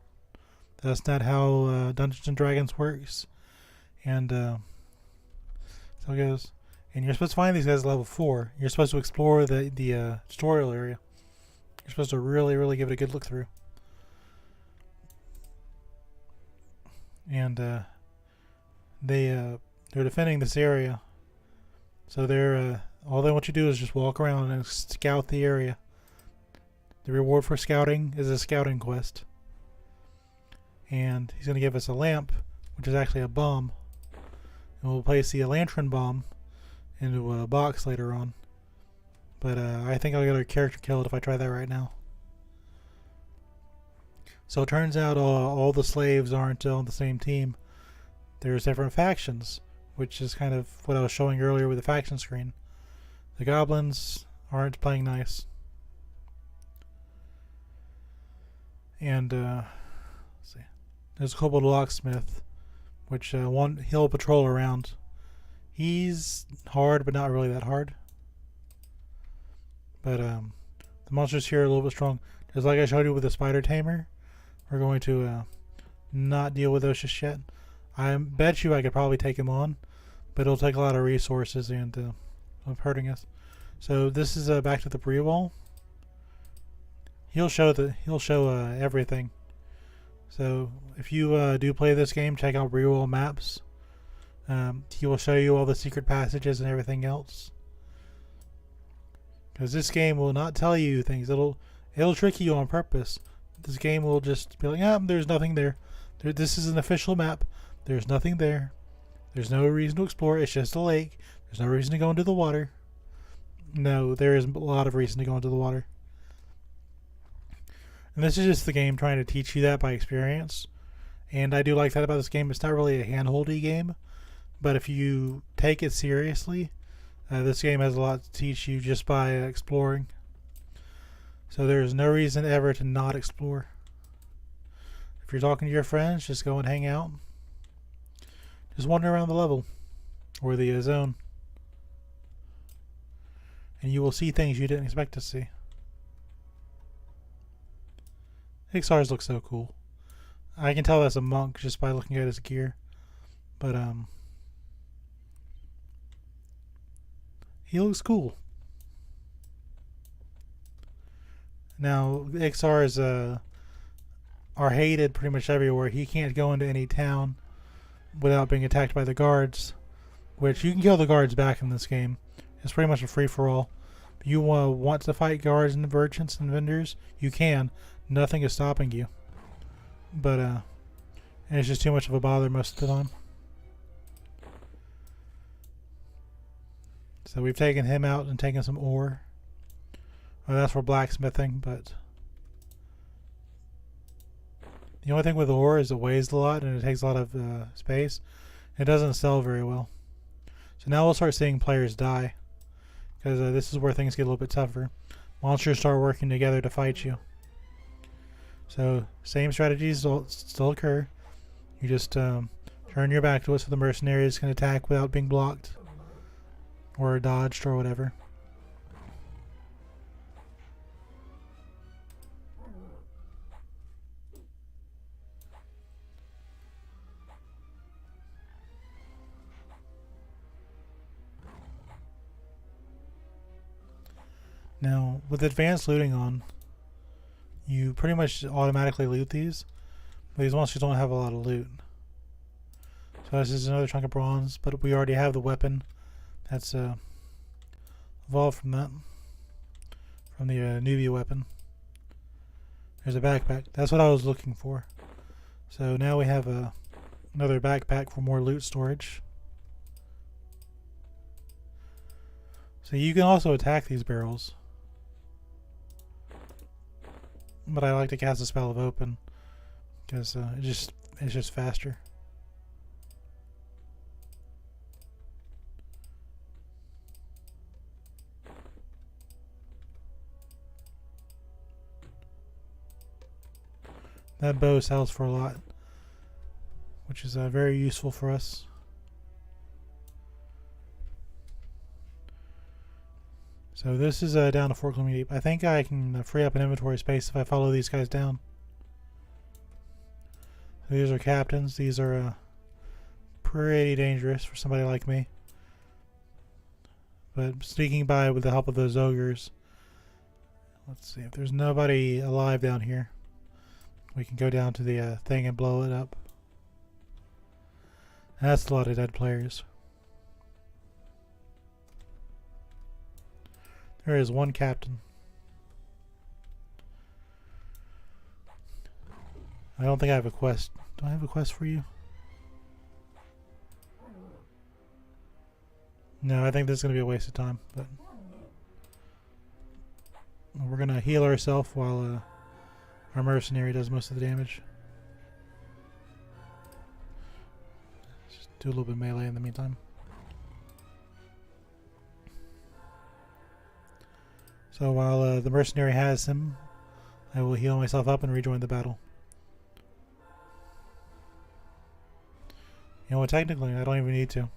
That's not how Dungeons and Dragons works. And so it goes. And you're supposed to find these guys at level 4. You're supposed to explore the tutorial area. You're supposed to really, really give it a good look through. And they're defending this area. So they're all they want you to do is just walk around and scout the area. The reward for scouting is a scouting quest. And he's going to give us a lamp, which is actually a bomb. And we'll place the lantern bomb into a box later on. But I think I'll get our character killed if I try that right now. So it turns out all the slaves aren't on the same team. There's different factions, which is kind of what I was showing earlier with the faction screen. The goblins aren't playing nice. And let's see. There's a kobold locksmith, which he'll patrol around. He's hard, but not really that hard. But the monsters here are a little bit strong. Just like I showed you with the spider tamer, we're going to not deal with those just yet. I bet you I could probably take him on, but it'll take a lot of resources and of hurting us. So this is back to the pre-wall. He'll show everything. So if you do play this game, check out Reroll Maps. He will show you all the secret passages and everything else. Because this game will not tell you things. It'll trick you on purpose. This game will just be like, there's nothing there. This is an official map. There's nothing there. There's no reason to explore. It's just a lake. There's no reason to go into the water. No, there is a lot of reason to go into the water. And this is just the game trying to teach you that by experience. And I do like that about this game. It's not really a handholdy game, but if you take it seriously, this game has a lot to teach you just by exploring. So there's no reason ever to not explore. If you're talking to your friends, just go and hang out. Just wander around the level or the zone, and you will see things you didn't expect to see. Ixars looks so cool. I can tell that's a monk just by looking at his gear, but he looks cool. Now Ixars are hated pretty much everywhere. He can't go into any town without being attacked by the guards, which you can kill the guards back in this game. It's pretty much a free-for-all. If you want to fight guards and merchants and vendors, you can. Nothing is stopping you. But and it's just too much of a bother most of the time. So we've taken him out and taken some ore. Well, that's for blacksmithing, but the only thing with ore is it weighs a lot and it takes a lot of space. It doesn't sell very well. So now we'll start seeing players die, because this is where things get a little bit tougher. Monsters start working together to fight you. So same strategies still occur. You just turn your back to it so the mercenaries can attack without being blocked or dodged or whatever. Now, with advanced looting on, you pretty much automatically loot these. But these monsters don't have a lot of loot. So this is another chunk of bronze, but we already have the weapon that's evolved from that. From the newbie weapon. There's a backpack. That's what I was looking for. So now we have another backpack for more loot storage. So you can also attack these barrels. But I like to cast a spell of open because it's just faster. That bow sells for a lot, which is very useful for us. So this is down to Fort Gloomy Deep. I think I can free up an inventory space if I follow these guys down. So these are captains. These are pretty dangerous for somebody like me. But sneaking by with the help of those ogres. Let's see if there's nobody alive down here. We can go down to the thing and blow it up. That's a lot of dead players. There is one captain. I don't think I have a quest. Do I have a quest for you? No, I think this is going to be a waste of time. But we're going to heal ourselves while our mercenary does most of the damage. Just do a little bit of melee in the meantime. So while the mercenary has him, I will heal myself up and rejoin the battle. You know what, technically I don't even need to.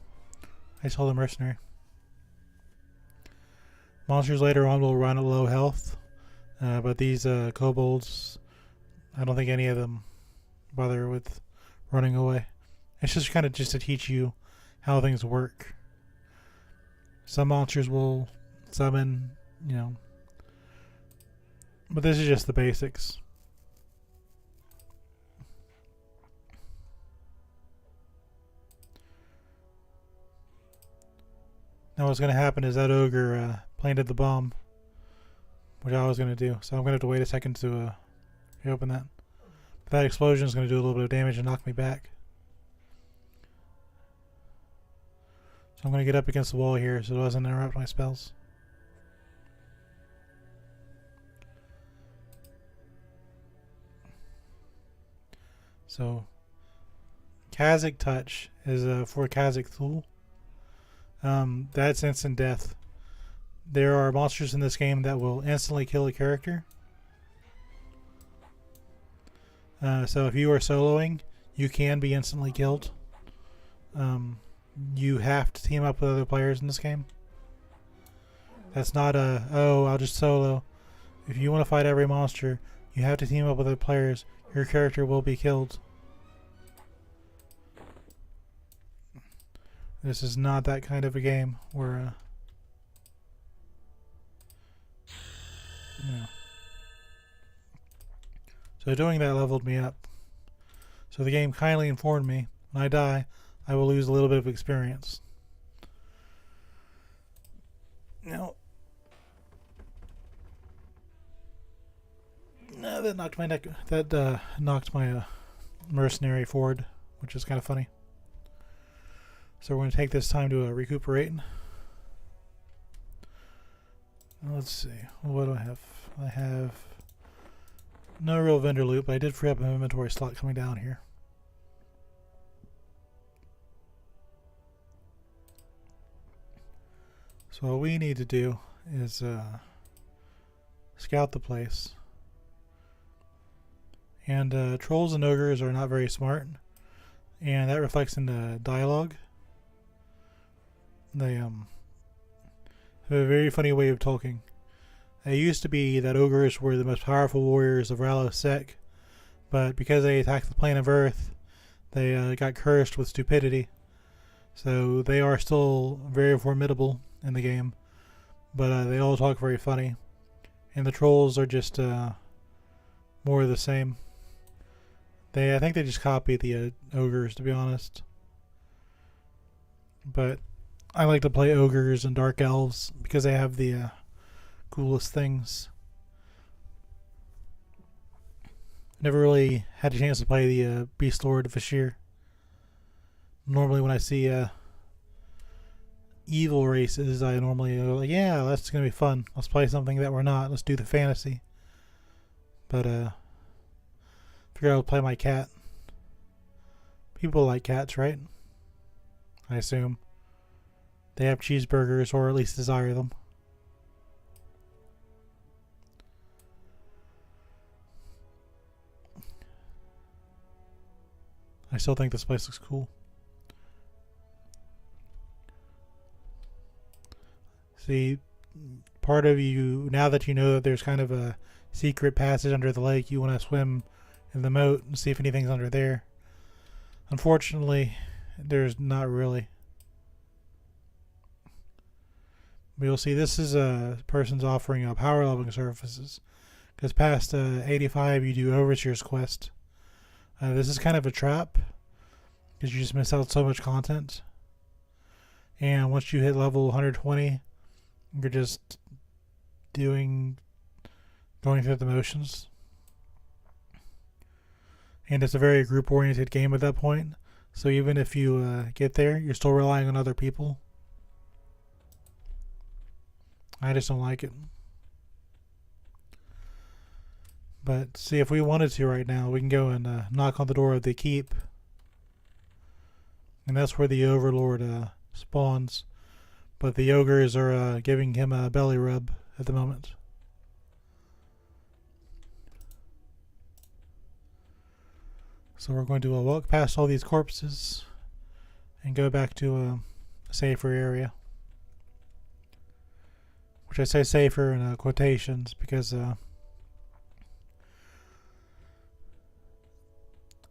I just hold the mercenary. Monsters later on will run at low health, but these kobolds, I don't think any of them bother with running away. It's just kind of just to teach you how things work. Some monsters will summon, you know, but this is just the basics. Now what's going to happen is that ogre planted the bomb, which I was going to do. So I'm going to have to wait a second to reopen that. But that explosion is going to do a little bit of damage and knock me back. So I'm going to get up against the wall here so it doesn't interrupt my spells. So Kazakh Touch is for Kazakh Thule. That's instant death. There are monsters in this game that will instantly kill a character. So if you are soloing, you can be instantly killed. You have to team up with other players in this game. That's not a, oh, I'll just solo. If you want to fight every monster, you have to team up with other players. Your character will be killed. This is not that kind of a game where, you know. So doing that leveled me up. So the game kindly informed me, when I die, I will lose a little bit of experience. Now, that knocked my neck. That knocked my mercenary forward, which is kind of funny. So we're going to take this time to recuperate. Let's see. What do I have? I have no real vendor loot, but I did free up an inventory slot coming down here. So what we need to do is scout the place. And trolls and ogres are not very smart, and that reflects in the dialogue. They have a very funny way of talking. It used to be that ogres were the most powerful warriors of Rallo Sec, but because they attacked the plane of Earth, they got cursed with stupidity. So they are still very formidable in the game, but they all talk very funny. And the trolls are just more of the same. I think they just copy the ogres, to be honest. But I like to play ogres and dark elves because they have the coolest things. Never really had a chance to play the Beastlord Vah Shir. Normally when I see evil races, I normally go like, yeah, that's going to be fun. Let's play something that we're not. Let's do the fantasy. But figure I'll play my cat. People like cats, right? I assume. They have cheeseburgers, or at least desire them. I still think this place looks cool. See, part of you, now that you know that there's kind of a secret passage under the lake, you want to swim in the moat and see if anything's under there. Unfortunately, there's not really. But you'll see this is a person's offering power leveling services. Because past 85 you do Overseer's Quest. This is kind of a trap, because you just miss out so much content. And once you hit level 120, you're just going through the motions. And it's a very group-oriented game at that point. So even if you get there, you're still relying on other people. I just don't like it. But see, if we wanted to right now, we can go and knock on the door of the keep. And that's where the Overlord spawns. But the ogres are giving him a belly rub at the moment. So we're going to walk past all these corpses and go back to a safer area. Which I say safer in quotations because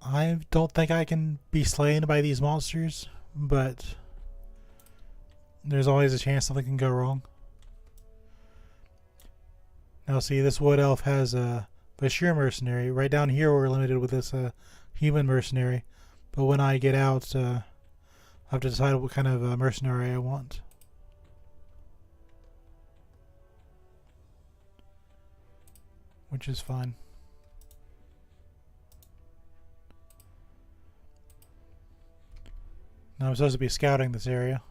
I don't think I can be slain by these monsters, but there's always a chance something can go wrong. Now see, this wood elf has a Vah Shir mercenary. Right down here we're limited with this human mercenary, but when I get out I have to decide what kind of mercenary I want. Which is fine. Now I'm supposed to be scouting this area.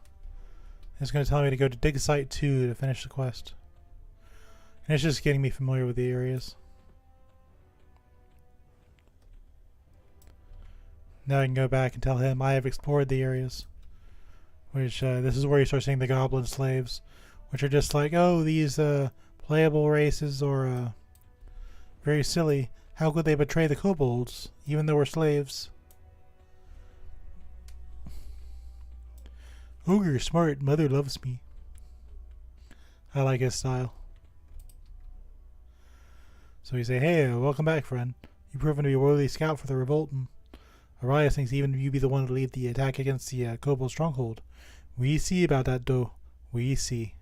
It's going to tell me to go to dig site 2 to finish the quest. And it's just getting me familiar with the areas. Now I can go back and tell him I have explored the areas. Which, this is where you start seeing the goblin slaves, which are just like, oh, these playable races are very silly. How could they betray the kobolds, even though we're slaves? Ogre, smart, mother loves me. I like his style. So we say, hey, welcome back, friend. You've proven to be a worthy scout for the revolt. Arias thinks even you be the one to lead the attack against the kobold stronghold. We see about that, though. We see.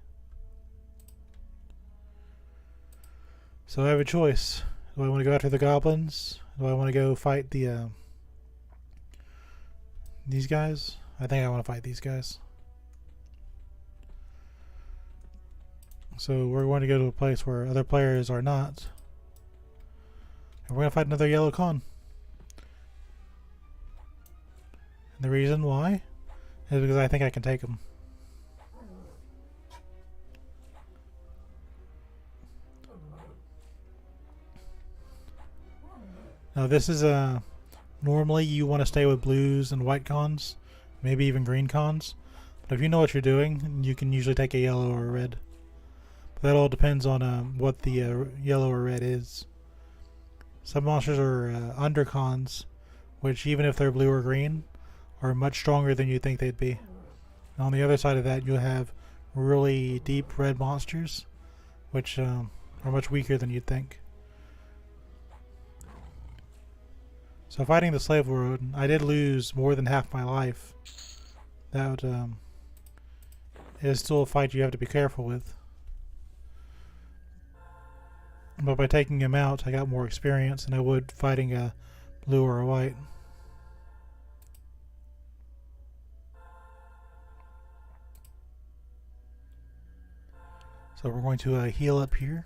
So I have a choice. Do I want to go after the goblins? Do I want to go fight the these guys? I think I want to fight these guys. So we're going to go to a place where other players are not. And we're going to fight another yellow con. And the reason why is because I think I can take them. Now this is normally you want to stay with blues and white cons, maybe even green cons. But if you know what you're doing, you can usually take a yellow or a red. But that all depends on what the yellow or red is. Some monsters are undercons, which even if they're blue or green, are much stronger than you think they'd be. And on the other side of that, you'll have really deep red monsters, which are much weaker than you'd think. So fighting the slave warden, I did lose more than half my life. That is still a fight you have to be careful with. But by taking him out, I got more experience than I would fighting a blue or a white. So we're going to heal up here.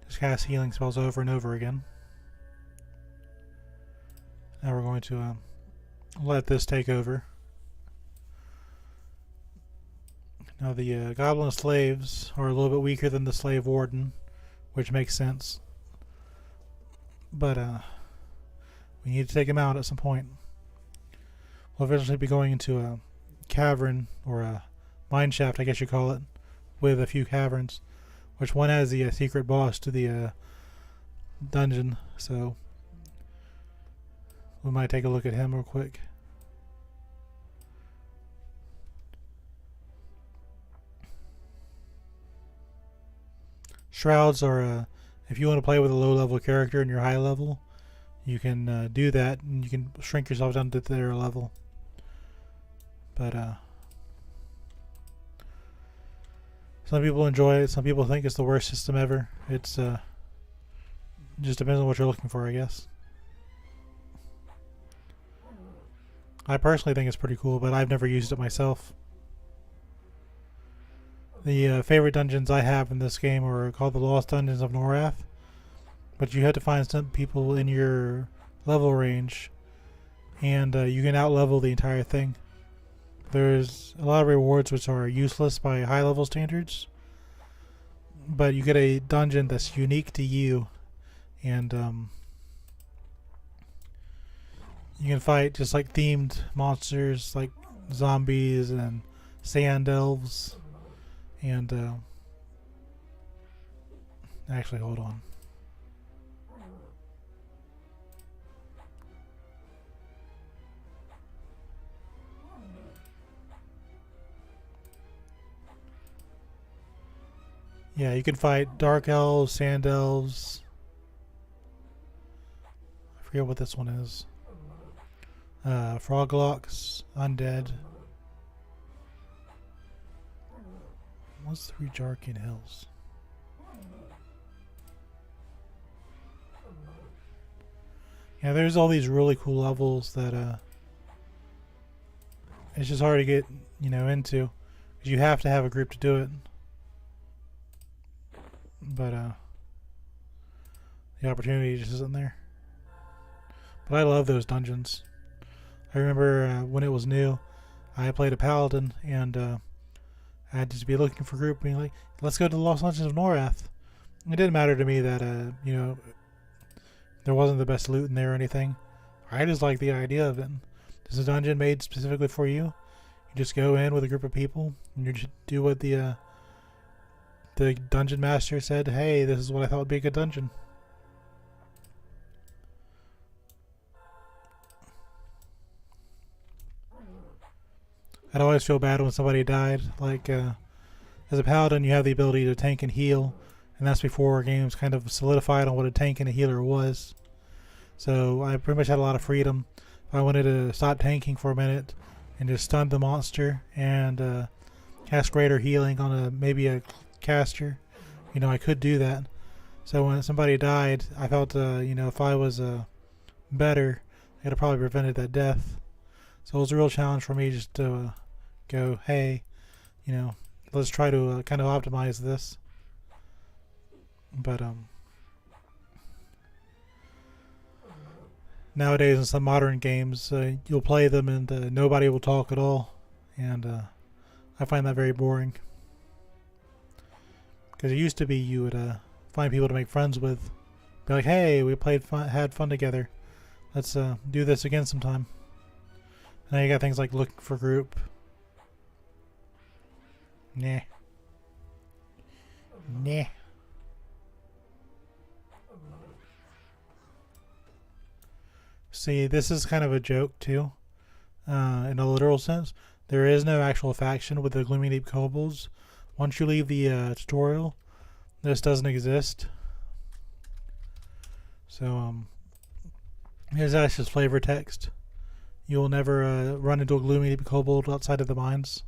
Just cast healing spells over and over again. Now we're going to let this take over. Now the goblin slaves are a little bit weaker than the slave warden, which makes sense. But we need to take him out at some point. We'll eventually be going into a cavern, or a mine shaft, I guess you call it, with a few caverns, which one has the secret boss to the dungeon, so we might take a look at him real quick. Shrouds are, if you want to play with a low level character and you're high level, you can do that, and you can shrink yourself down to their level. But some people enjoy it, some people think it's the worst system ever. It's just depends on what you're looking for, I guess. I personally think it's pretty cool, but I've never used it myself. The favorite dungeons I have in this game are called the Lost Dungeons of Norath, but you have to find some people in your level range, and you can out-level the entire thing. There's a lot of rewards which are useless by high-level standards, but you get a dungeon that's unique to you, and you can fight just like themed monsters like zombies and sand elves, and actually, hold on. Yeah, you can fight dark elves, sand elves. I forget what this one is. Froglocks, undead. What's the Rejarkian Hills? Yeah, there's all these really cool levels that it's just hard to get, into, because you have to have a group to do it. But the opportunity just isn't there. But I love those dungeons. I remember when it was new, I played a paladin, and I'd just be looking for a group, being like, let's go to the Lost Dungeons of Norath. It didn't matter to me that, you know, there wasn't the best loot in there or anything. I just like the idea of it. There's a dungeon made specifically for you. You just go in with a group of people, and you just do what the dungeon master said, hey, this is what I thought would be a good dungeon. I'd always feel bad when somebody died. Like, as a paladin, you have the ability to tank and heal, and that's before games kind of solidified on what a tank and a healer was. So I pretty much had a lot of freedom. If I wanted to stop tanking for a minute and just stun the monster and cast greater healing on maybe a caster, you know, I could do that. So when somebody died, I felt, you know, if I was better, I could have probably prevented that death. So it was a real challenge for me just to go, hey, you know, let's try to kind of optimize this. But nowadays in some modern games, you'll play them and nobody will talk at all, and I find that very boring. Because it used to be you would find people to make friends with, be like, hey, we had fun together. Let's do this again sometime. Now you got things like looking for group. Nah. Nah. See, this is kind of a joke too, in a literal sense. There is no actual faction with the Gloomy Deep Kobolds. Once you leave the tutorial, this doesn't exist. So, here's Ash's flavor text. You will never run into a Gloomy Deep Kobold outside of the mines.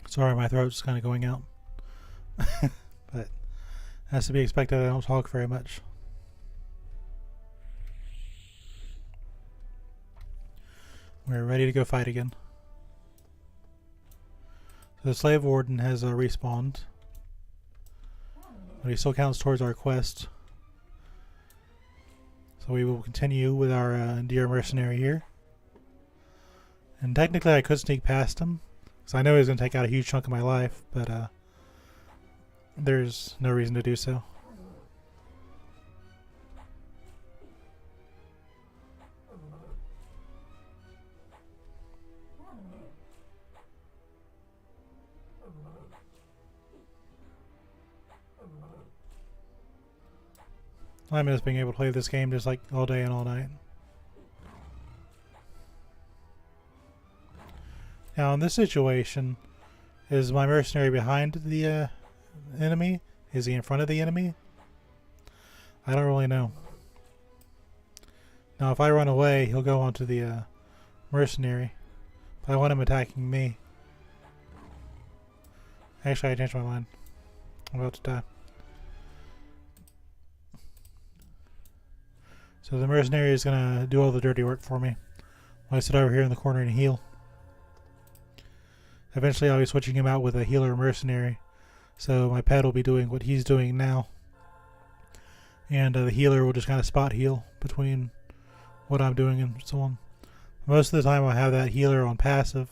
Sorry, my throat's kind of going out. But has to be expected. I don't talk very much. We're ready to go fight again. So the Slave Warden has respawned. But he still counts towards our quest. So we will continue with our dear mercenary here. And technically I could sneak past him, because I know he's going to take out a huge chunk of my life, but there's no reason to do so. I miss being able to play this game just like all day and all night. Now in this situation, is my mercenary behind the enemy? Is he in front of the enemy? I don't really know. Now if I run away, he'll go onto the mercenary. But I want him attacking me. Actually, I changed my mind. I'm about to die. So the mercenary is going to do all the dirty work for me while I sit over here in the corner and heal. Eventually I'll be switching him out with a healer mercenary. So my pet will be doing what he's doing now. And the healer will just kind of spot heal between what I'm doing and so on. Most of the time I'll have that healer on passive.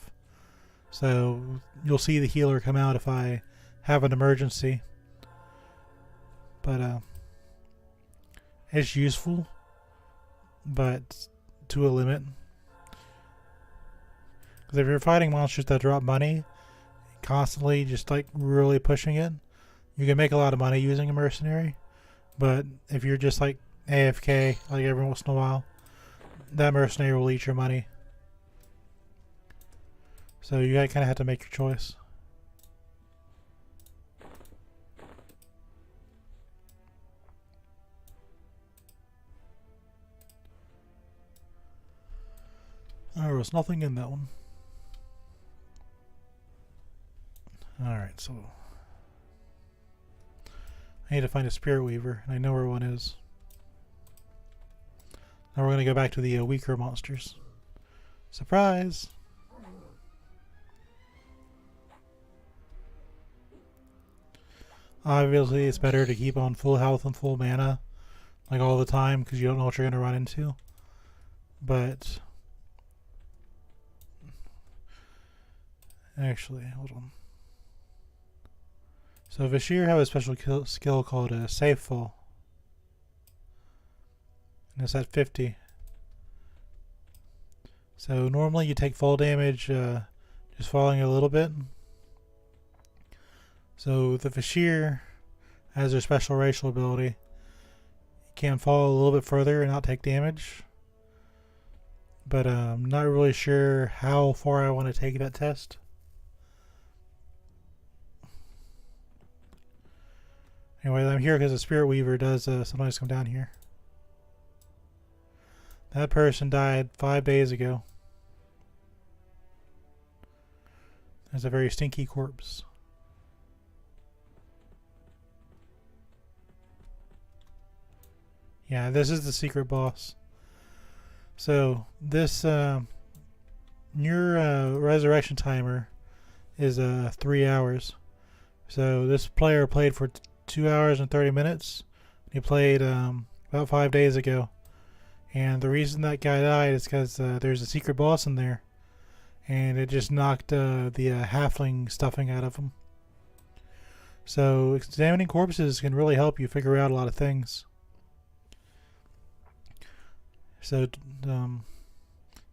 So you'll see the healer come out if I have an emergency. But it's useful, but to a limit. Because if you're fighting monsters that drop money, constantly just like really pushing it, you can make a lot of money using a mercenary. But if you're just like AFK, like every once in a while, that mercenary will eat your money. So you kind of have to make your choice. There was nothing in that one. Alright, so I need to find a Spirit Weaver, and I know where one is. Now we're going to go back to the weaker monsters. Surprise! Obviously, it's better to keep on full health and full mana, like all the time, because you don't know what you're going to run into. But actually, hold on. So Vah Shir have a special skill called a Safe Fall. And it's at 50. So normally you take fall damage just falling a little bit. So the Vah Shir has their special racial ability. You can fall a little bit further and not take damage. But I'm not really sure how far I want to take that test. Anyway, I'm here because the Spirit Weaver does sometimes come down here. That person died 5 days ago. There's a very stinky corpse. Yeah, this is the secret boss. So this your resurrection timer is 3 hours. So this player played for 2 hours and 30 minutes. He played about 5 days ago. And the reason that guy died is because there's a secret boss in there. And it just knocked the halfling stuffing out of him. So examining corpses can really help you figure out a lot of things. So it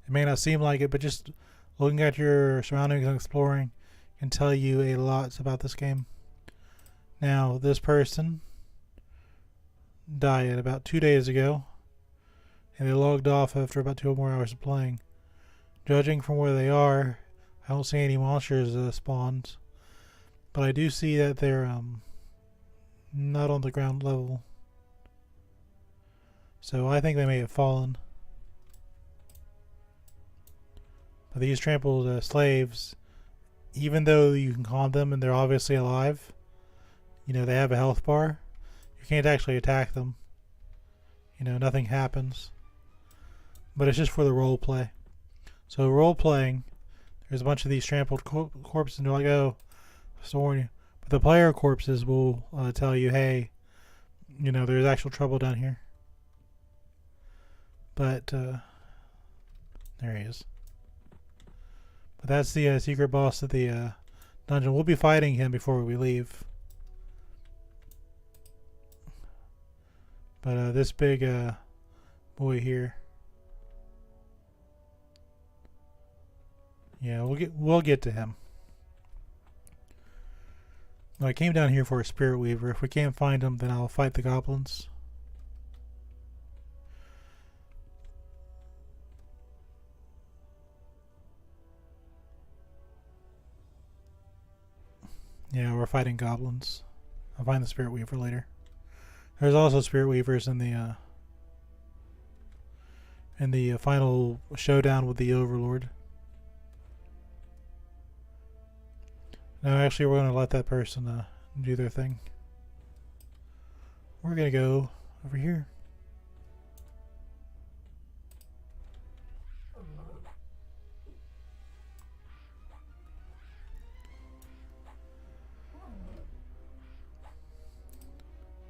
may not seem like it, but just looking at your surroundings and exploring can tell you a lot about this game. Now, this person died about 2 days ago, and they logged off after about 2 more hours of playing. Judging from where they are, I don't see any monsters spawned, but I do see that they're not on the ground level. So I think they may have fallen. But these trampled slaves, even though you can calm them and they're obviously alive, you know, they have a health bar, you can't actually attack them. You know, nothing happens. But it's just for the role play. So role playing, there's a bunch of these trampled corpses and they're like, oh, sorry. But the player corpses will tell you, hey, you know, there's actual trouble down here. But there he is. But that's the secret boss of the dungeon. We'll be fighting him before we leave. But this big boy here, yeah, we'll get to him. I came down here for a Spirit Weaver. If we can't find him, then I'll fight the goblins. Yeah, we're fighting goblins. I'll find the Spirit Weaver later. There's also Spirit Weavers in the final showdown with the Overlord. No, actually, we're going to let that person do their thing. We're going to go over here.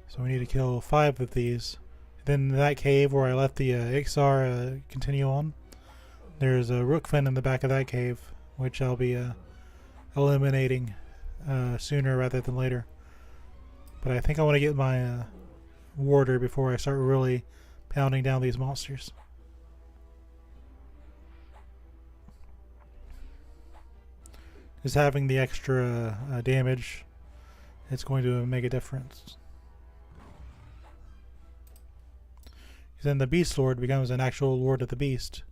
So we need to kill 5 of these. Then in that cave where I let the Ixar continue on, there's a Rookfin in the back of that cave, which I'll be eliminating sooner rather than later. But I think I want to get my warder before I start really pounding down these monsters. Just having the extra damage, it's going to make a difference. Then the Beastlord becomes an actual Lord of the Beast.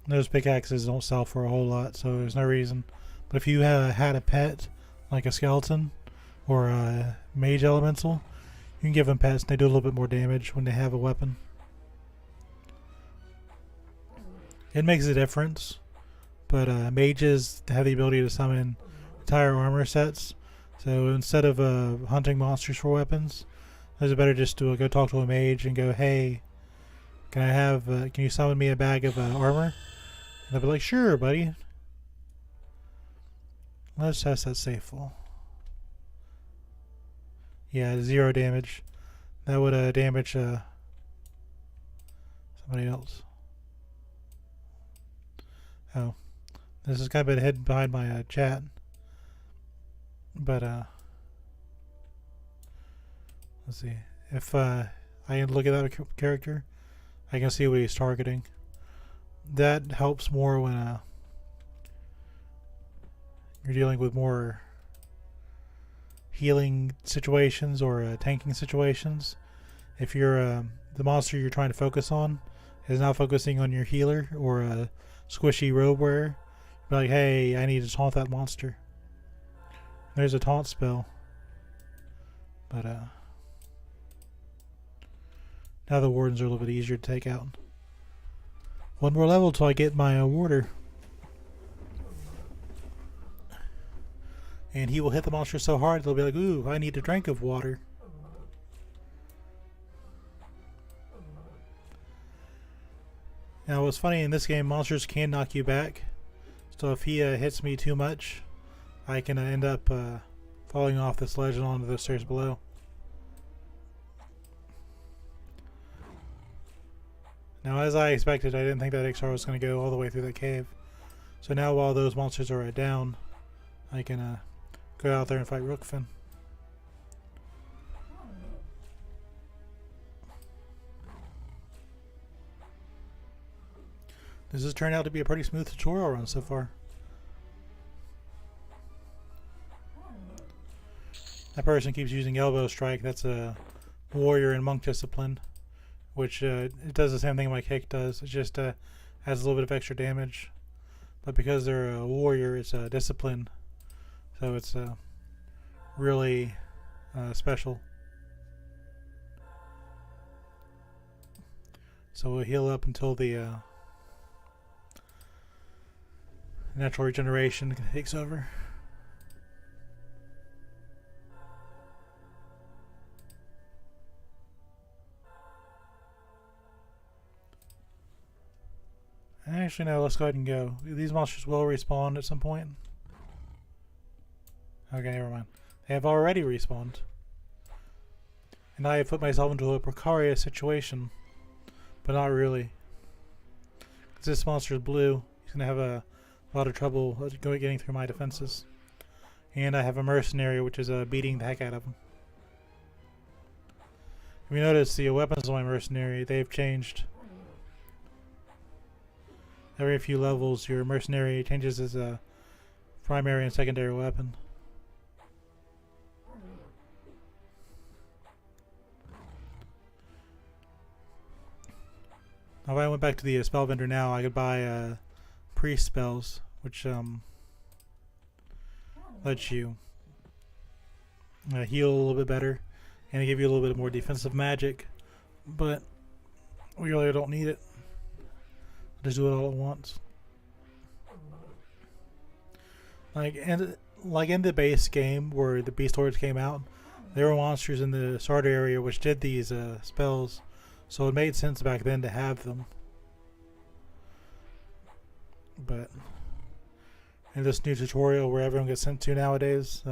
Those pickaxes don't sell for a whole lot, so there's no reason. But if you had a pet, like a skeleton or a mage elemental, you can give them pets and they do a little bit more damage when they have a weapon. It makes a difference, but mages have the ability to summon entire armor sets. So instead of hunting monsters for weapons, it's better just to go talk to a mage and go, "Hey, can you summon me a bag of armor?" And they'll be like, "Sure, buddy." Let's test that safe fall. Yeah, 0 damage. That would damage somebody else. Oh, this is kind of been hidden behind my chat, but let's see. If I can look at that character, I can see what he's targeting. That helps more when you're dealing with more healing situations or tanking situations. If you're the monster you're trying to focus on is not focusing on your healer or a squishy robe wearer, be like, "Hey, I need to taunt that monster." There's a taunt spell, but now the wardens are a little bit easier to take out. One more level till I get my warder. And he will hit the monster so hard they'll be like, "Ooh, I need a drink of water." Now what's funny, in this game monsters can knock you back. So if he hits me too much, I can end up falling off this ledge and onto the stairs below. Now, as I expected, I didn't think that XR was going to go all the way through that cave. So now while those monsters are down, I can go out there and fight Rookfin. This has turned out to be a pretty smooth tutorial run so far. That person keeps using elbow strike. That's a warrior and monk discipline, which it does the same thing my kick does. It just adds a little bit of extra damage. But because they're a warrior, it's a discipline, so it's really special. So we'll heal up until the natural regeneration takes over. Actually, no, let's go ahead and go. These monsters will respawn at some point. Okay, never mind. They have already respawned. And I have put myself into a precarious situation. But not really. Because this monster is blue. He's going to have a lot of trouble getting through my defenses. And I have a mercenary, which is beating the heck out of him. If you notice, the weapons on my mercenary, they've changed. Every few levels, your mercenary changes as a primary and secondary weapon. Now, if I went back to the spell vendor now, I could buy priest spells, which lets you heal a little bit better, and they give you a little bit more defensive magic. But we really don't need it. Just do it all at once. Like in the base game where the Beastlords came out, there were monsters in the starter area which did these spells, so it made sense back then to have them. But in this new tutorial where everyone gets sent to nowadays,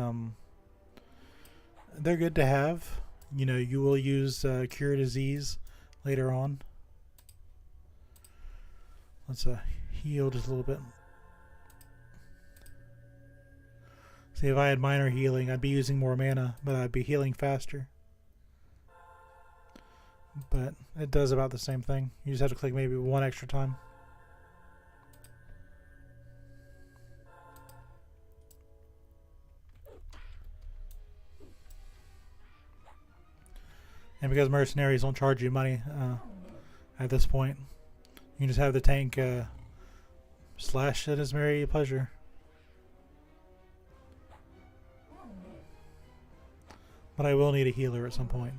they're good to have. You know, you will use cure disease later on. Let's heal just a little bit. See, if I had minor healing, I'd be using more mana, but I'd be healing faster. But it does about the same thing. You just have to click maybe one extra time. And because mercenaries don't charge you money at this point, you can just have the tank Slash at his merry pleasure. But I will need a healer at some point.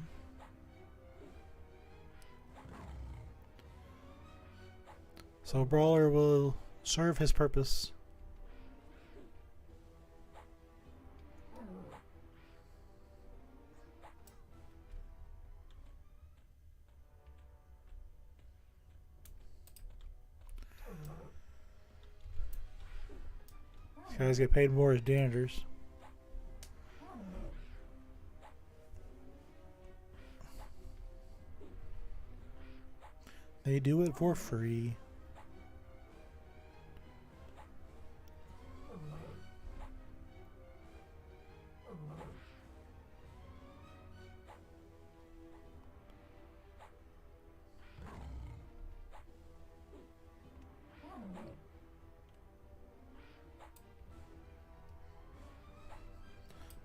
So Brawler will serve his purpose. These guys get paid more as janitors. They do it for free.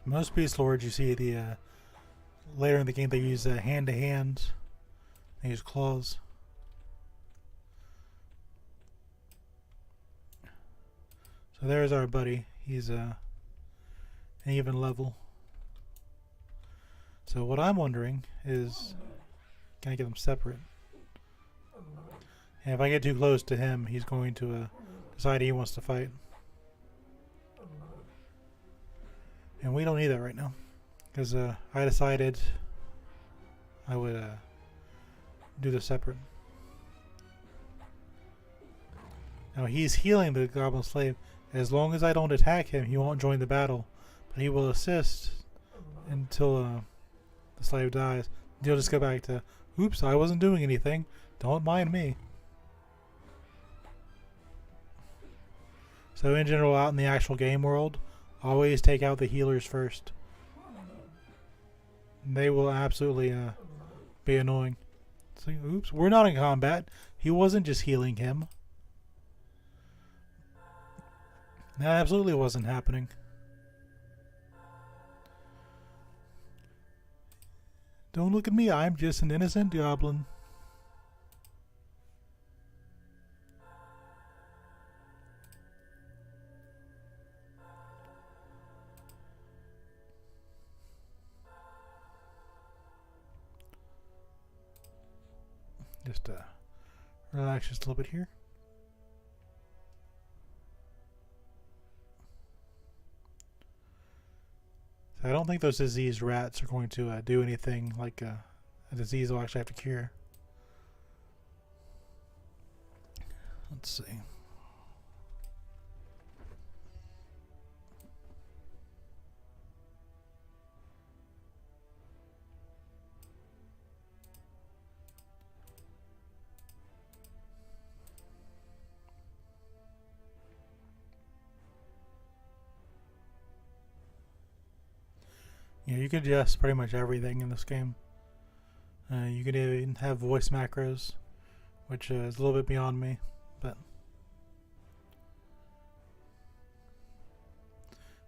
Most Beastlords you see later in the game they use hand to hand. They use claws. So there's our buddy. He's an even level. So what I'm wondering is, can I get them separate? And if I get too close to him, he's going to decide he wants to fight. And we don't need that right now, because I decided I would do the separate. Now he's healing the Goblin Slave. As long as I don't attack him, he won't join the battle, but he will assist until the slave dies. He'll just go back to, oops, I wasn't doing anything. Don't mind me. So in general, out in the actual game world, always take out the healers first. They will absolutely be annoying. So, oops, we're not in combat. He wasn't just healing him. That absolutely wasn't happening. Don't look at me, I'm just an innocent goblin. Just relax just a little bit here. So I don't think those diseased rats are going to do anything like a disease will actually have to cure. Let's see. Yeah, you can adjust pretty much everything in this game. You can even have voice macros, which is a little bit beyond me, but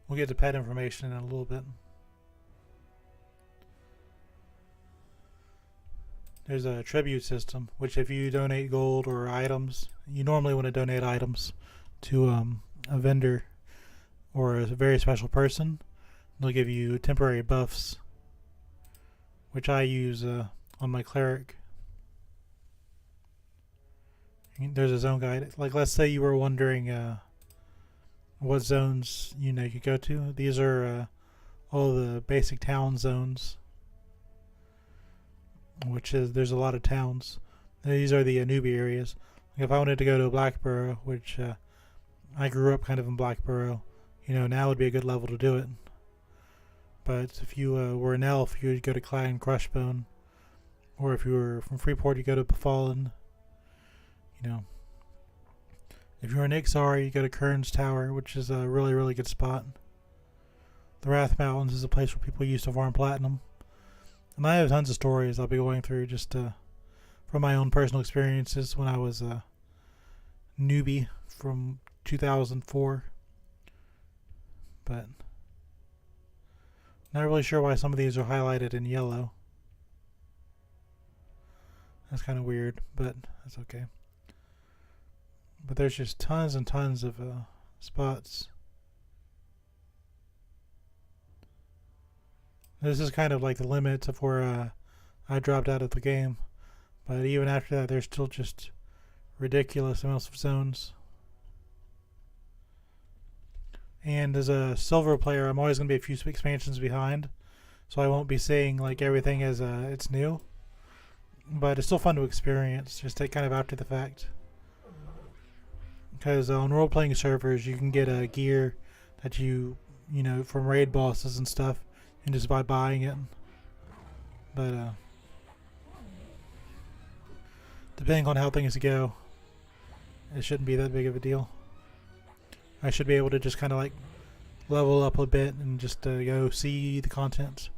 we'll get to pet information in a little bit. There's a tribute system, which if you donate gold or items, you normally want to donate items to a vendor or a very special person. They'll give you temporary buffs, which I use on my cleric. There's a zone guide. Like, let's say you were wondering what zones you could go to. These are all the basic town zones, which is there's a lot of towns. These are the newbie areas. Like if I wanted to go to Blackborough, which I grew up kind of in Blackborough, now would be a good level to do it. But if you were an elf, you would go to Clan Crushbone. Or if you were from Freeport, you go to Befallen. If you're an Ixar, you go to Kern's Tower, which is a really, really good spot. The Wrath Mountains is a place where people used to farm platinum. And I have tons of stories I'll be going through just from my own personal experiences when I was a newbie from 2004. But not really sure why some of these are highlighted in yellow. That's kind of weird, but that's okay. But there's just tons and tons of spots. This is kind of like the limit of where I dropped out of the game. But even after that, there's still just ridiculous amounts of zones. And as a silver player, I'm always going to be a few expansions behind, so I won't be seeing like everything as it's new. But it's still fun to experience, just kind of after the fact. Because on role-playing servers, you can get a gear that you know, from raid bosses and stuff, and just by buying it. But depending on how things go, it shouldn't be that big of a deal. I should be able to just kind of like level up a bit and just go see the content.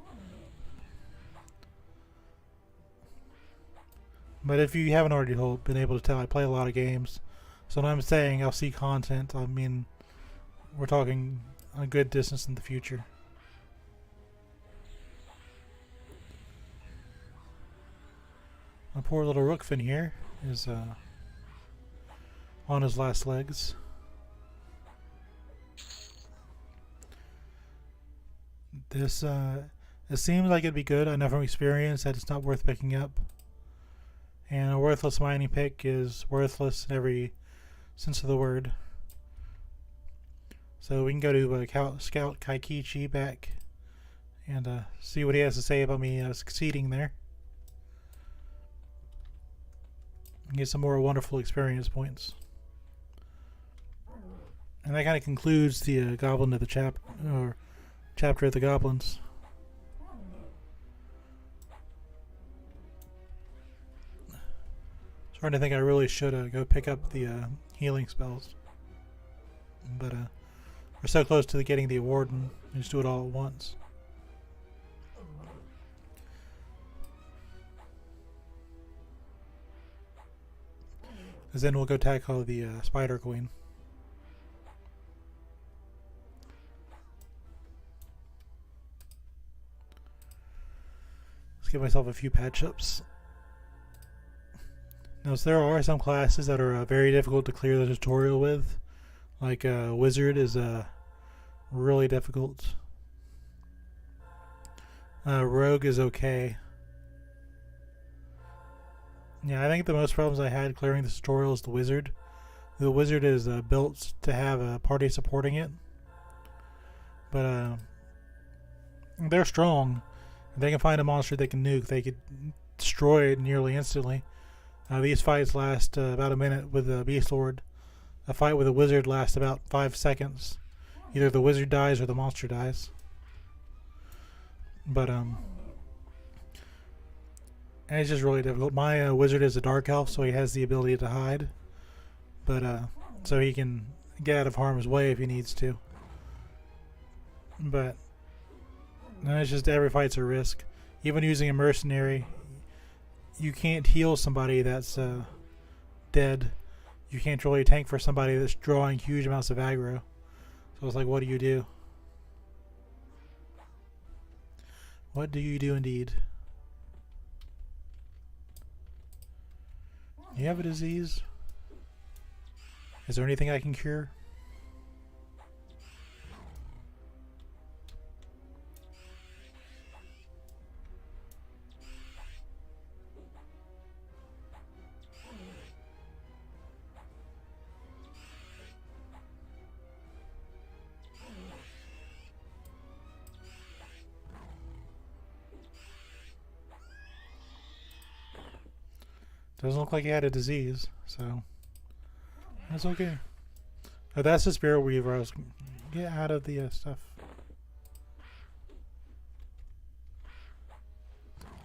But if you haven't already been able to tell, I play a lot of games. So when I'm saying I'll see content, I mean we're talking a good distance in the future. My poor little Rookfin here is on his last legs. This it seems like it'd be good. I know from experience that it's not worth picking up. And a worthless mining pick is worthless in every sense of the word. So we can go to Scout Kaikichi back and see what he has to say about me succeeding there. And get some more wonderful experience points. And that kind of concludes the Goblin of the chapter of the Goblins. Starting to think I really should go pick up the healing spells. But we're so close to getting the award and just do it all at once. Because then we'll go tackle the Spider Queen. Let's give myself a few patch-ups. Now, so there are some classes that are very difficult to clear the tutorial with. Like Wizard is really difficult. Rogue is okay. Yeah, I think the most problems I had clearing the tutorial is the Wizard. The Wizard is built to have a party supporting it. But they're strong. If they can find a monster they can nuke, they could destroy it nearly instantly. These fights last about a minute with the Beastlord. A fight with a Wizard lasts about 5 seconds. Either the Wizard dies or the monster dies. But and it's just really difficult. My Wizard is a Dark Elf, so he has the ability to hide. But so he can get out of harm's way if he needs to. But it's just every fight's a risk. Even using a mercenary, you can't heal somebody that's dead. You can't really tank for somebody that's drawing huge amounts of aggro. So it's like, what do you do? What do you do indeed? You have a disease? Is there anything I can cure? Doesn't look like he had a disease, so that's okay. Oh, that's the Spirit Weaver. I was get out of the stuff.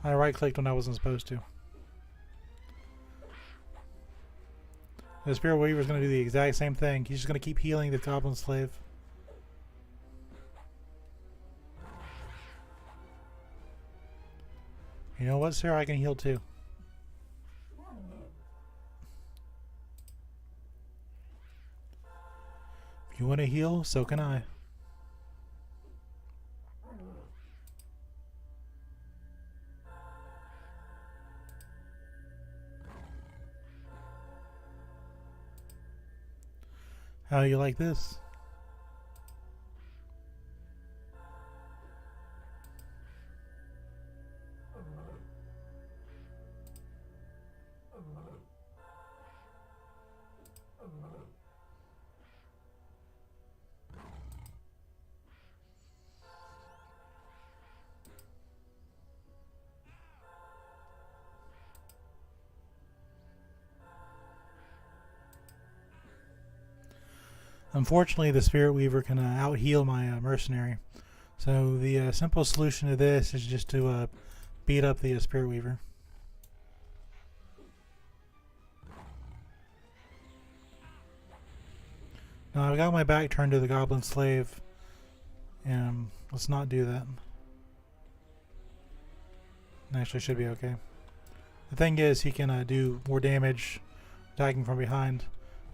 I right-clicked when I wasn't supposed to. The Spirit Weaver is going to do the exact same thing. He's just going to keep healing the Goblin Slave. You know what, sir? I can heal too. If you want to heal, so can I. How you like this? Unfortunately, the Spirit Weaver can out-heal my mercenary. So the simple solution to this is just to beat up the Spirit Weaver. Now I've got my back turned to the Goblin Slave, and let's not do that. Actually, should be okay. The thing is, he can do more damage attacking from behind,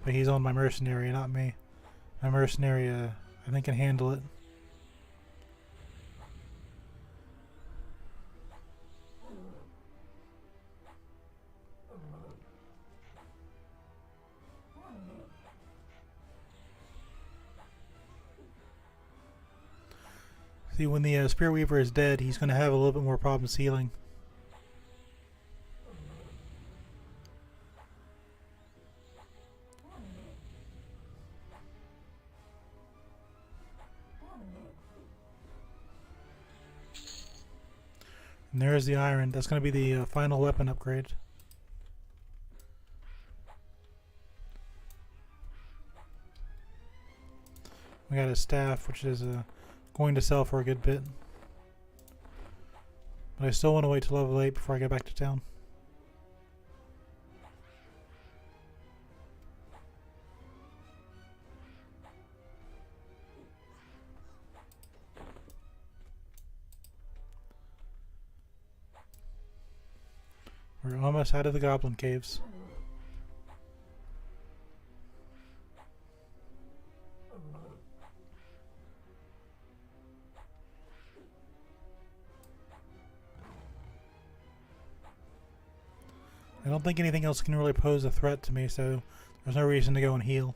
but he's on my mercenary, not me. My mercenary, I think, can handle it. See, when the Spear Weaver is dead, he's going to have a little bit more problems healing. And there's the iron. That's going to be the final weapon upgrade. We got a staff, which is going to sell for a good bit. But I still want to wait till level 8 before I get back to town. We're almost out of the goblin caves. I don't think anything else can really pose a threat to me, so there's no reason to go and heal.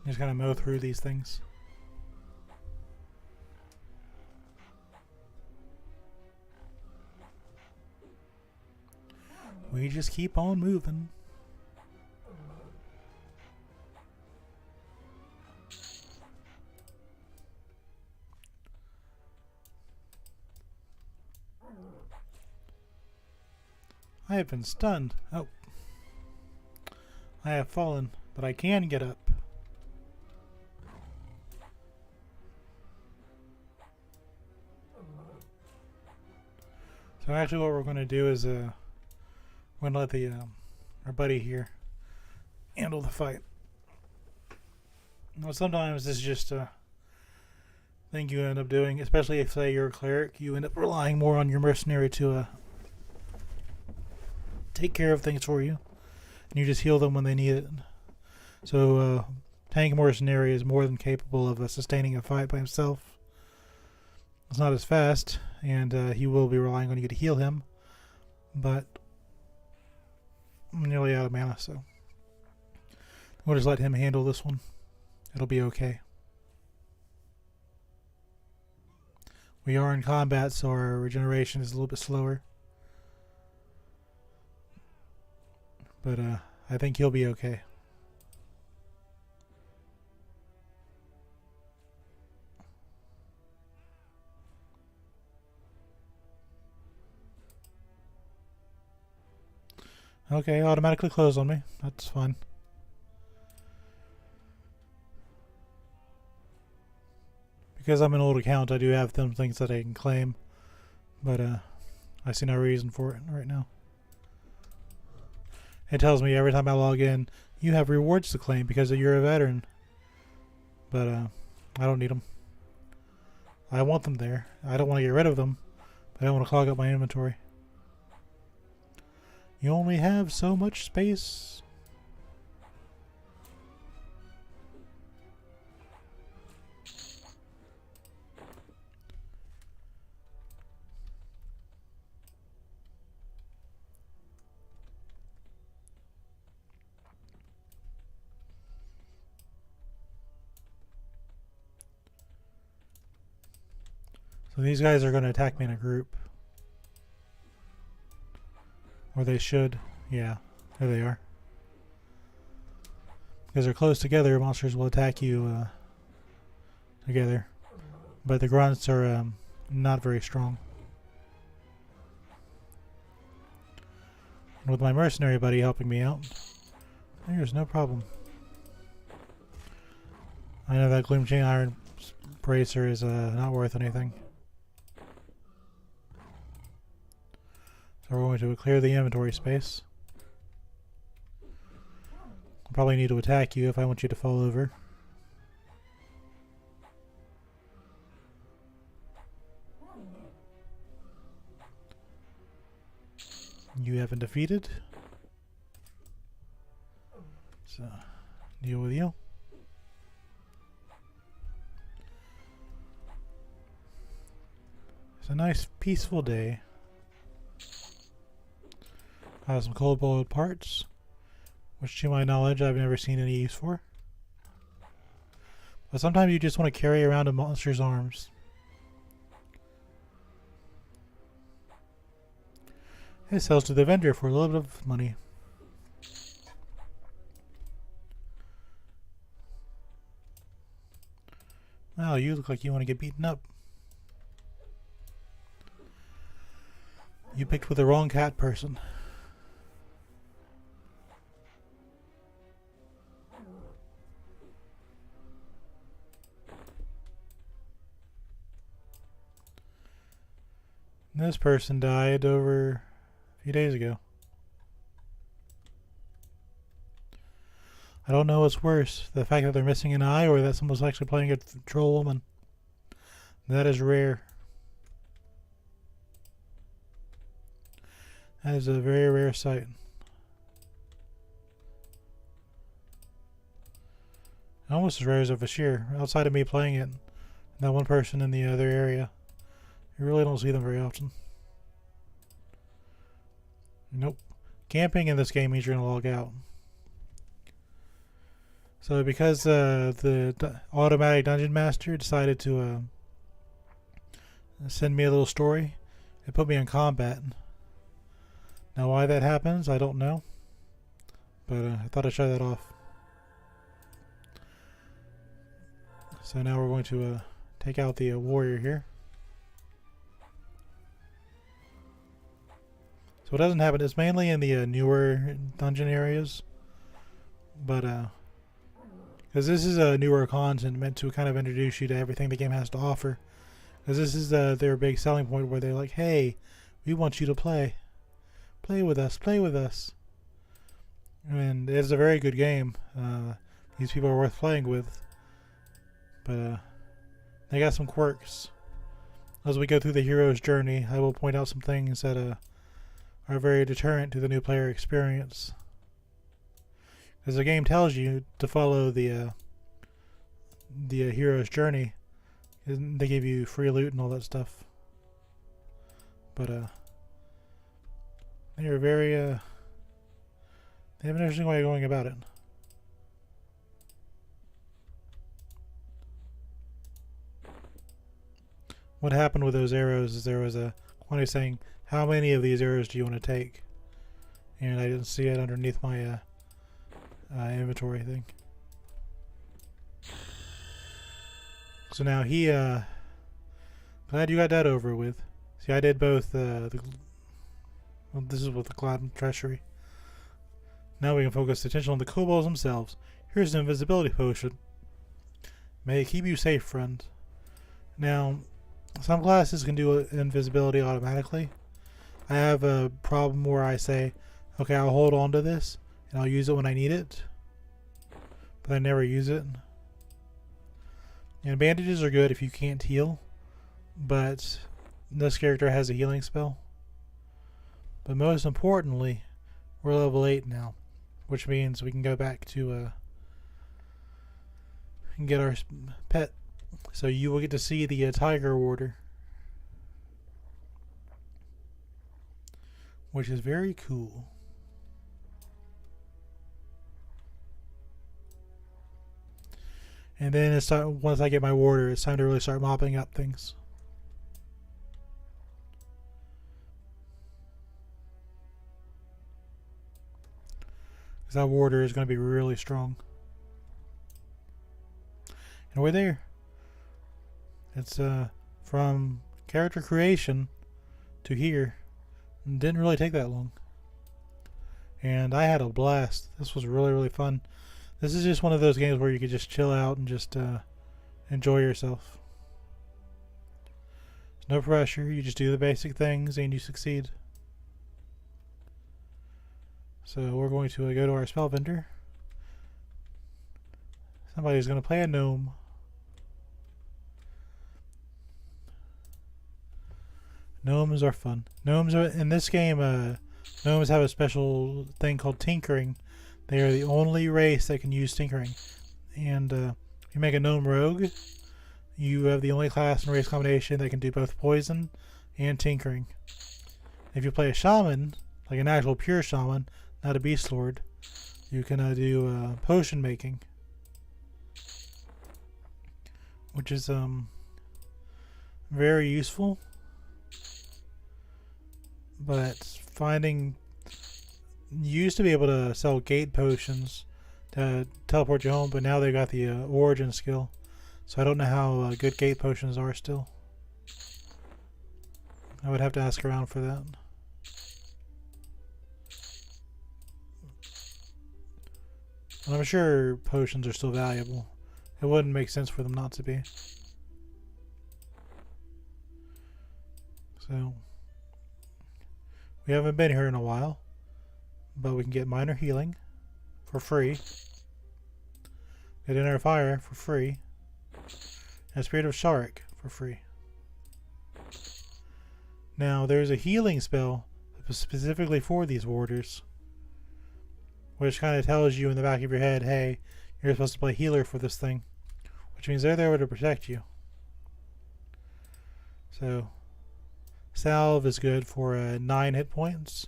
Just gotta mow through these things. We just keep on moving. I have been stunned. Oh. I have fallen, but I can get up. So actually what we're going to do is we're going to let the our buddy here handle the fight. Now sometimes this is just a thing you end up doing, especially if, say, you're a cleric. You end up relying more on your mercenary to take care of things for you, and you just heal them when they need it. So tank mercenary is more than capable of sustaining a fight by himself. It's not as fast, and he will be relying on you to heal him, but I'm nearly out of mana, so we'll just let him handle this one. It'll be okay. We are in combat, so our regeneration is a little bit slower. But I think he'll be okay. Okay, automatically closed on me. That's fine. Because I'm an old account, I do have some things that I can claim. But I see no reason for it right now. It tells me every time I log in, you have rewards to claim because you're a veteran. But I don't need them. I want them there. I don't want to get rid of them, but I don't want to clog up my inventory. You only have so much space. So these guys are going to attack me in a group. Or they should. Yeah, there they are. Because they're close together, monsters will attack you together. But the grunts are not very strong. And with my mercenary buddy helping me out, there's no problem. I know that Gloom Chain Iron Bracer is not worth anything. So we're going to clear the inventory space. I'll probably need to attack you if I want you to fall over. You have been defeated. So, deal with you. It's a nice, peaceful day. I have some cold boiled parts, which to my knowledge I've never seen any use for. But sometimes you just want to carry around a monster's arms. It sells to the vendor for a little bit of money. Well, you look like you want to get beaten up. You picked with the wrong cat person. This person died over a few days ago. I don't know what's worse, the fact that they're missing an eye or that someone's actually playing a troll woman. That is rare. That is a very rare sight. Almost as rare as a Vah Shir, outside of me playing it. And that one person in the other area. You really don't see them very often. Nope. Camping in this game means you're going to log out. So because the automatic dungeon master decided to send me a little story, it put me in combat. Now why that happens, I don't know. But I thought I'd show that off. So now we're going to take out the warrior here. So what doesn't happen, it's mainly in the newer dungeon areas. But because this is a newer content meant to kind of introduce you to everything the game has to offer. Because this is their big selling point where they're like, hey, we want you to play. Play with us, play with us. And it's a very good game. These people are worth playing with. But they got some quirks. As we go through the hero's journey, I will point out some things that are very deterrent to the new player experience. Because the game tells you to follow the hero's journey. They give you free loot and all that stuff. But they're very they have an interesting way of going about it. What happened with those arrows is there was a quantity saying, how many of these arrows do you want to take? And I didn't see it underneath my inventory thing. So now he, glad you got that over with. See, I did both, well, this is with the Cloud Treasury. Now we can focus attention on the kobolds themselves. Here's an invisibility potion. May it keep you safe, friend. Now, some classes can do invisibility automatically. I have a problem where I say, okay, I'll hold on to this, and I'll use it when I need it. But I never use it. And bandages are good if you can't heal. But this character has a healing spell. But most importantly, we're level 8 now. Which means we can go back to and get our pet. So you will get to see the tiger warder. Which is very cool. And then it's time, once I get my warder, it's time to really start mopping up things. because that warder is going to be really strong. And we're there. It's from character creation to here. It didn't really take that long. And I had a blast. This was really, really fun. This is just one of those games where you could just chill out and just enjoy yourself. There's no pressure. You just do the basic things and you succeed. So we're going to go to our spell vendor. Somebody's going to play a gnome. Gnomes are fun. Gnomes are, in this game, gnomes have a special thing called tinkering. They are the only race that can use tinkering. And if you make a gnome rogue, you have the only class and race combination that can do both poison and tinkering. If you play a shaman, like an actual pure shaman, not a Beastlord, you can do potion making, which is very useful. But finding, you used to be able to sell gate potions to teleport you home, but now they've got the origin skill, so I don't know how good gate potions are still. I would have to ask around for that. And I'm sure potions are still valuable. It wouldn't make sense for them not to be. So we haven't been here in a while, but we can get minor healing for free. Get inner fire for free. And Spirit of Shark for free. Now there's a healing spell specifically for these warders, which kind of tells you in the back of your head, hey, you're supposed to play healer for this thing, which means they're there to protect you. So salve is good for 9 hit points,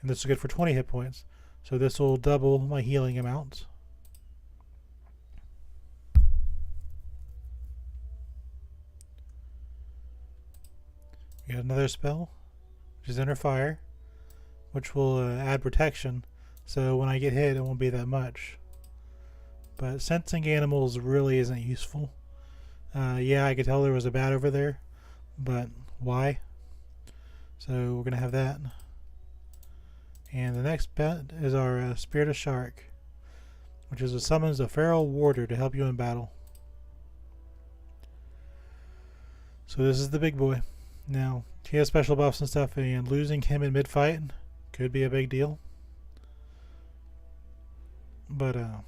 and this is good for 20 hit points. So this will double my healing amount. We got another spell, which is Inner Fire, which will add protection. So when I get hit, it won't be that much. But sensing animals really isn't useful. Yeah, I could tell there was a bat over there, but why? So we're going to have that. And the next pet is our Spirit of Shark, which is it summons a feral warder to help you in battle. So this is the big boy. Now, he has special buffs and stuff, and losing him in mid-fight could be a big deal. But I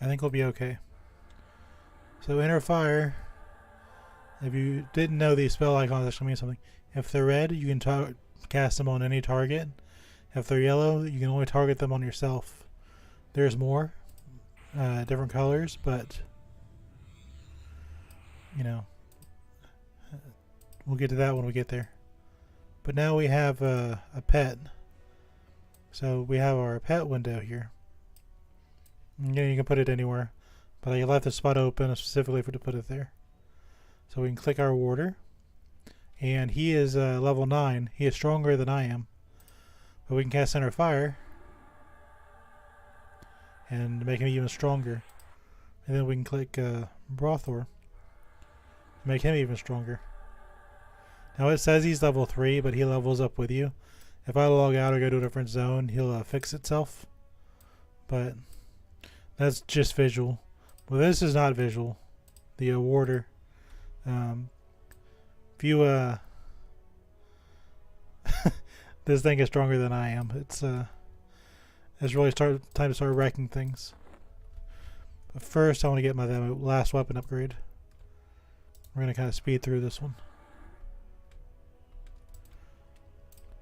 think we'll be okay. So Inner Fire, if you didn't know, these spell icons actually mean something. If they're red, you can cast them on any target. If they're yellow, you can only target them on yourself. There's more different colors, but you know, we'll get to that when we get there. But now we have a pet. So we have our pet window here. You can put it anywhere, but I left the spot open specifically to put it there. So we can click our warder, and he is level 9. He is stronger than I am, but we can cast Inner Fire and make him even stronger. And then we can click Brothor to make him even stronger. Now it says he's level 3, but he levels up with you. If I log out or go to a different zone, he'll fix itself. But that's just visual. Well, this is not visual. The warder. If you this thing is stronger than I am. It's really time to start wrecking things. But first, I want to get my last weapon upgrade. We're gonna kind of speed through this one.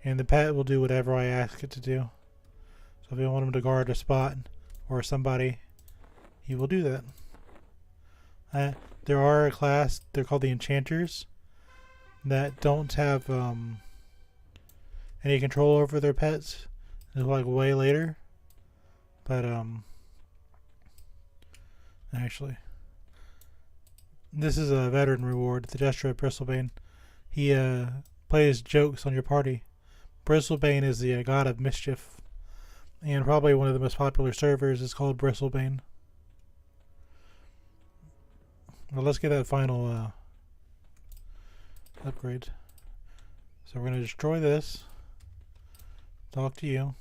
And the pet will do whatever I ask it to do. So if you want him to guard a spot or somebody, he will do that. There are a class, they're called the Enchanters, that don't have any control over their pets until like way later. But actually, this is a veteran reward, the Gesture of Bristlebane. He plays jokes on your party, Bristlebane is the god of mischief, and probably one of the most popular servers is called Bristlebane. Well, let's get that final upgrade. So we're going to destroy this, talk to you,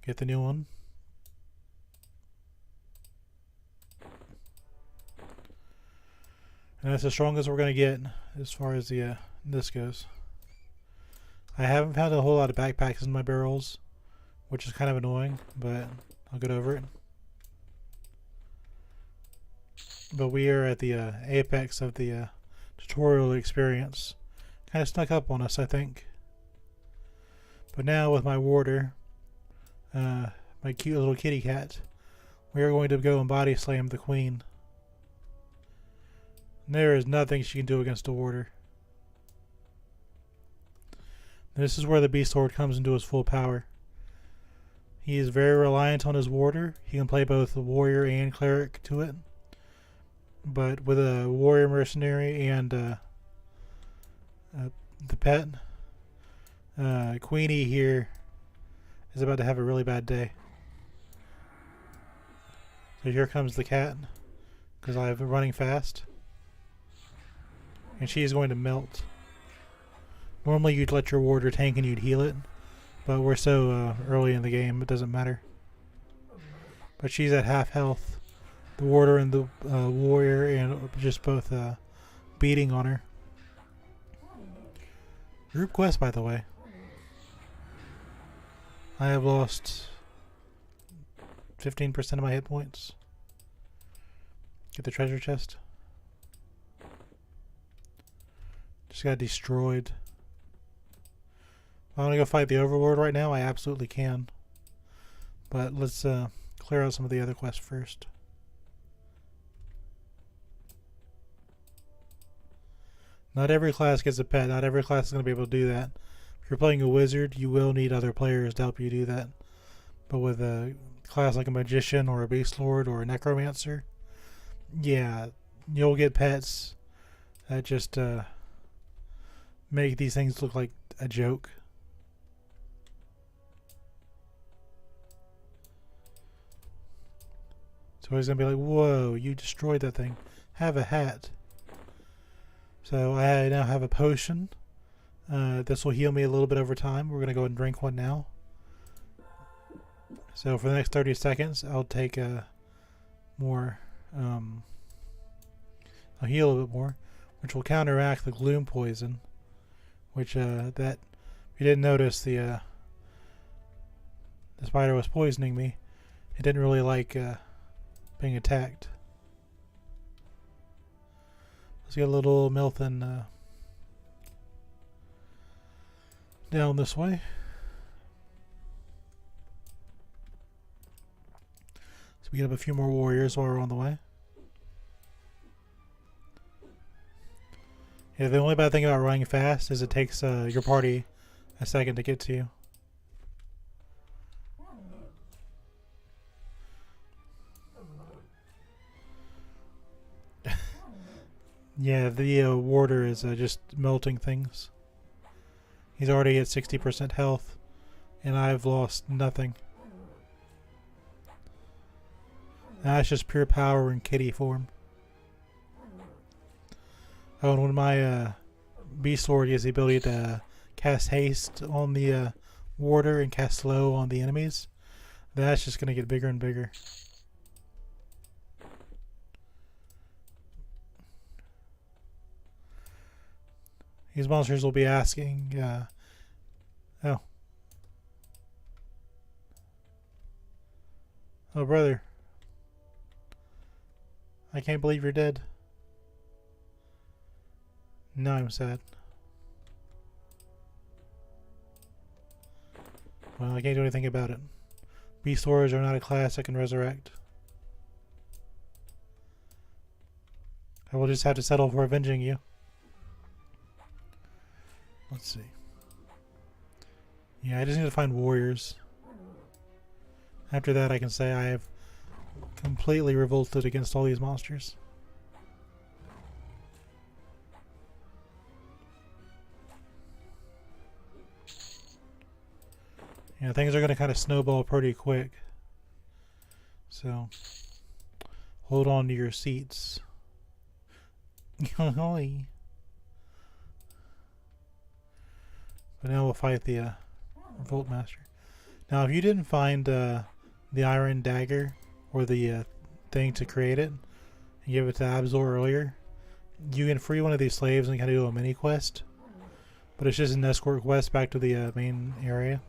get the new one. And that's the strongest we're going to get as far as the this goes. I haven't found a whole lot of backpacks in my barrels, which is kind of annoying, but I'll get over it. But we are at the apex of the tutorial experience. Kind of snuck up on us, I think. But now with my warder, my cute little kitty cat, we are going to go and body slam the queen. There is nothing she can do against a warder. This is where the Beastlord comes into his full power. He is very reliant on his warder. He can play both the warrior and cleric to it. But with a warrior mercenary and the pet, Queenie here is about to have a really bad day. So here comes the cat, because I've been running fast. And she is going to melt. Normally you'd let your warder tank and you'd heal it, but we're so early in the game it doesn't matter. But she's at half health. The warder and the warrior and just both beating on her. Group quest, by the way. I have lost 15% of my hit points. Get the treasure chest. Just got destroyed. If I want to go fight the Overlord right now, I absolutely can. But let's clear out some of the other quests first. Not every class gets a pet. Not every class is going to be able to do that. If you're playing a wizard, you will need other players to help you do that. But with a class like a magician or a beastlord or a necromancer, yeah, you'll get pets that just make these things look like a joke. So he's going to be like, whoa, you destroyed that thing. Have a hat. So I now have a potion. This will heal me a little bit over time. We're going to go ahead and drink one now. So for the next 30 seconds, I'll take more. I'll heal a bit more, which will counteract the gloom poison. Which that if you didn't notice, the spider was poisoning me. It didn't really like being attacked. Let's get a little Milton down this way. So we get up a few more warriors while we're on the way. Yeah, the only bad thing about running fast is it takes your party a second to get to you. Yeah, the warder is just melting things. He's already at 60% health, and I've lost nothing. That's just pure power in kitty form. Oh, and when my Beastlord has the ability to cast haste on the warder and cast slow on the enemies, that's just going to get bigger and bigger. These monsters will be asking, oh, brother, I can't believe you're dead. No, I'm sad. Well, I can't do anything about it. Beastlords are not a class that can resurrect. I will just have to settle for avenging you. Let's see. Yeah, I just need to find warriors. After that, I can say I have completely revolted against all these monsters. Yeah, things are going to kind of snowball pretty quick. So, hold on to your seats. But now we'll fight the Revolt Master. Now, if you didn't find the Iron Dagger or the thing to create it, and give it to Abzor earlier, you can free one of these slaves and kind of do a mini quest. But it's just an escort quest back to the main area.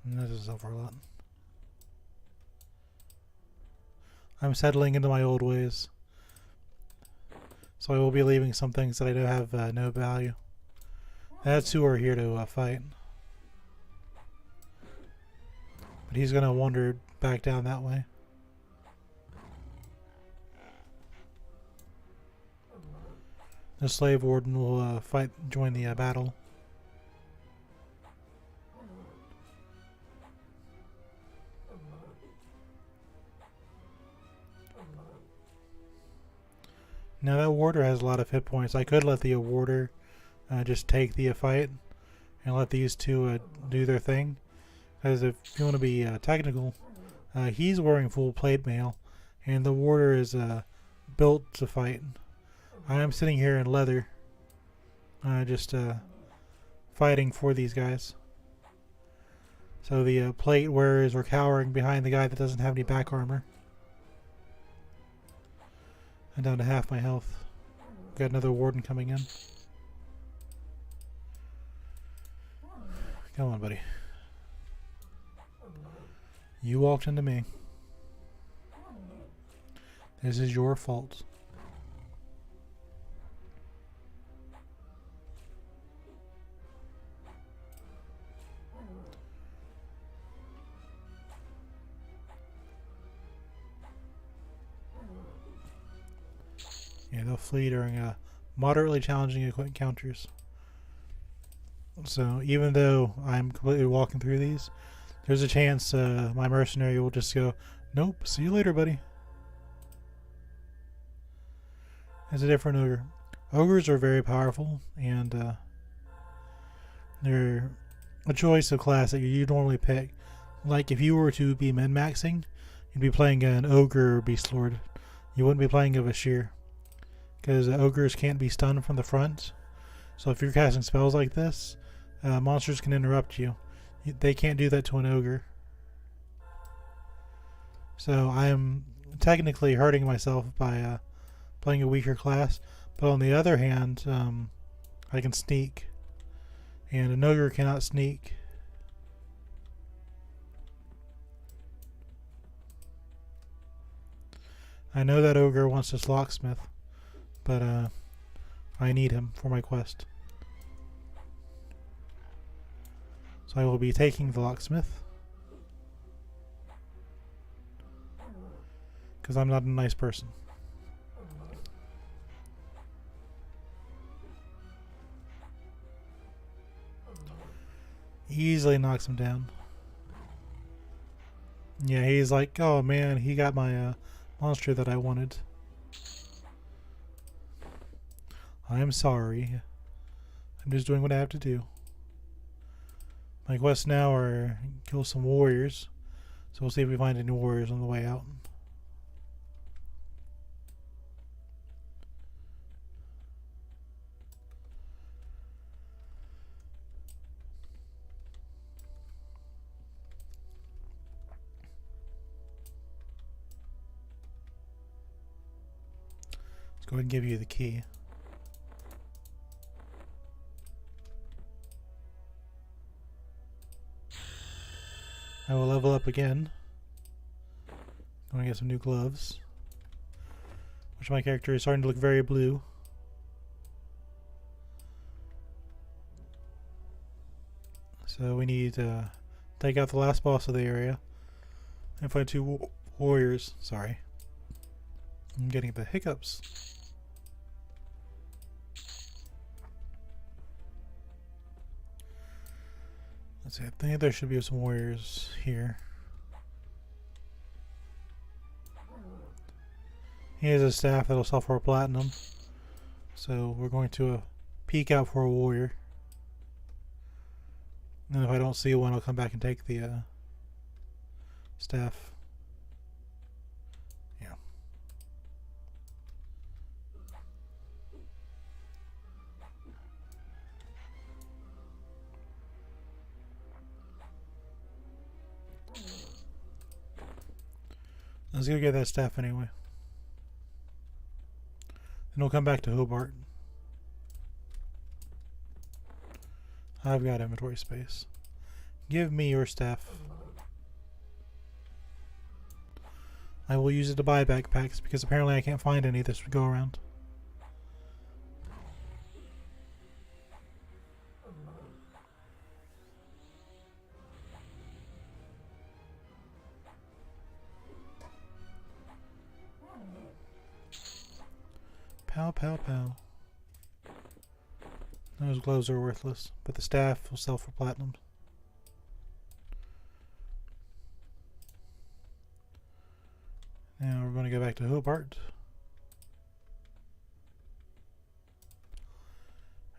And this is over a lot. I'm settling into my old ways. So I will be leaving some things that I know have no value. That's who are here to fight. But he's going to wander back down that way. The slave warden will join the battle. Now that warder has a lot of hit points. I could let the warder just take the fight and let these two do their thing. Because if you want to be technical, he's wearing full plate mail, and the warder is built to fight. I am sitting here in leather, just fighting for these guys. So the plate wearers are cowering behind the guy that doesn't have any back armor. I'm down to half my health. Got another warden coming in. Come on, buddy. You walked into me. This is your fault. Yeah, they'll flee during moderately challenging encounters. So even though I'm completely walking through these, there's a chance my mercenary will just go, nope, see you later, buddy. It's a different ogre. Ogres are very powerful, and they're a choice of class that you normally pick. Like if you were to be min-maxing, you'd be playing an ogre or Beastlord. You wouldn't be playing a Vah Shir, because ogres can't be stunned from the front. So if you're casting spells like this, monsters can interrupt you. They can't do that to an ogre. So I'm technically hurting myself by playing a weaker class. But on the other hand, I can sneak. And an ogre cannot sneak. I know that ogre wants this locksmith, but I need him for my quest. So I will be taking the locksmith, because I'm not a nice person. Easily knocks him down. Yeah, he's like, oh man, he got my monster that I wanted. I am sorry. I'm just doing what I have to do. My quests now are kill some warriors. So we'll see if we find any warriors on the way out. Let's go ahead and give you the key. I will level up again. I'm going to get some new gloves. Which my character is starting to look very blue. So we need to take out the last boss of the area. And find two warriors. Sorry. I'm getting the hiccups. Let's see, I think there should be some warriors here. He has a staff that'll sell for platinum. So we're going to peek out for a warrior. And if I don't see one, I'll come back and take the staff. Yeah. Let's go get that staff anyway. Then we'll come back to Hobart. I've got inventory space. Give me your staff. I will use it to buy backpacks because apparently I can't find any this go around. Pow, pow, pow. Those gloves are worthless, but the staff will sell for platinum. Now we're going to go back to Hobart.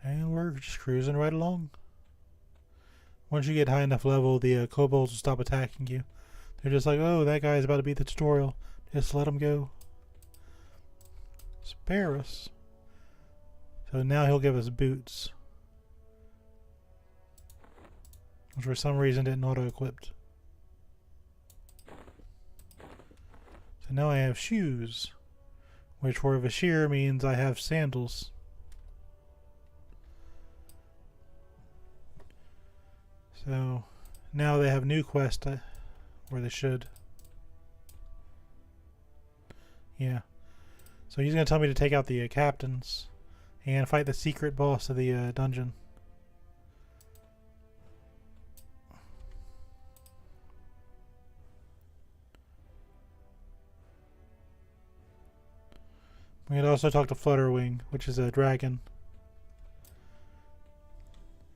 And we're just cruising right along. Once you get high enough level, the kobolds will stop attacking you. They're just like, oh, that guy's about to beat the tutorial. Just let him go. Spare us. So now he'll give us boots. Which for some reason didn't auto-equipped. So now I have shoes. Which for Vah Shir means I have sandals. So now they have new quest, or they should. Yeah. So he's going to tell me to take out the captains and fight the secret boss of the dungeon. We could also talk to Flutterwing, which is a dragon.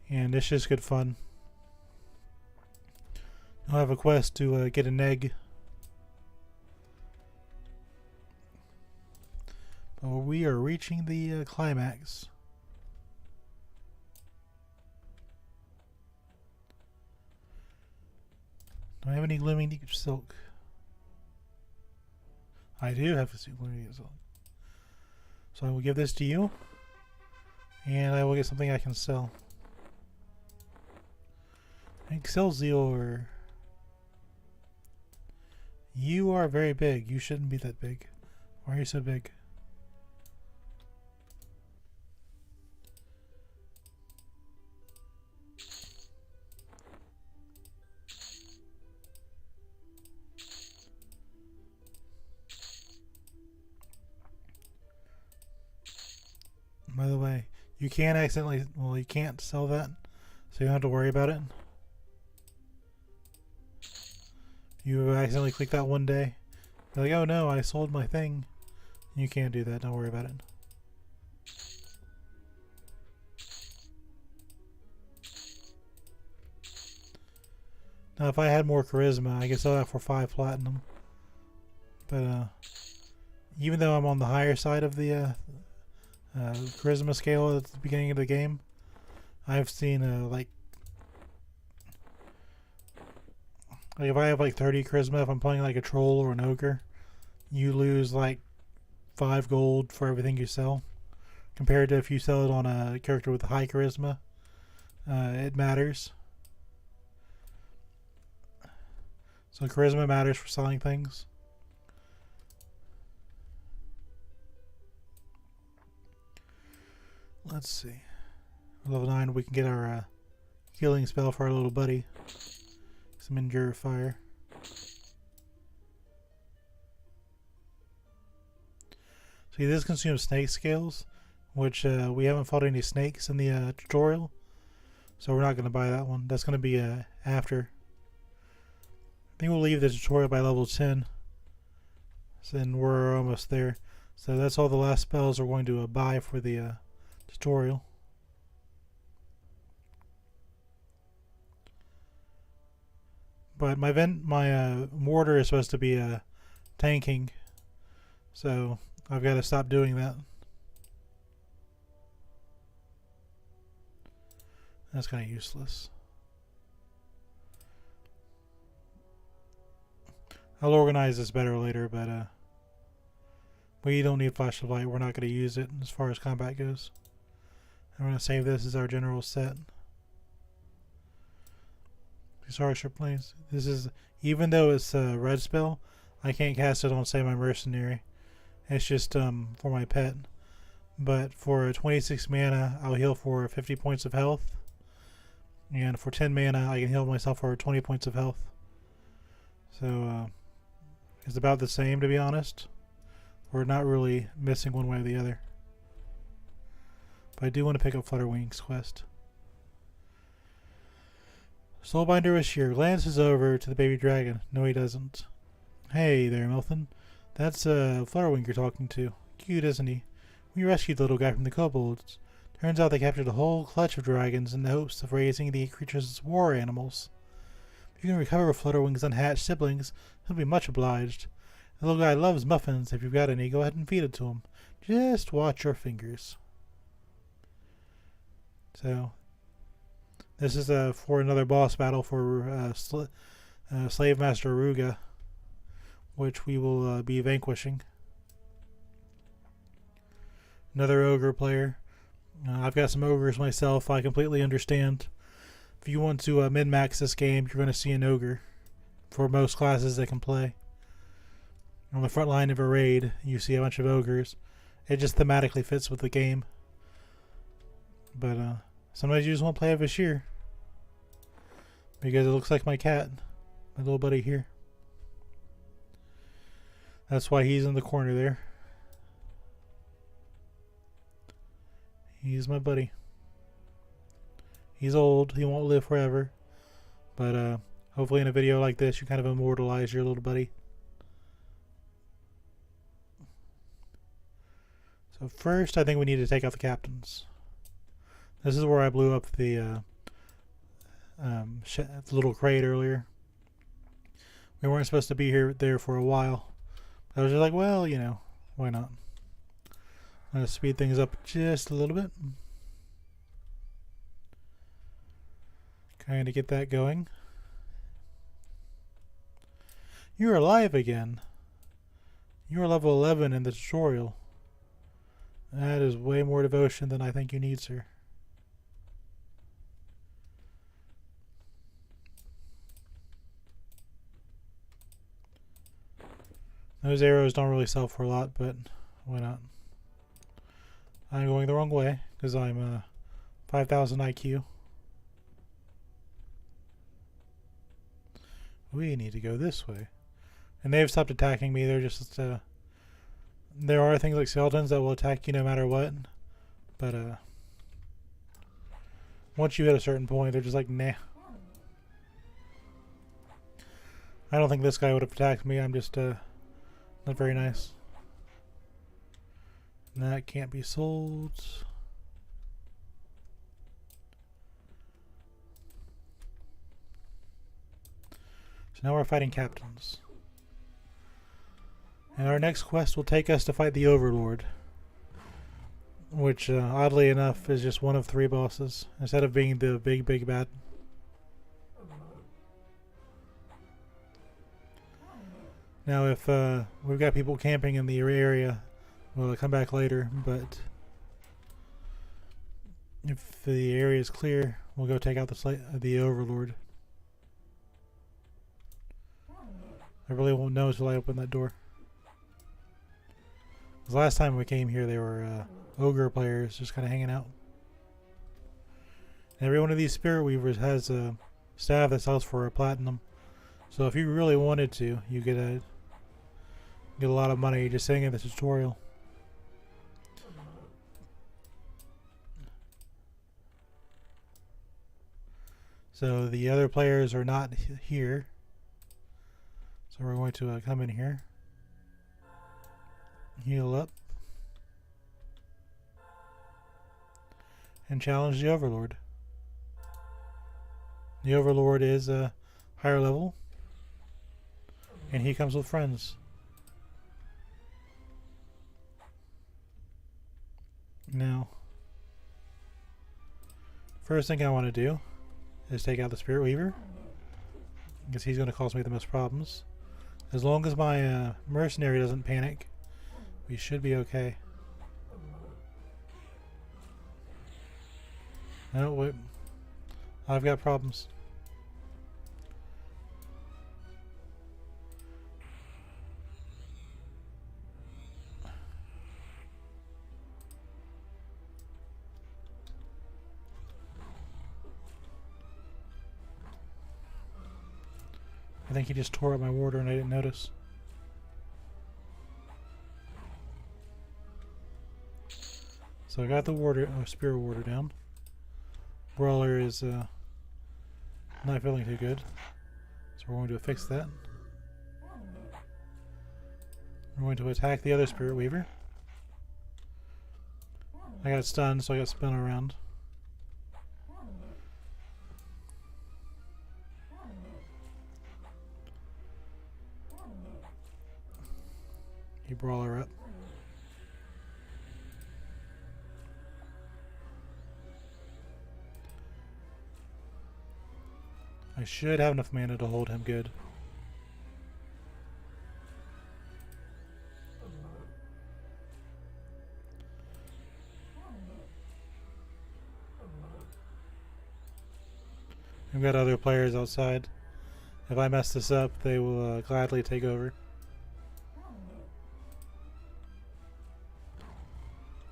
And it's just good fun. I'll have a quest to get an egg. But we are reaching the climax. Do I have any gleaming deep silk? I do have a gleaming deep silk. So I will give this to you. And I will get something I can sell. Excelsior. You are very big. You shouldn't be that big. Why are you so big? By the way, you can accidentally, well, you can't sell that, so you don't have to worry about it. You accidentally click that one day, you're like, oh no, I sold my thing. You can't do that, don't worry about it. Now if I had more charisma, I could sell that for 5 platinum. But even though I'm on the higher side of the charisma scale at the beginning of the game, I've seen like if I have like 30 charisma, if I'm playing like a troll or an ogre, you lose like 5 gold for everything you sell, compared to if you sell it on a character with high charisma. It matters. So charisma matters for selling things. Let's see. Level 9, we can get our healing spell for our little buddy. Some endure fire. See, this consumes snake scales, which we haven't fought any snakes in the tutorial, so we're not going to buy that one. That's going to be after. I think we'll leave the tutorial by level 10, so then we're almost there. So that's all the last spells we're going to buy for the tutorial. But my mortar is supposed to be tanking, so I've got to stop doing that. That's kind of useless. I'll organize this better later, but we don't need flashlight. We're not going to use it as far as combat goes. I'm going to save this as our general set. Sorry, planes. This is, even though it's a red spell, I can't cast it on, say, my mercenary. It's just for my pet. But for 26 mana, I'll heal for 50 points of health. And for 10 mana, I can heal myself for 20 points of health. So it's about the same, to be honest. We're not really missing one way or the other. But I do want to pick up Flutterwing's quest. Soulbinder Vah Shir glances over to the baby dragon. No, he doesn't. Hey there, Milton. That's Flutterwing you're talking to. Cute, isn't he? We rescued the little guy from the kobolds. Turns out they captured a whole clutch of dragons in the hopes of raising the creatures as war animals. If you can recover Flutterwing's unhatched siblings, he'll be much obliged. The little guy loves muffins. If you've got any, go ahead and feed it to him. Just watch your fingers. So, this is for another boss battle for Slave Master Aruga, which we will be vanquishing. Another ogre player. I've got some ogres myself. I completely understand. If you want to min-max this game, you're going to see an ogre for most classes that can play. On the front line of a raid, you see a bunch of ogres. It just thematically fits with the game. But sometimes you just want to play a Vah Shir, because it looks like my cat, my little buddy here. That's why he's in the corner there. He's my buddy. He's old. He won't live forever. But hopefully in a video like this, you kind of immortalize your little buddy. So first, I think we need to take out the captains. This is where I blew up the little crate earlier. We weren't supposed to be there for a while. I was just like, well, you know, why not? I'm going to speed things up just a little bit. Kind of get that going. You're alive again. You're level 11 in the tutorial. That is way more devotion than I think you need, sir. Those arrows don't really sell for a lot, but why not? I'm going the wrong way because I'm 5,000 IQ. We need to go this way. And they've stopped attacking me. They're just there are things like skeletons that will attack you no matter what, but once you hit a certain point, they're just like, nah. I don't think this guy would have attacked me. I'm just not very nice. And that can't be sold. So now we're fighting captains. And our next quest will take us to fight the Overlord, which oddly enough is just one of 3 bosses instead of being the big bad. Now if we've got people camping in the area, we'll come back later, but if the area is clear, we'll go take out the Overlord. I really won't know until I open that door. Because last time we came here, they were ogre players just kind of hanging out. And every one of these Spirit Weavers has a staff that sells for a platinum. So if you really wanted to, you get a lot of money just sitting in the tutorial. So the other players are not here. So we're going to come in here, heal up, and challenge the Overlord. The Overlord is a higher level, and he comes with friends. Now, first thing I want to do is take out the Spirit Weaver, because he's going to cause me the most problems. As long as my mercenary doesn't panic, we should be okay. Oh, wait. I've got problems. I think he just tore up my warder and I didn't notice. So I got the warder, spirit warder down. Brawler is not feeling too good, so we're going to fix that. We're going to attack the other Spirit Weaver. I got stunned, so I got spun around. You Brawler up. I should have enough mana to hold him good. We've got other players outside. If I mess this up, they will gladly take over.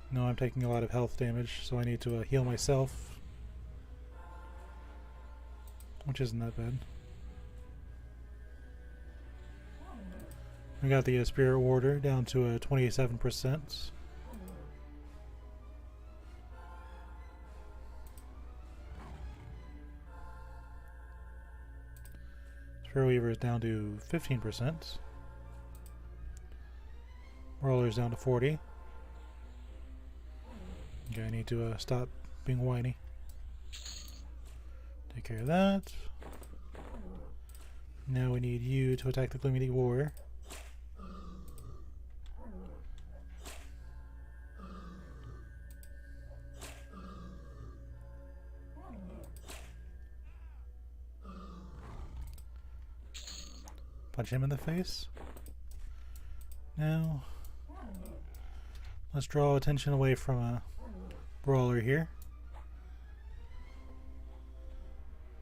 No, I'm taking a lot of health damage, so I need to heal myself. Which isn't that bad. We got the Spirit Warder down to 27%. Spirit Weaver is down to 15%. Roller's down to 40. Okay, I need to stop being whiny. Take care of that. Now we need you to attack the Gloomy Warrior. Punch him in the face. Now, let's draw attention away from a Brawler here.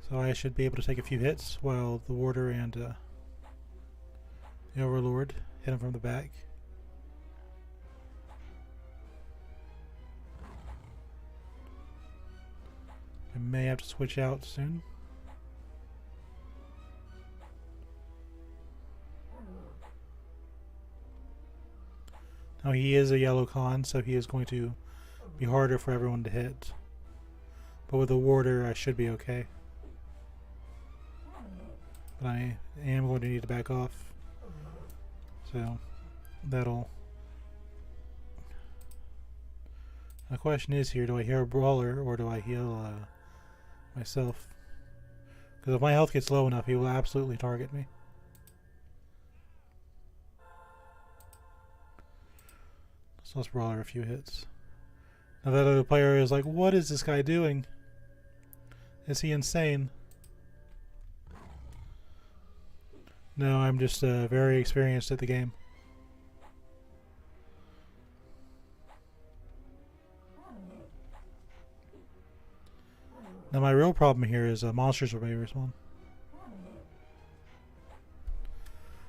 So I should be able to take a few hits while the Warder and the Overlord hit him from the back. I may have to switch out soon. Now he is a yellow con, so he is going to be harder for everyone to hit. But with the Warder, I should be okay. But I am going to need to back off. So, that'll... The question is here, do I heal a Brawler or do I heal myself? Because if my health gets low enough, he will absolutely target me. So let's Brawler a few hits. Now that other player is like, what is this guy doing? Is he insane? No, I'm just very experienced at the game. Now my real problem here is monsters will maybe respawn.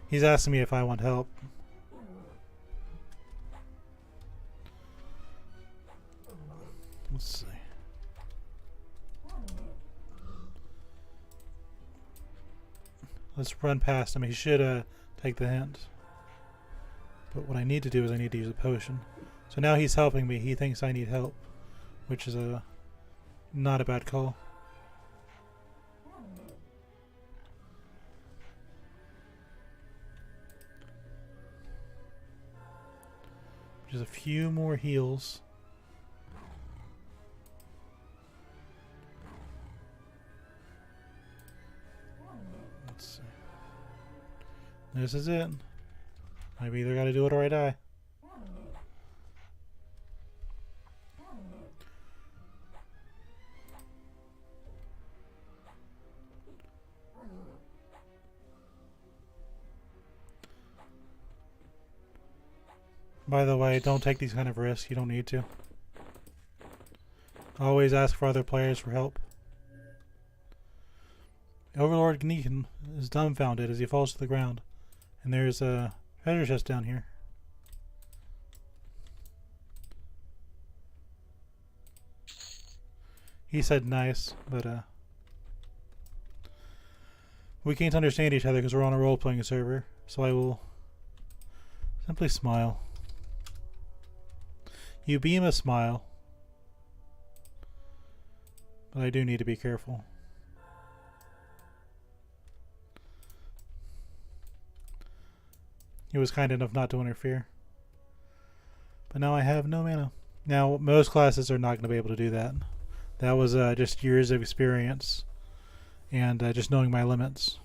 He's asking me if I want help. Let's see. Let's run past him. He should take the hint. But what I need to do is I need to use a potion. So now he's helping me. He thinks I need help, which is not a bad call. Just a few more heals. Let's see. This is it. I've either got to do it or I die. By the way, don't take these kind of risks. You don't need to. Always ask for other players for help. Overlord Gneekin is dumbfounded as he falls to the ground. And there's a treasure chest down here. He said nice, but we can't understand each other because we're on a role-playing server, so I will simply smile. You beam a smile, but I do need to be careful. He was kind enough not to interfere. But now I have no mana. Now, most classes are not going to be able to do that. That was just years of experience and just knowing my limits.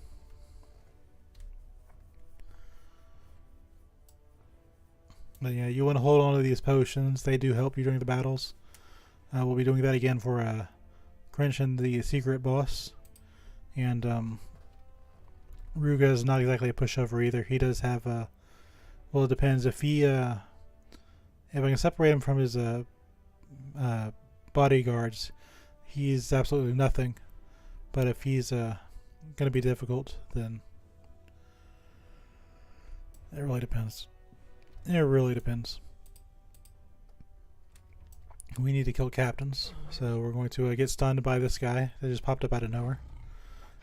But yeah, you want to hold on to these potions. They do help you during the battles. We'll be doing that again for Crenshin, the secret boss. And Ruga is not exactly a pushover either. He does have well, it depends. If he if I can separate him from his bodyguards, he's absolutely nothing. But if he's going to be difficult, then it really depends. It really depends. We need to kill captains, so we're going to get stunned by this guy that just popped up out of nowhere.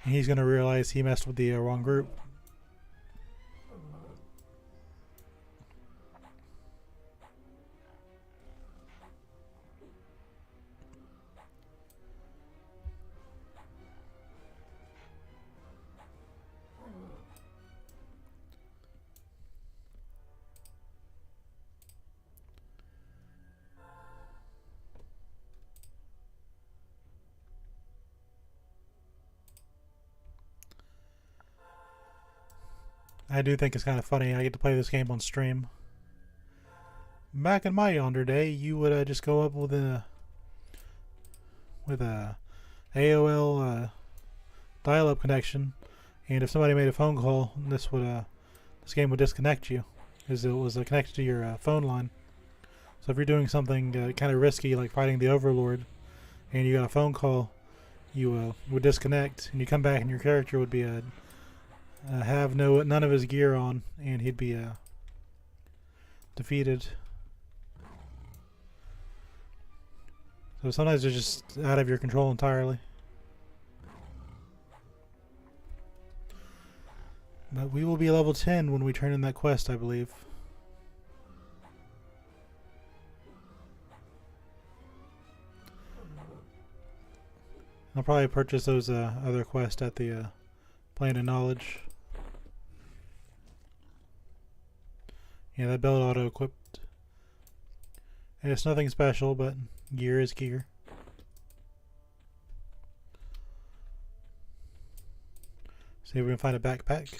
And he's going to realize he messed with the wrong group. I do think it's kind of funny. I get to play this game on stream. Back in my yonder day, you would just go up with a AOL dial-up connection, and if somebody made a phone call, this game would disconnect you, because it was connected to your phone line. So if you're doing something kind of risky, like fighting the Overlord, and you got a phone call, you would disconnect, and you come back, and your character would be have none of his gear on, and he'd be defeated. So sometimes they're just out of your control entirely. But we will be level 10 when we turn in that quest, I believe. I'll probably purchase those other quests at the Plane of Knowledge. Yeah, that belt auto-equipped. And it's nothing special, but gear is gear. See if we can find a backpack.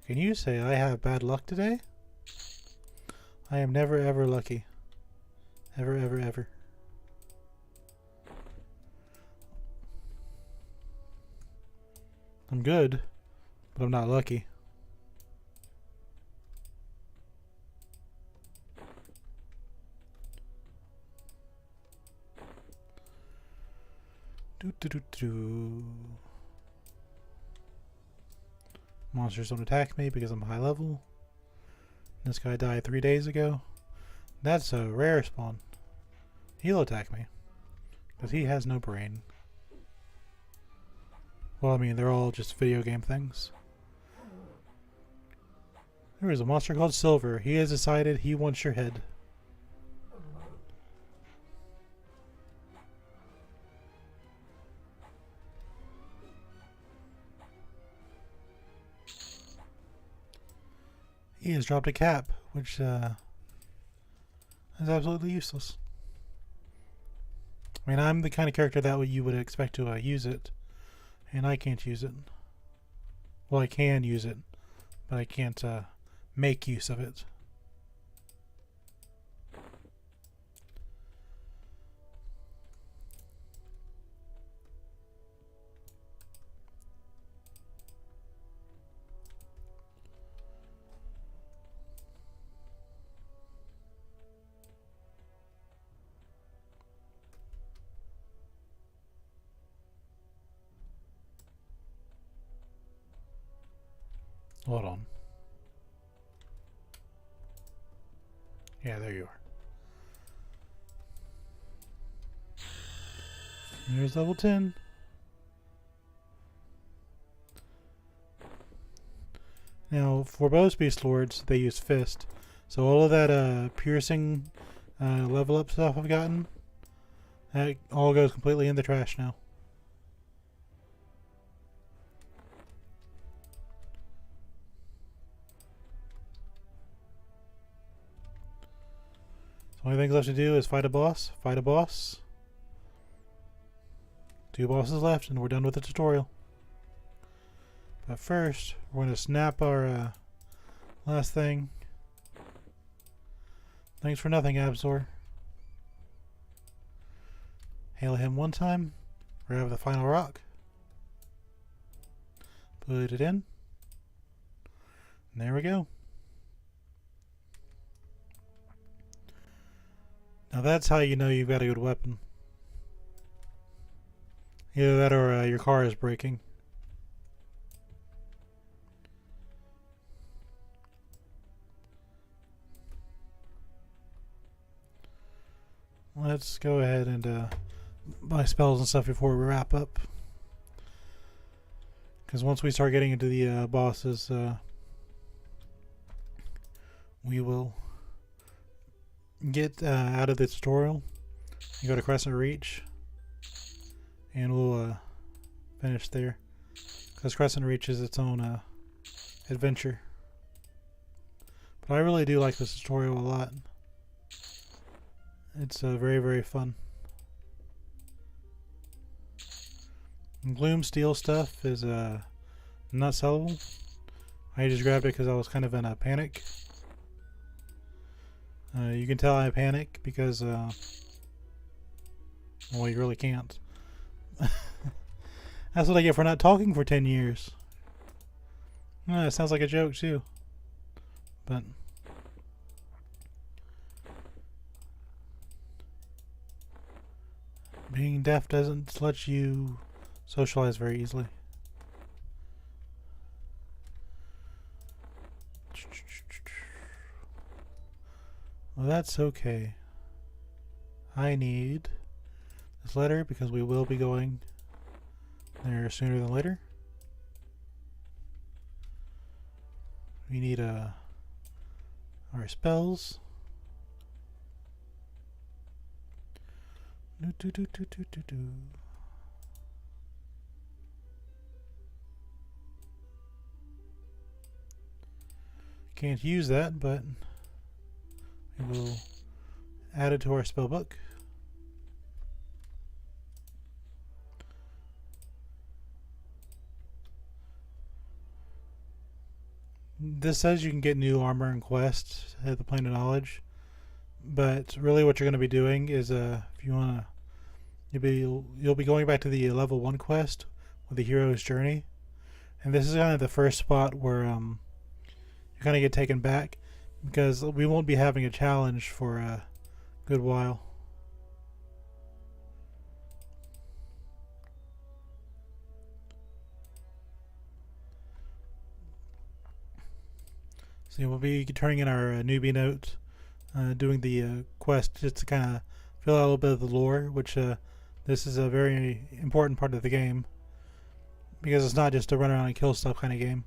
Can you say I have bad luck today? I am never ever lucky. Ever, ever, ever. I'm good, but I'm not lucky. Monsters don't attack me because I'm high level. This guy died 3 days ago. That's a rare spawn. He'll attack me because he has no brain. Well, I mean, they're all just video game things. There is a monster called Silver. He has decided he wants your head. He has dropped a cap, which is absolutely useless. I mean, I'm the kind of character that you would expect to use it, and I can't use it. Well, I can use it, but I can't make use of it. Hold on. Yeah, there you are. There's level 10. Now, for both Beastlords, they use Fist. So all of that piercing level up stuff I've gotten, that all goes completely in the trash now. The only thing left to do is fight a boss, fight a boss. 2 bosses left and we're done with the tutorial. But first, we're going to snap our last thing. Thanks for nothing, Absor. Hail him one time. Grab the final rock. Put it in. And there we go. Now that's how you know you've got a good weapon. Either that or your car is breaking. Let's go ahead and buy spells and stuff before we wrap up. Because once we start getting into the bosses, we will get out of the tutorial. You go to Crescent Reach, and we'll finish there. Because Crescent Reach is its own adventure. But I really do like this tutorial a lot. It's very, very fun. Gloom Steel stuff is not sellable. I just grabbed it because I was kind of in a panic. You can tell I panic because, well, you really can't. That's what I get for not talking for 10 years. It sounds like a joke too. But being deaf doesn't let you socialize very easily. Well, that's okay. I need this letter because we will be going there sooner than later. We need our spells. Can't use that, but we will add it to our spell book. This says you can get new armor and quests at the Plane of Knowledge, but really what you're going to be doing is if you want to, you'll be going back to the level 1 quest with the hero's journey, and this is kind of the first spot where you kind of get taken back because we won't be having a challenge for a good while. So we'll be turning in our newbie note, doing the quest just to kind of fill out a little bit of the lore, which this is a very important part of the game because it's not just a run around and kill stuff kind of game.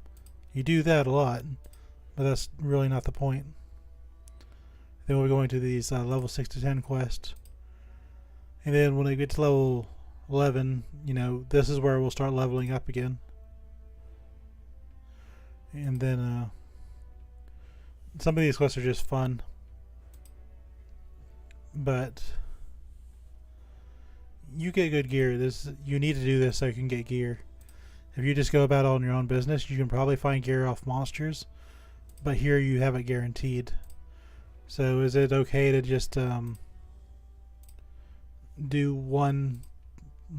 You do that a lot, but that's really not the point. Then we'll be going to these level 6 to 10 quests, and then when we get to level 11, you know, this is where we'll start leveling up again, and then some of these quests are just fun, but you get good gear. You need to do this so you can get gear. If you just go about on your own business, you can probably find gear off monsters, but here you have it guaranteed. So is it okay to just do one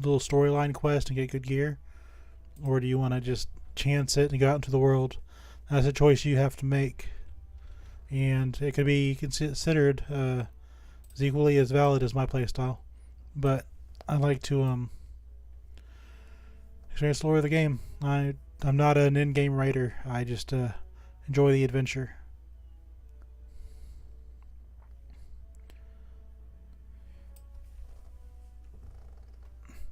little storyline quest and get good gear, or do you want to just chance it and go out into the world? That's a choice you have to make, and it could be considered as equally as valid as my playstyle. But I like to experience the lore of the game. I I'm not an in-game writer. I just enjoy the adventure.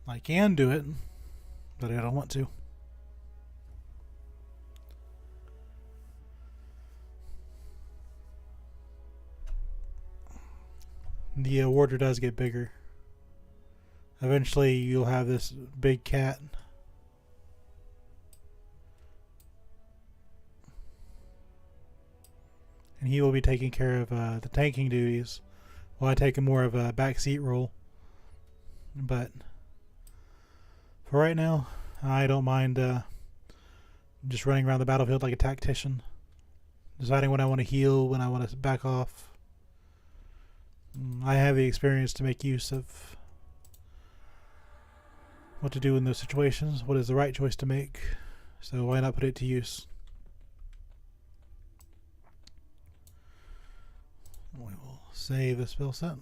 I can do it, but I don't want to. The water does get bigger. Eventually you'll have this big cat. And he will be taking care of the tanking duties while I take more of a backseat role. But for right now, I don't mind just running around the battlefield like a tactician, deciding when I want to heal, when I want to back off. I have the experience to make use of what to do in those situations, what is the right choice to make, so why not put it to use? We will save the spell set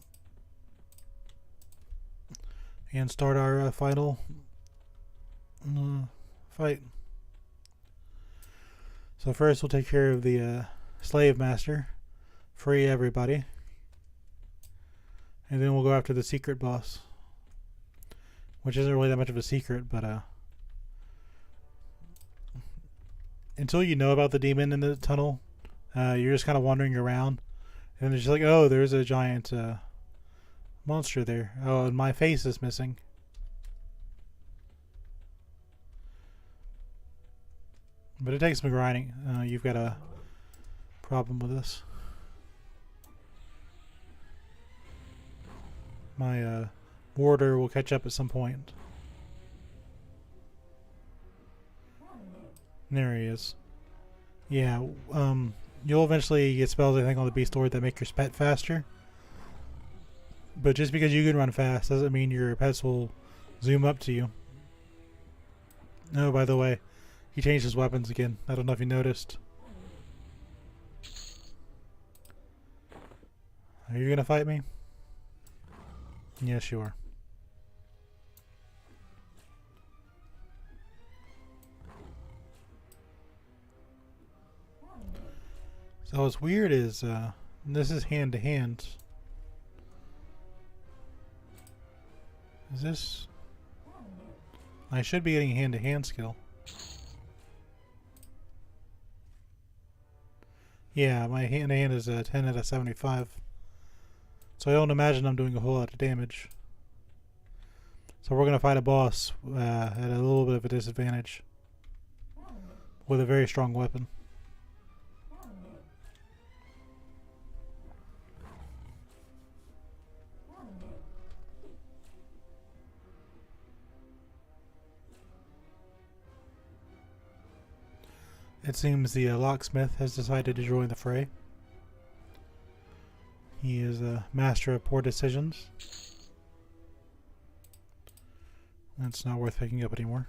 and start our final fight. So first we'll take care of the slave master, free everybody, and then we'll go after the secret boss, which isn't really that much of a secret, but until you know about the demon in the tunnel, you're just kind of wandering around, and it's just like, oh, there's a giant monster there. Oh, and my face is missing. But it takes some grinding. You've got a problem with this. My warder will catch up at some point. There he is. Yeah, you'll eventually get spells, I think, on the Beastlord that make your pet faster. But just because you can run fast doesn't mean your pets will zoom up to you. Oh, by the way, he changed his weapons again. I don't know if you noticed. Are you gonna fight me? Yes, you are. So what's weird is this is hand to hand. Is this? I should be getting hand to hand skill. Yeah, my hand to hand is 10 out of 75. So I don't imagine I'm doing a whole lot of damage. So we're going to fight a boss at a little bit of a disadvantage with a very strong weapon. It seems the locksmith has decided to join the fray. He is a master of poor decisions. That's not worth picking up anymore.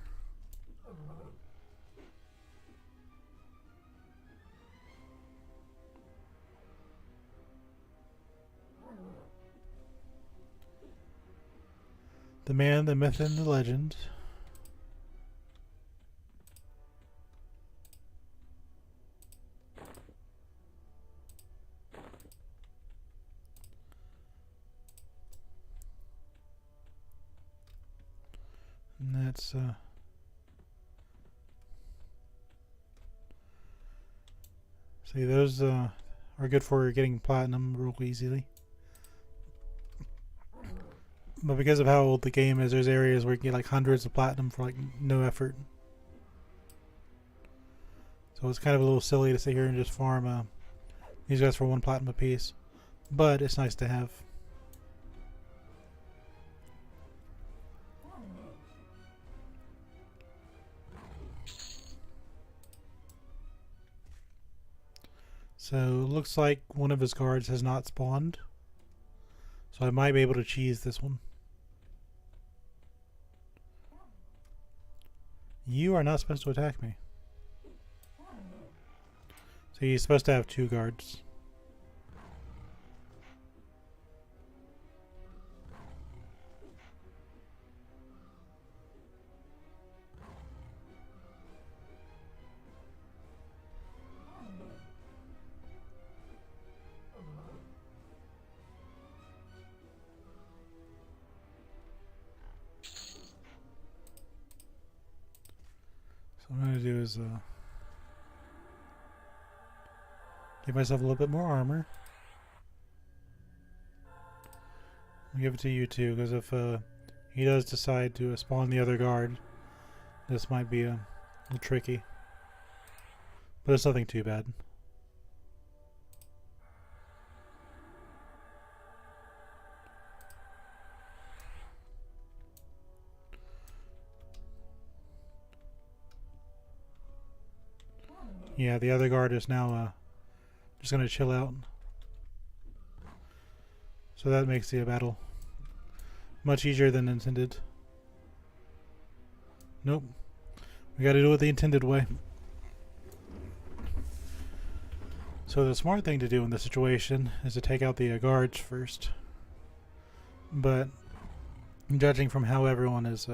The man, the myth, and the legend. And that's see, those are good for getting platinum real easily. But because of how old the game is, there's areas where you can get like hundreds of platinum for like no effort. So it's kind of a little silly to sit here and just farm these guys for 1 platinum apiece. But it's nice to have. So it looks like one of his guards has not spawned. So I might be able to cheese this one. You are not supposed to attack me. So he's supposed to have 2 guards. do is give myself a little bit more armor. I'll give it to you too, because if he does decide to spawn the other guard, this might be a little tricky. But it's nothing too bad. Yeah, the other guard is now just going to chill out. So that makes the battle much easier than intended. Nope. We got to do it the intended way. So the smart thing to do in this situation is to take out the guards first. But judging from how everyone is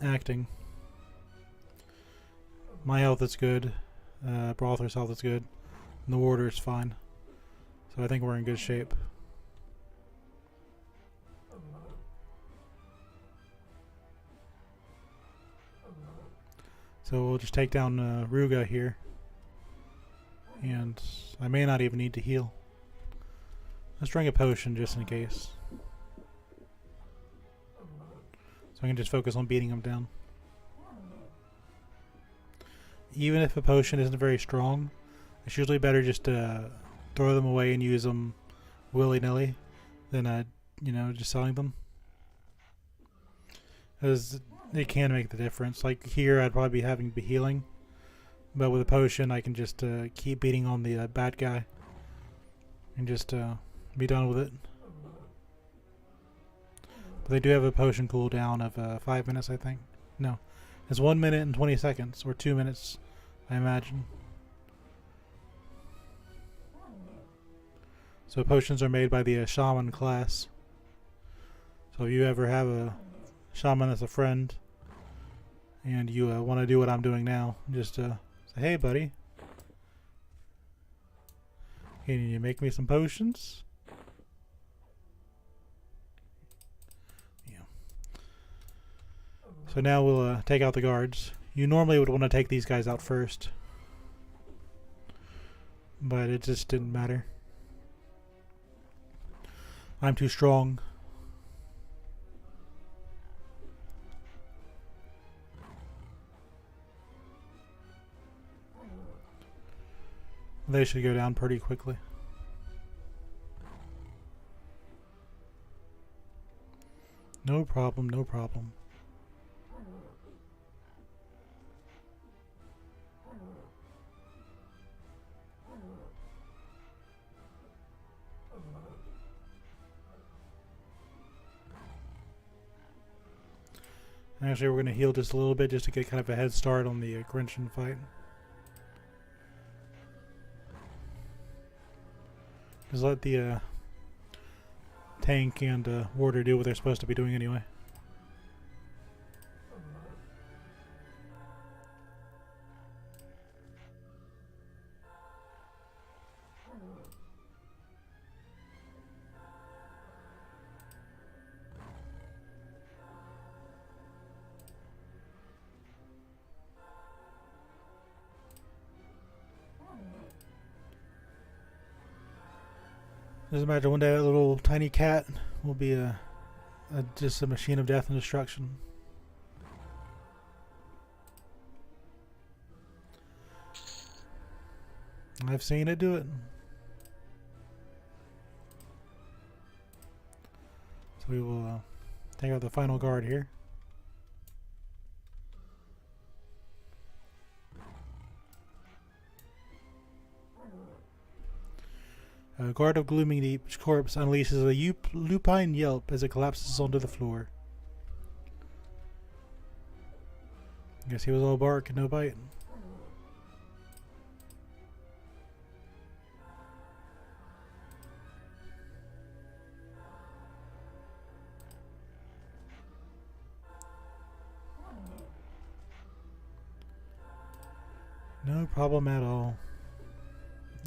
acting, my health is good, Brawler's health is good, and the warder is fine. So I think we're in good shape. So we'll just take down Ruga here. And I may not even need to heal. Let's drink a potion just in case. So I can just focus on beating him down. Even if a potion isn't very strong, it's usually better just to throw them away and use them willy-nilly than you know, just selling them. Because it can make the difference. Like here, I'd probably be having to be healing, but with a potion, I can just keep beating on the bad guy and just be done with it. But they do have a potion cooldown of 5 minutes, I think. No, it's 1 minute and 20 seconds, or 2 minutes, I imagine. So potions are made by the shaman class. So if you ever have a shaman as a friend, and you want to do what I'm doing now, just say, "Hey, buddy, can you make me some potions?" Yeah. So now we'll take out the guards. You normally would want to take these guys out first, but it just didn't matter. I'm too strong. They should go down pretty quickly. No problem, no problem. Actually, we're going to heal just a little bit just to get kind of a head start on the Grinchen fight. Just let the tank and warder do what they're supposed to be doing anyway. Just imagine one day that little tiny cat will be just a machine of death and destruction. I've seen it do it. So we will take out the final guard here. A guard of glooming deep corpse unleashes a lupine yelp as it collapses onto the floor. Guess he was all bark and no bite. No problem at all.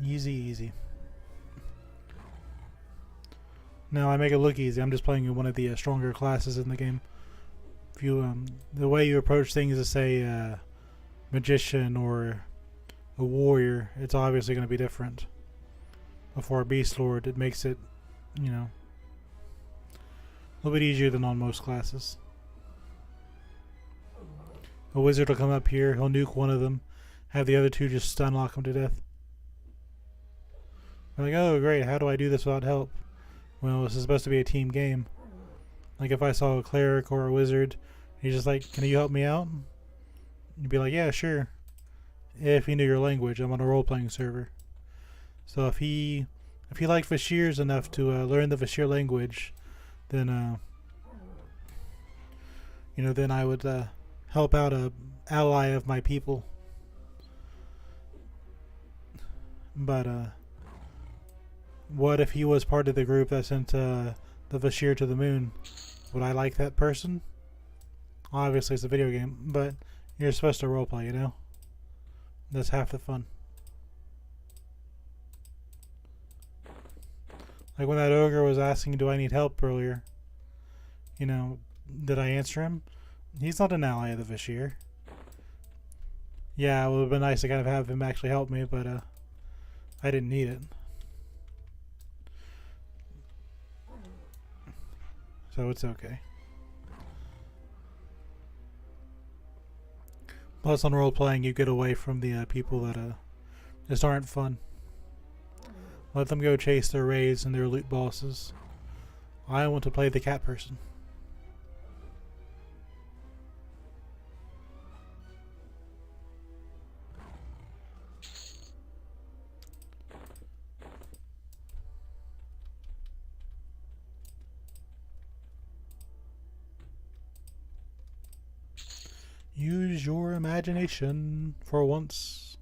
Easy, easy. Now I make it look easy. I'm just playing one of the stronger classes in the game. If you the way you approach things is say magician or a warrior, it's obviously going to be different. But for a Beastlord, it makes it, you know, a little bit easier than on most classes. A wizard will come up here, he'll nuke one of them, have the other two just stun lock them to death. I'm like, oh great, how do I do this without help? Well, this is supposed to be a team game. Like if I saw a cleric or a wizard, he's just like, can you help me out? You'd be like, yeah, sure. If he knew your language, I'm on a role-playing server. So if he liked Vah Shir's enough to learn the Vah Shir language, then you know, then I would help out a ally of my people. But what if he was part of the group that sent the Vah Shir to the moon? Would I like that person? Obviously it's a video game, but you're supposed to roleplay, you know? That's half the fun. Like when that ogre was asking, do I need help earlier? You know, did I answer him? He's not an ally of the Vah Shir. Yeah, it would have been nice to kind of have him actually help me, but I didn't need it. So it's okay. Plus on role-playing you get away from the people that just aren't fun. Let them go chase their raids and their loot bosses. I want to play the cat person. Use your imagination for once.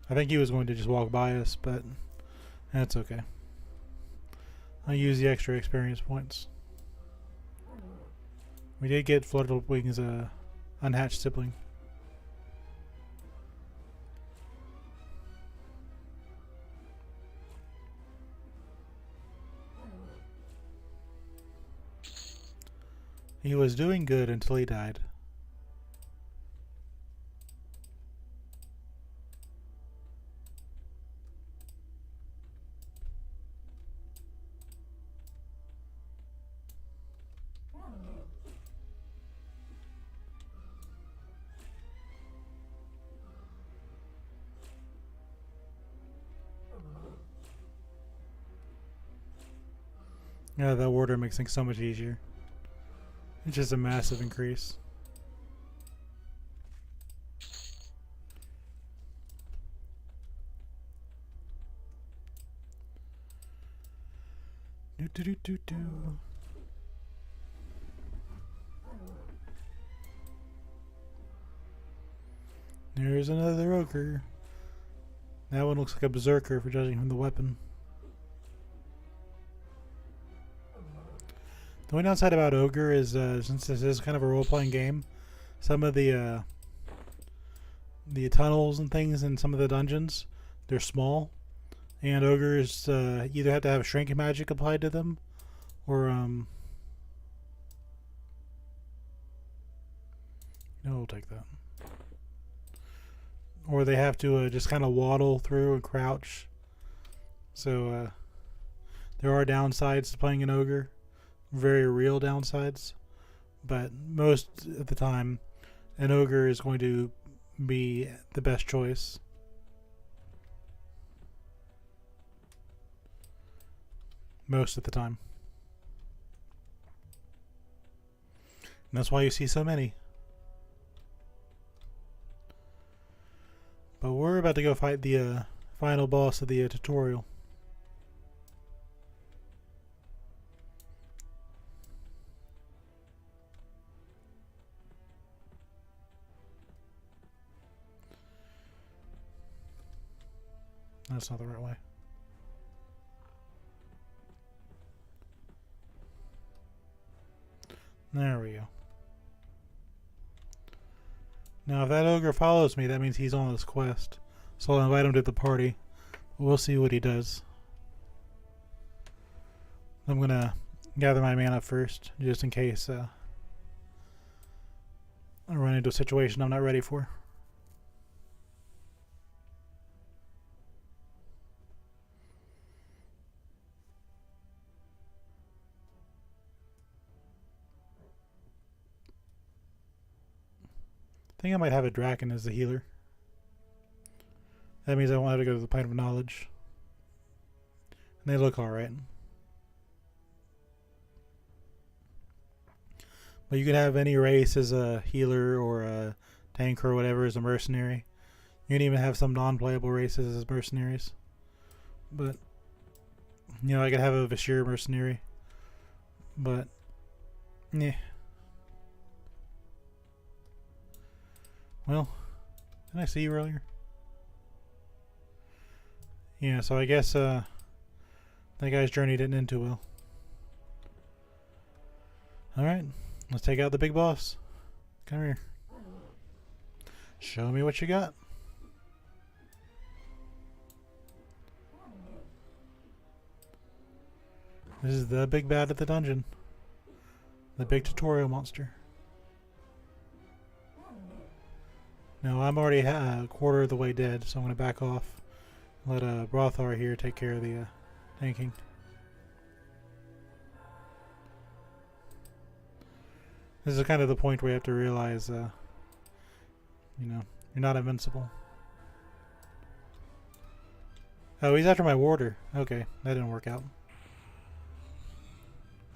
I think he was going to just walk by us, but that's okay. I'll use the extra experience points. We did get Fluttered Wings' unhatched sibling. He was doing good until he died. Yeah, that order makes things so much easier. It's just a massive increase. Do do do do do. There's another ogre. That one looks like a berserker for judging from the weapon. The only downside about Ogre is, since this is kind of a role-playing game, some of the tunnels and things in some of the dungeons, they're small, and Ogres either have to have shrink magic applied to them, or no, we'll take that. Or they have to just kind of waddle through and crouch. So there are downsides to playing an Ogre. Very real downsides, but most of the time an ogre is going to be the best choice. Most of the time. And that's why you see so many. But we're about to go fight the final boss of the tutorial. That's not the right way. There we go. Now if that ogre follows me, that means he's on this quest. So I'll invite him to the party. We'll see what he does. I'm gonna gather my mana first, just in case I run into a situation I'm not ready for. I think I might have a Draken as the healer. That means I won't have to go to the Plane of Knowledge. And they look alright. But you can have any race as a healer or a tank or whatever as a mercenary. You can even have some non-playable races as mercenaries. But, you know, I could have a Vah Shir mercenary. But, yeah. Well, didn't I see you earlier? Yeah, so I guess that guy's journey didn't end too well. Alright, let's take out the big boss. Come here. Show me what you got. This is the big bad at the dungeon. The big tutorial monster. Now, I'm already a quarter of the way dead, so I'm going to back off. Let Brothar here take care of the tanking. This is kind of the point where you have to realize, you know, you're not invincible. Oh, he's after my warder. Okay, that didn't work out.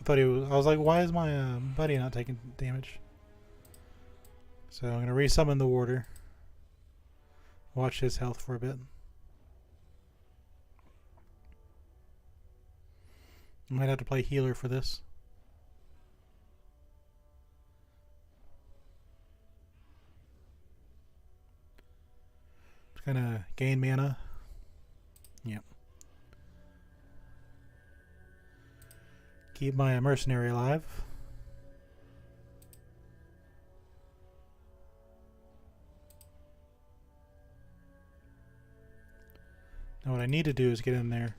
I thought he was. I was like, why is my buddy not taking damage? So I'm going to resummon the warder. Watch his health for a bit. I might have to play healer for this. Just gonna gain mana. Yep. Keep my mercenary alive. Now what I need to do is get in there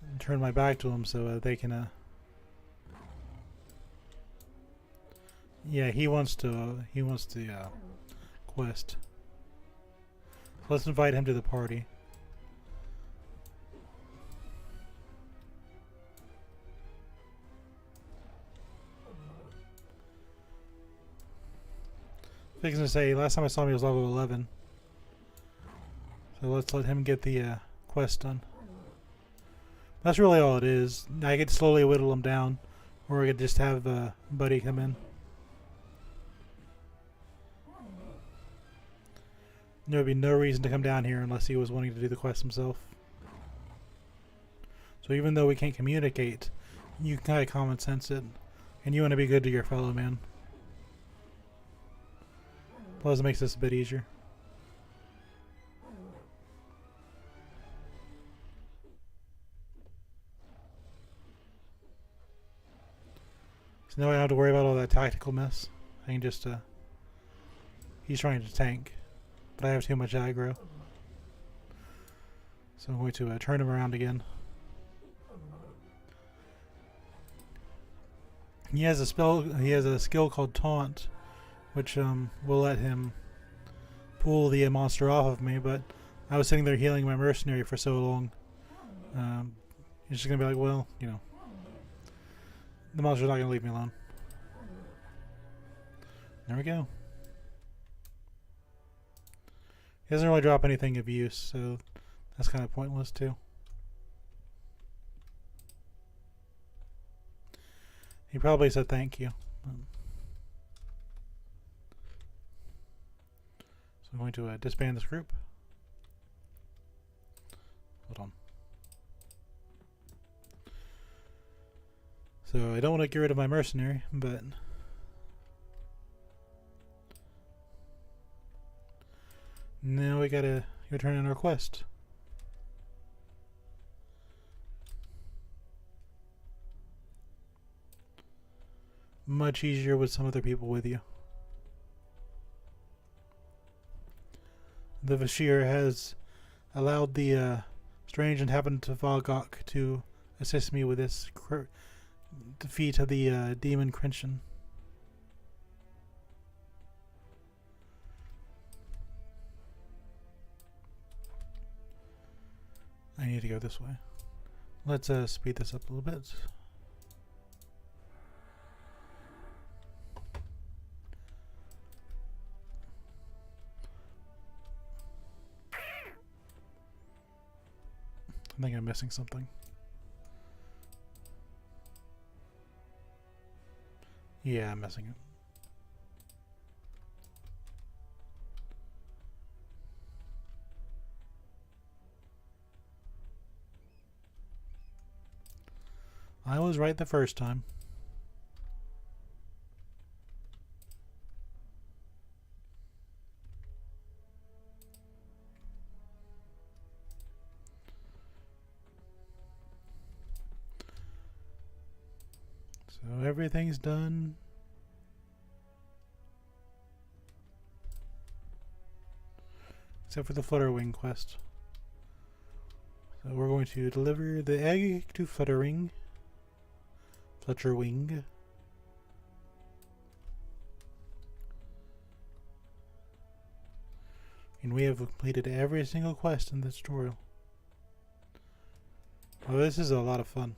and turn my back to them so they can yeah, he wants the quest. Let's invite him to the party. Fixing to say, last time I saw him he was level 11. So let's let him get the quest done. That's really all it is. I could slowly whittle him down, or I could just have Buddy come in. There would be no reason to come down here unless he was wanting to do the quest himself. So even though we can't communicate, you can kind of common sense it, and you want to be good to your fellow man. Plus it makes this a bit easier. So now I don't have to worry about all that tactical mess. I can just he's trying to tank, but I have too much aggro. So I'm going to turn him around again. He has a spell. He has a skill called Taunt, which will let him pull the monster off of me. But I was sitting there healing my mercenary for so long. He's just gonna be like, well, you know, the monster's not gonna leave me alone. There we go. He doesn't really drop anything of use, so that's kind of pointless too. He probably said thank you. So I'm going to disband this group. Hold on. So I don't want to get rid of my mercenary, but now we gotta go turn in our quest. Much easier with some other people with you. The Vah Shir has allowed the strange and happened to Farquat to assist me with this defeat of the demon Crenchen. I need to go this way. Let's speed this up a little bit. I think I'm missing something. Yeah, I'm missing it. I was right the first time. So everything's done. Except for the Flutterwing quest. So we're going to deliver the egg to Flutterwing. Flutterwing. And we have completed every single quest in this tutorial. Well, this is a lot of fun.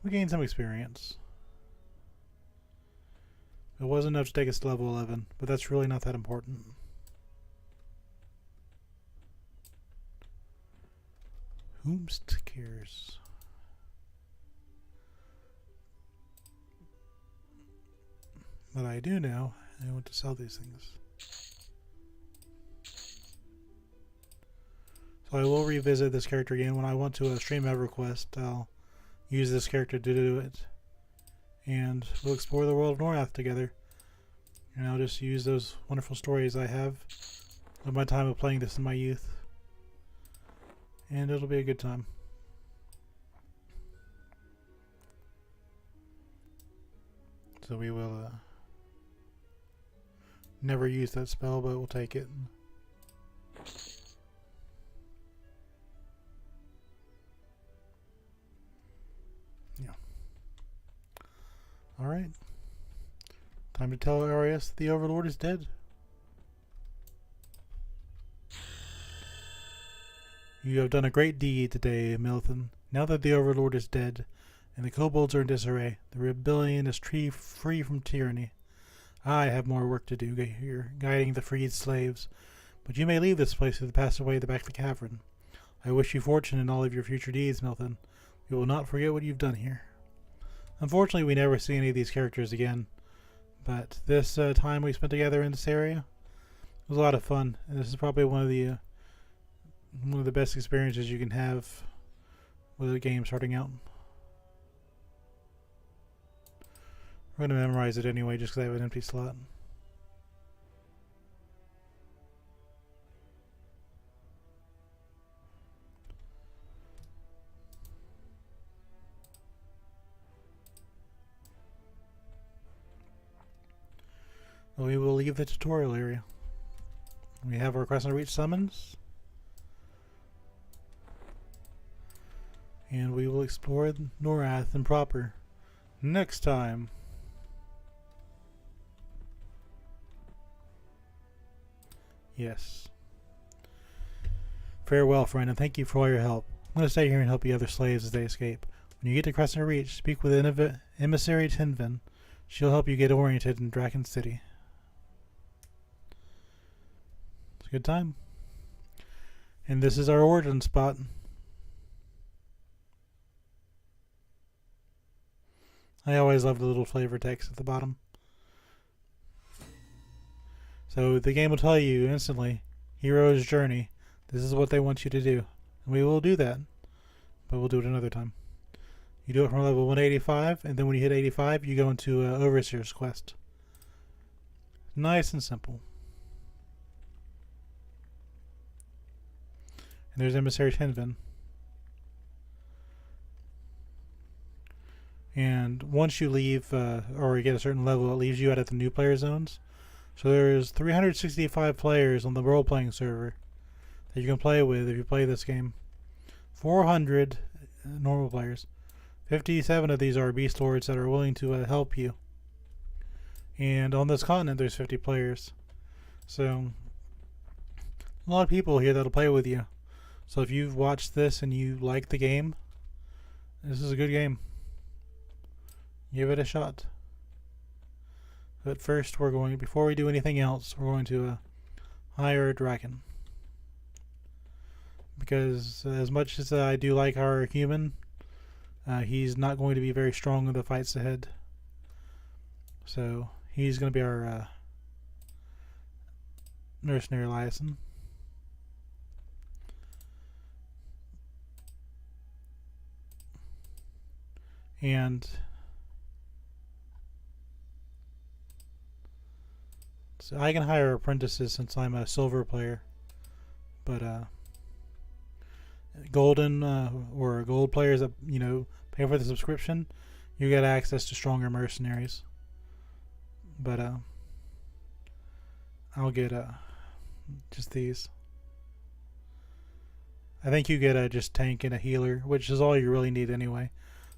We gained some experience. It wasn't enough to take us to level 11, but that's really not that important. Whomst cares? But I do know I want to sell these things. So I will revisit this character again when I want to stream EverQuest. I'll use this character to do it. And we'll explore the world of Norath together. And I'll just use those wonderful stories I have of my time of playing this in my youth. And it'll be a good time. So we will never use that spell, but we'll take it. Yeah. Alright. Time to tell Arius that the Overlord is dead. You have done a great deed today, Milton. Now that the Overlord is dead, and the kobolds are in disarray, the rebellion is free from tyranny. I have more work to do here, guiding the freed slaves. But you may leave this place to pass away the back of the cavern. I wish you fortune in all of your future deeds, Milton. We will not forget what you've done here. Unfortunately, we never see any of these characters again. But this time we spent together in this area was a lot of fun. And this is probably one of the best experiences you can have with a game starting out. We're going to memorize it anyway just because I have an empty slot. We will leave the tutorial area. We have our Crescent Reach summons. And we will explore Norath and proper next time. Yes. Farewell, friend, and thank you for all your help. I'm going to stay here and help the other slaves as they escape. When you get to Crescent Reach, speak with Emissary Tinvin. She'll help you get oriented in Draken City. It's a good time. And this is our origin spot. I always love the little flavor text at the bottom. So the game will tell you instantly, Hero's Journey. This is what they want you to do. And we will do that. But we'll do it another time. You do it from level 185, and then when you hit 85, you go into Overseer's quest. Nice and simple. And there's Emissary Tinvin. And once you leave, or you get a certain level, it leaves you out at the new player zones. So there's 365 players on the role-playing server that you can play with if you play this game. 400 normal players. 57 of these are Beastlords that are willing to help you. And on this continent there's 50 players. So a lot of people here that'll play with you. So if you've watched this and you like the game, this is a good game. Give it a shot. But first before we do anything else, we're going to hire a dragon. Because as much as I do like our human, he's not going to be very strong in the fights ahead. So he's going to be our mercenary liaison. And so I can hire apprentices since I'm a silver player, but golden or gold players that pay for the subscription, you get access to stronger mercenaries. But I'll get just these. I think you get just tank and a healer, which is all you really need anyway.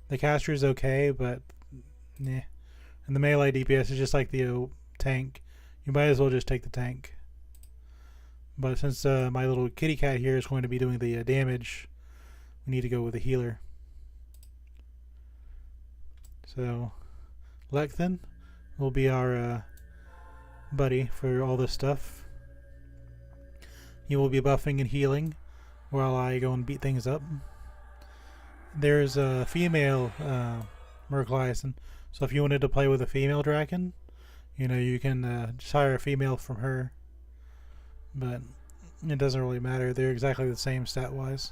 The caster is okay, but and the melee DPS is just like the tank. You might as well just take the tank. But since my little kitty cat here is going to be doing the damage, we need to go with a healer. So Lecthan will be our buddy for all this stuff. He will be buffing and healing while I go and beat things up. There's a female merc liaison, so if you wanted to play with a female dragon, you can just hire a female from her. But it doesn't really matter. They're exactly the same stat-wise.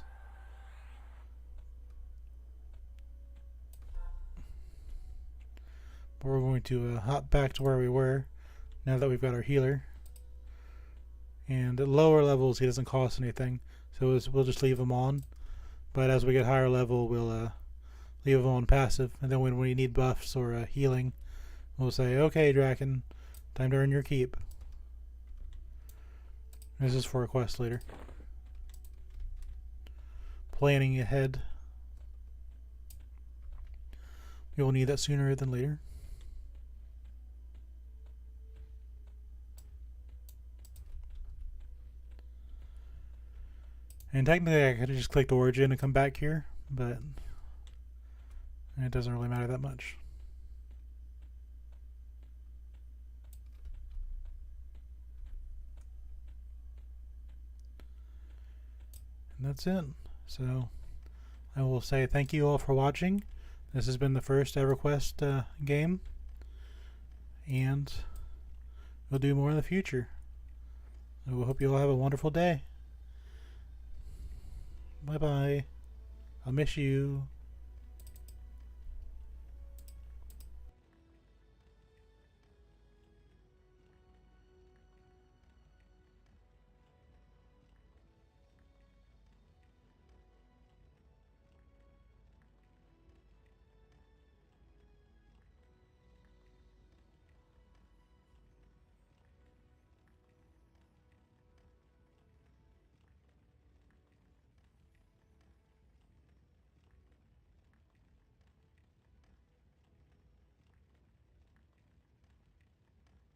But we're going to hop back to where we were now that we've got our healer. And at lower levels, he doesn't cost anything, so we'll just leave him on. But as we get higher level, we'll leave him on passive. And then when we need buffs or healing, we'll say, okay, Draken, time to earn your keep. This is for a quest later. Planning ahead. You'll need that sooner than later. And technically I could have just clicked origin and come back here, but it doesn't really matter that much. And that's it. So I will say thank you all for watching. This has been the first EverQuest game, and we'll do more in the future. I hope you all have a wonderful day. Bye bye. I'll miss you.